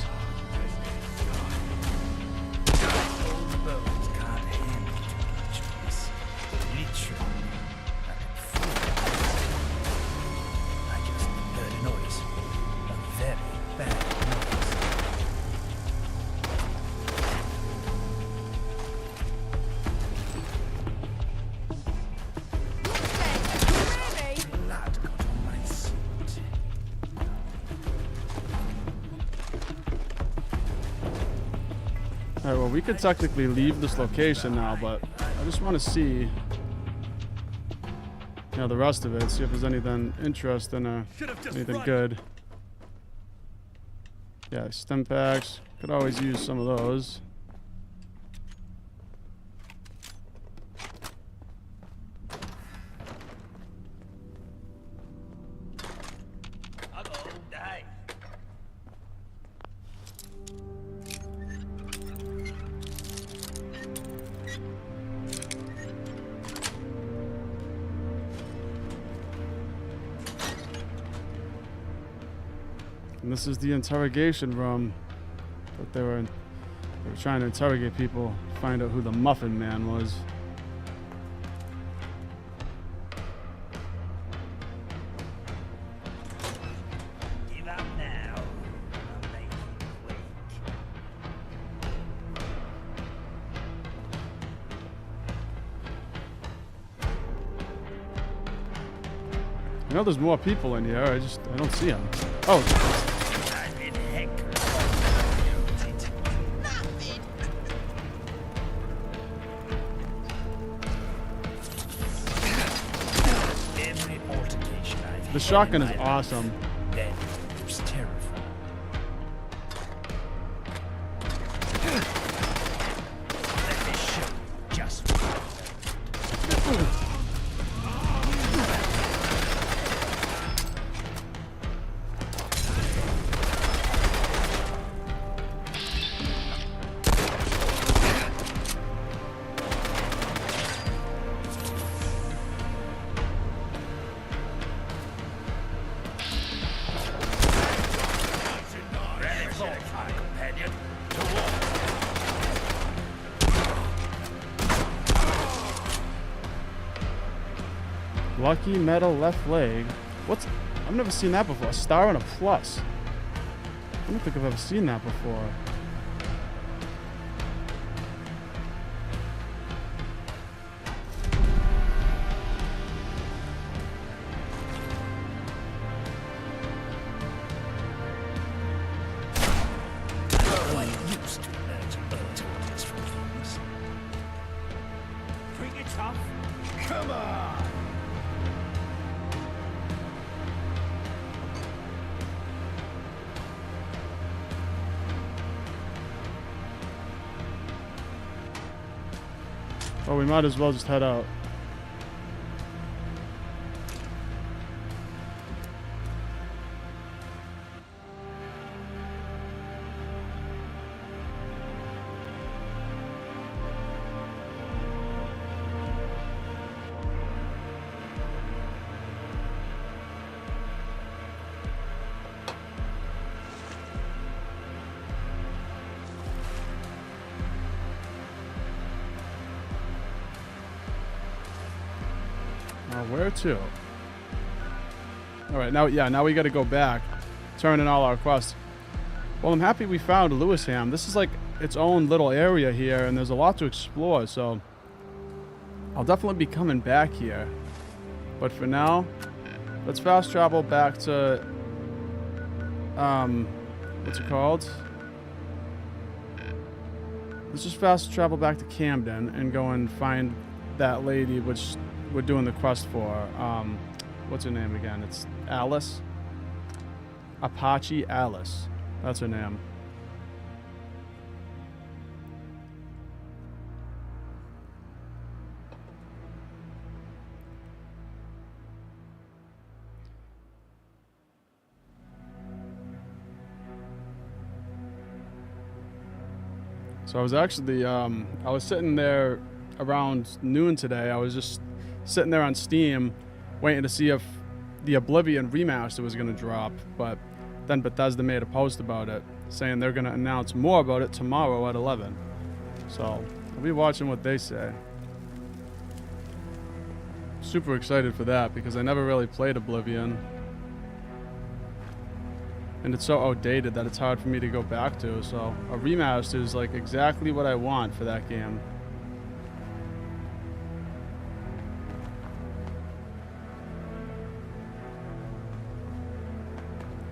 Old bones can't handle too much of this. Literally, I can feel it. I just heard a noise. A very bad noise. Alright, well, we could technically leave this location now, but I just want to see you know, the rest of it. See if there's anything interesting or anything good. Yeah, stim packs. Could always use some of those. And this is the interrogation room that they were trying to interrogate people, find out who the Muffin Man was. Give up now. I'll make you quick. I know there's more people in here. I don't see them. Oh. I'm in heck. Every altercation I've The shotgun is awesome. Then it was terrifying. Let me show you just what Lucky metal left leg. What's... I've never seen that before. A star and a plus. I don't think I've ever seen that before. Bring it up. Come on. Well, we might as well just head out. Where to? All right, now we got to go back, turn in all our quests. Well, I'm happy we found Lewisham. This is like its own little area here, and there's a lot to explore, so I'll definitely be coming back here. But for now, let's fast travel back to, what's it called? Let's just fast travel back to Camden and go and find that lady, which we're doing the quest for. What's her name again? It's Alice. Apache Alice. That's her name. So I was actually, I was sitting there around noon today. I was just sitting there on Steam waiting to see if the Oblivion remaster was going to drop, but then Bethesda made a post about it saying they're going to announce more about it tomorrow at 11. So I'll be watching what they say. Super excited for that because I never really played Oblivion, and it's so outdated that it's hard for me to go back to, so a remaster is like exactly what I want for that game.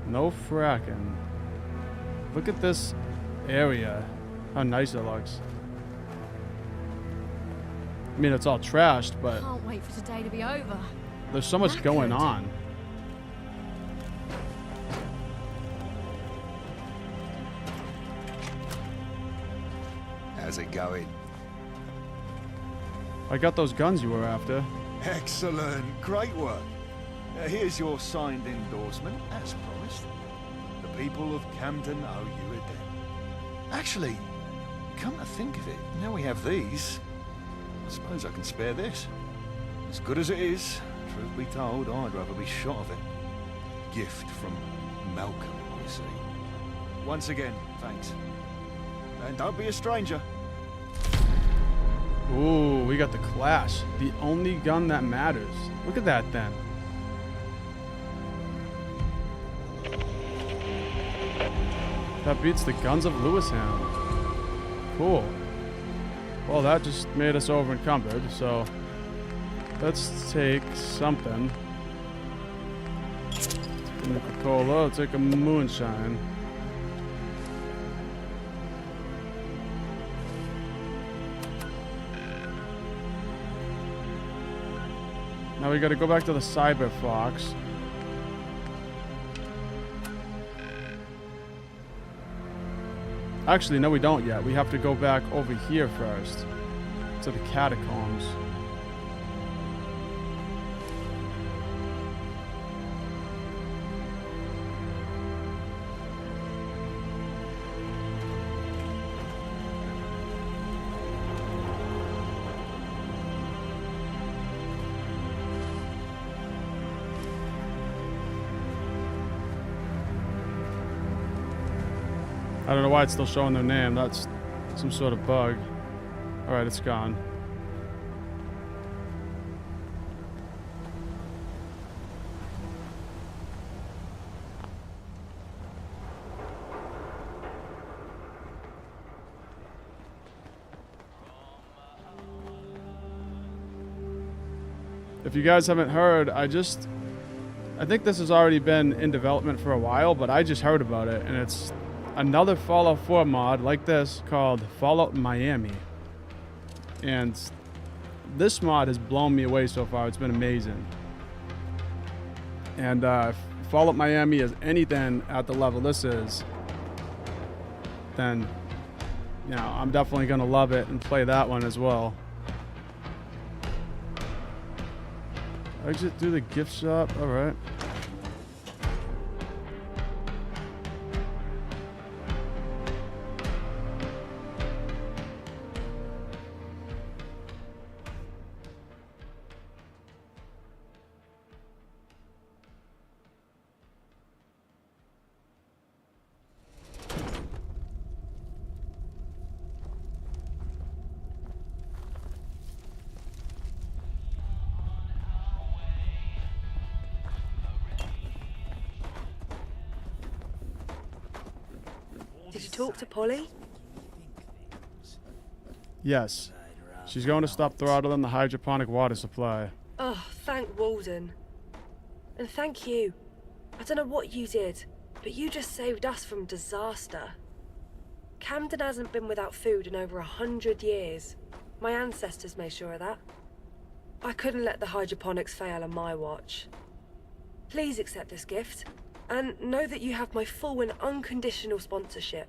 No fracking. Look at this area. How nice it looks. I mean, it's all trashed, but... Can't wait for today to be over. there's so much going on. How's it going? I got those guns you were after. Excellent. Great work. Here's your signed endorsement, as promised. The people of Camden owe you a debt. Actually, come to think of it, now we have these, I suppose I can spare this. As good as it is, truth be told, I'd rather be shot of it. Gift from Malcolm, you see. Once again, thanks. And don't be a stranger. Ooh, we got the Clash. The only gun that matters. Look at that then. That beats the guns of Lewisham. Cool. Well, that just made us over encumbered, so let's take something. Take a Nuka-Cola, let's take a moonshine. Now we gotta go back to the Cyber Fox. Actually, no we don't yet. We have to go back over here first. To the catacombs. I don't know why it's still showing their name. That's some sort of bug. Alright, it's gone. If you guys haven't heard, I think this has already been in development for a while, but I just heard about it, and it's another Fallout 4 mod like this called Fallout Miami. And this mod has blown me away so far. It's been amazing. And if Fallout Miami is anything at the level this is, then, you know, I'm definitely going to love it and play that one as well. Exit through the gift shop. All right. Did you talk to Polly? Yes. She's going to stop throttling the hydroponic water supply. Oh, thank Walden. And thank you. I don't know what you did, but you just saved us from disaster. Camden hasn't been without food in over 100 years. My ancestors made sure of that. I couldn't let the hydroponics fail on my watch. Please accept this gift, and know that you have my full and unconditional sponsorship.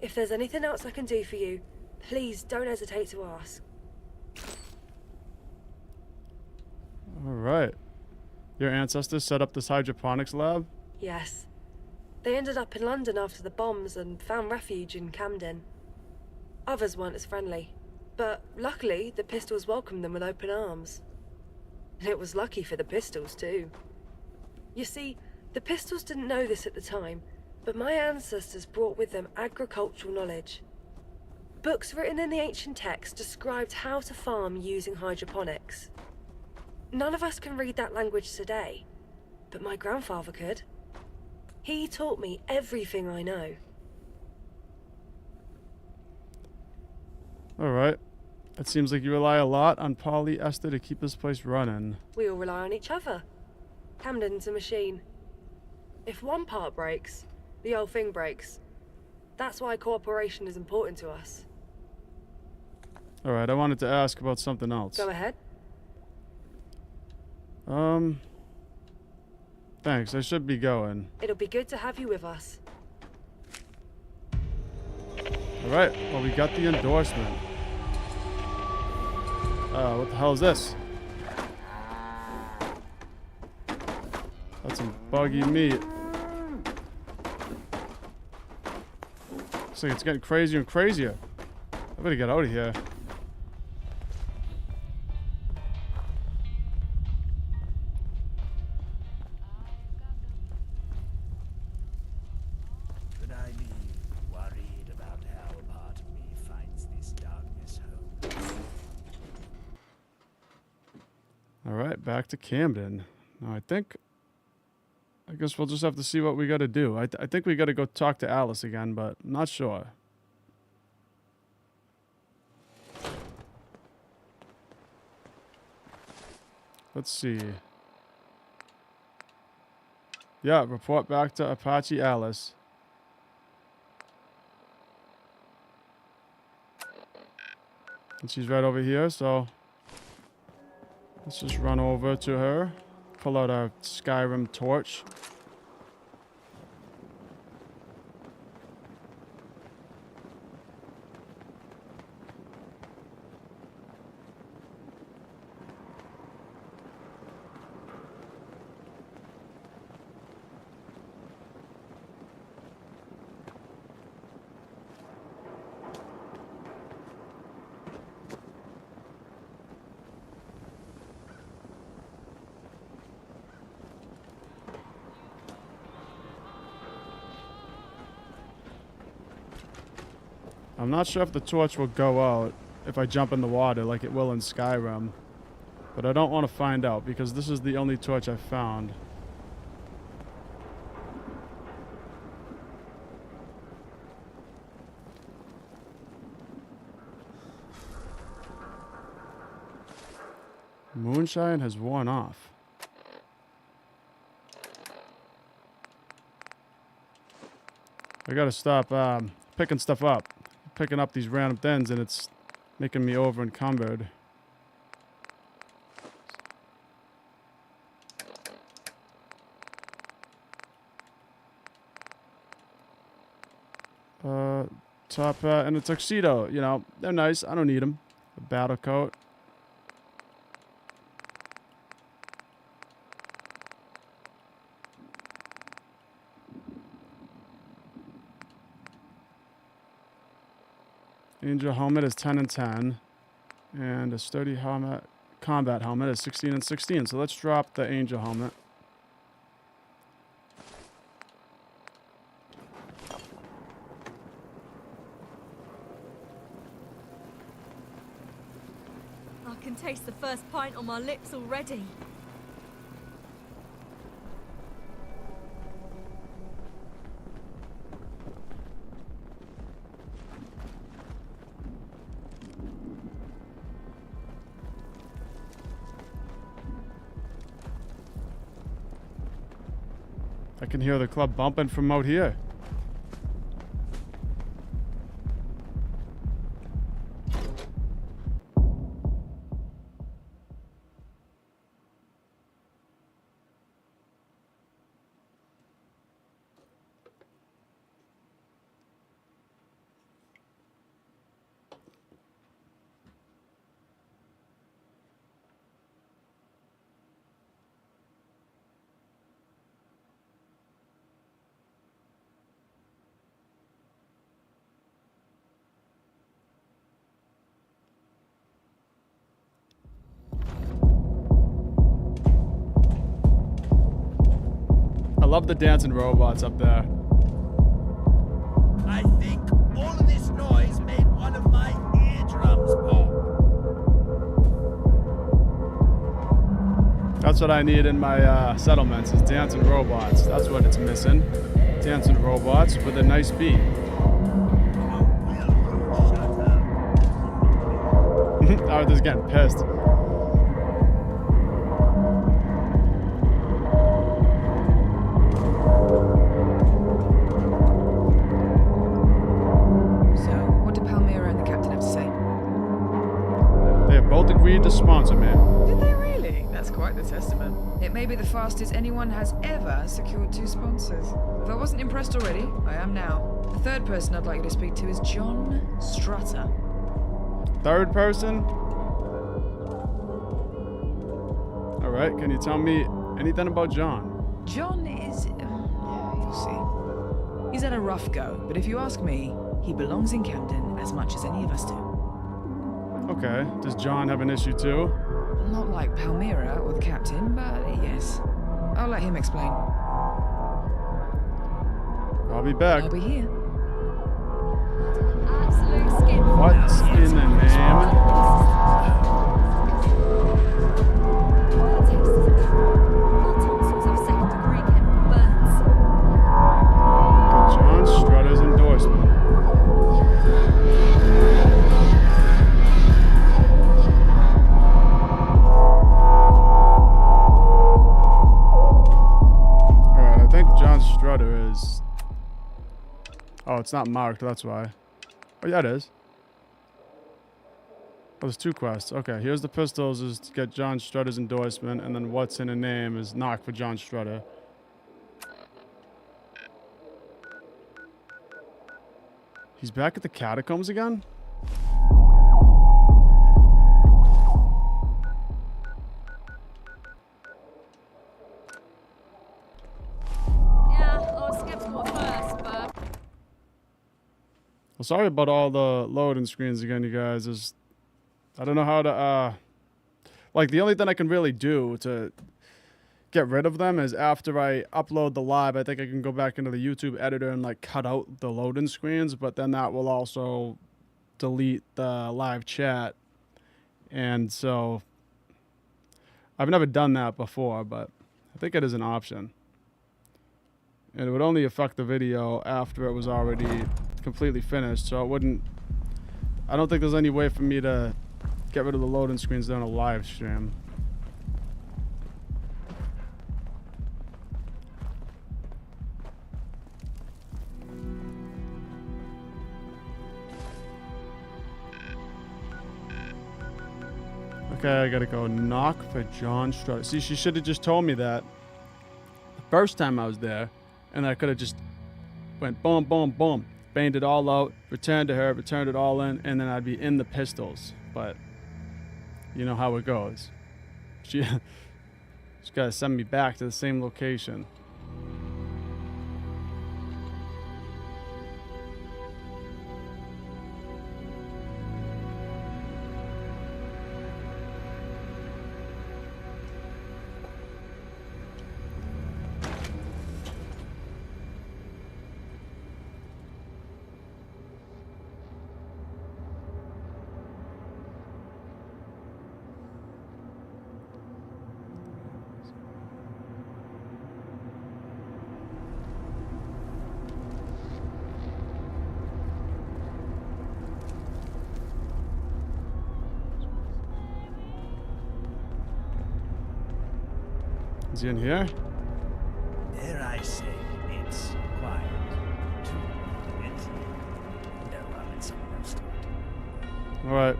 If there's anything else I can do for you, please don't hesitate to ask. Alright. Your ancestors set up this hydroponics lab? Yes. They ended up in London after the bombs and found refuge in Camden. Others weren't as friendly, but luckily the Pistols welcomed them with open arms. And it was lucky for the Pistols too. You see, the Pistols didn't know this at the time, but my ancestors brought with them agricultural knowledge. Books written in the ancient text described how to farm using hydroponics. None of us can read that language today, but my grandfather could. He taught me everything I know. Alright. It seems like you rely a lot on polyester to keep this place running. We all rely on each other. Camden's a machine. If one part breaks, the whole thing breaks. That's why cooperation is important to us. Alright, I wanted to ask about something else. Go ahead. Thanks, I should be going. It'll be good to have you with us. Alright, well, we got the endorsement. What the hell is this? That's some buggy meat. Looks like it's getting crazier and crazier. I better get out of here. Could I be worried about how a part of me finds this darkness home? Alright, back to Camden. Now I guess we'll just have to see what we gotta do. I think we gotta go talk to Alice again, but not sure. Let's see. Yeah, report back to Apache Alice. And she's right over here, so let's just run over to her. Pull out our Skyrim torch. I'm not sure if the torch will go out if I jump in the water like it will in Skyrim. But I don't want to find out because this is the only torch I've found. Moonshine has worn off. I gotta stop picking stuff up. Picking up these random things and it's making me over encumbered. Top hat and a tuxedo, you know, they're nice. I don't need them. A battle coat. Angel helmet is 10 and 10. And a sturdy helmet, combat helmet is 16 and 16. So let's drop the angel helmet. I can taste the first pint on my lips already. I can hear the club bumping from out here. I love the dancing robots up there. I think all of this noise made one of my eardrums pop. That's what I need in my settlements is dancing robots. That's what it's missing. Dancing robots with a nice beat. Arthur's getting pissed. Both agreed to sponsor me. Did they really? That's quite the testament. It may be the fastest anyone has ever secured 2 sponsors. If I wasn't impressed already, I am now. The third person I'd like you to speak to is John Strutter. Third person? Alright, can you tell me anything about John? John is... you'll see. He's had a rough go, but if you ask me, he belongs in Camden as much as any of us do. Okay, does John have an issue too? Not like Palmyra or the captain, but yes. I'll let him explain. I'll be back. I'll be here. What's in the name? John Strutter's endorsement. Alright, I think John Strutter is... Oh, it's not marked, that's why. Oh, yeah, it is. Oh, there's 2 quests. Okay, here's the pistols is to get John Strutter's endorsement, and then what's in a name is knock for John Strutter. He's back at the catacombs again? Yeah, I'll skip school first, but... Well, sorry about all the loading screens again, you guys. I don't know how to, like, the only thing I can really do to get rid of them is after I upload the live, I think I can go back into the YouTube editor and, like, cut out the loading screens, but then that will also delete the live chat. And so, I've never done that before, but I think it is an option. And it would only affect the video after it was already completely finished, so it wouldn't... I don't think there's any way for me to get rid of the loading screens during a live stream. Okay, I gotta go knock for John Strutter. See, she should have just told me that the first time I was there, and I could have just went boom, boom, boom, banged it all out, returned to her, returned it all in, and then I'd be in the pistols. But you know how it goes. She's gotta send me back to the same location. Is he in here? Dare I say it's quiet. Too quiet. No, I'll let someone else do it. Alright.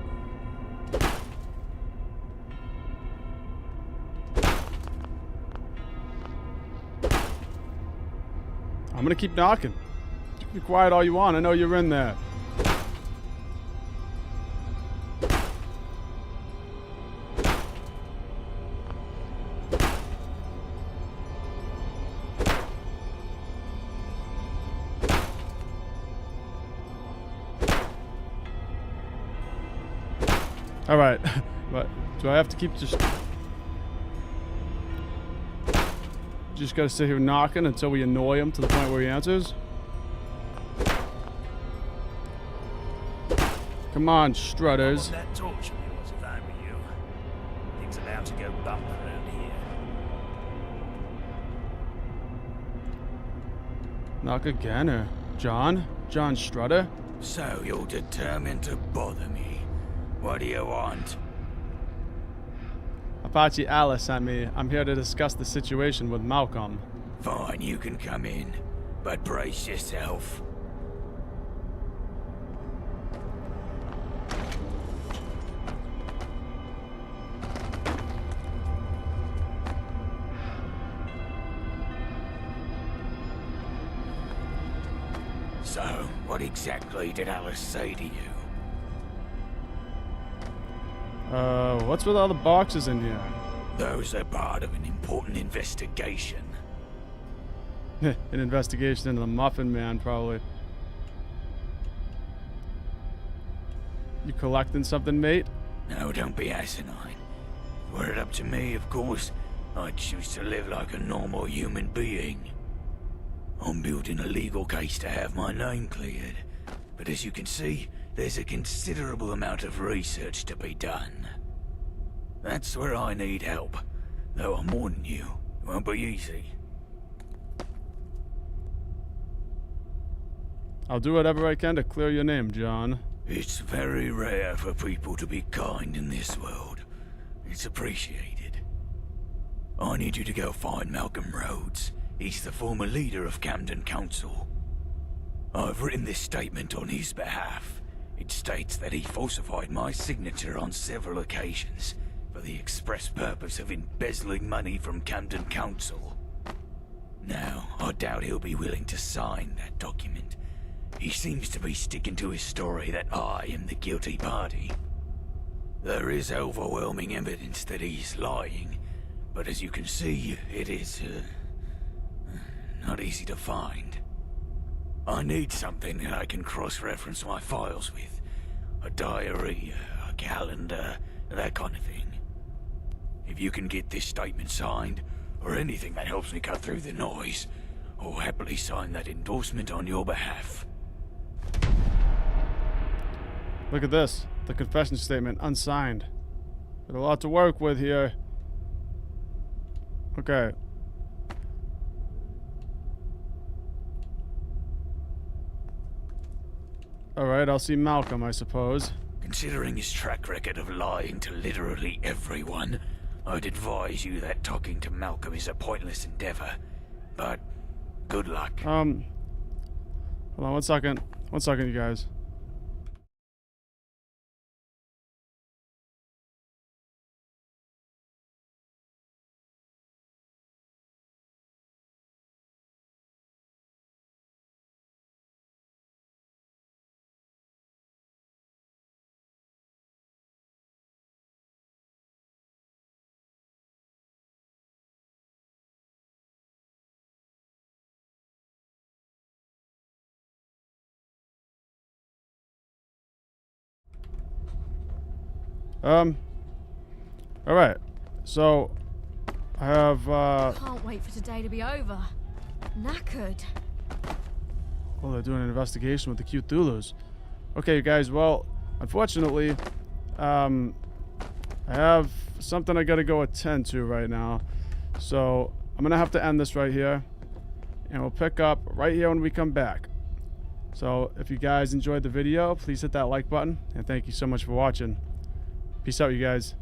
I'm gonna keep knocking. You can be quiet all you want. I know you're in there. All right, but do I have to keep just gotta sit here knocking until we annoy him to the point where he answers? Come on, Strutters. That torch of yours, if I were you. Things allowed to go bump around here. Knock again, or John? John Strutter? So you're determined to bother me. What do you want? Apache Alice sent me. I'm here to discuss the situation with Malcolm. Fine, you can come in, but brace yourself. What exactly did Alice say to you? What's with all the boxes in here? Those are part of an important investigation. An investigation into the Muffin Man, probably. You collecting something, mate? No, don't be asinine. Were it up to me, of course, I'd choose to live like a normal human being. I'm building a legal case to have my name cleared. But as you can see, there's a considerable amount of research to be done. That's where I need help. Though I'm warning you, it won't be easy. I'll do whatever I can to clear your name, John. It's very rare for people to be kind in this world. It's appreciated. I need you to go find Malcolm Rhodes. He's the former leader of Camden Council. I've written this statement on his behalf. It states that he falsified my signature on several occasions for the express purpose of embezzling money from Camden Council. Now, I doubt he'll be willing to sign that document. He seems to be sticking to his story that I am the guilty party. There is overwhelming evidence that he's lying, but as you can see, it is not easy to find. I need something that I can cross-reference my files with. A diary, a calendar, that kind of thing. If you can get this statement signed, or anything that helps me cut through the noise, I'll happily sign that endorsement on your behalf. Look at this. The confession statement, unsigned. Got a lot to work with here. Okay. Alright, I'll see Malcolm, I suppose. Considering his track record of lying to literally everyone, I'd advise you that talking to Malcolm is a pointless endeavor. But, good luck. Hold on 1 second. 1 second, you guys. Alright. So, I have, Can't wait for today to be over. Knackered. oh, they're doing an investigation with the Cthulhus. Okay, you guys, well, unfortunately, I have something I gotta go attend to right now. So, I'm gonna have to end this right here. And we'll pick up right here when we come back. So, if you guys enjoyed the video, please hit that like button. And thank you so much for watching. Peace out, you guys.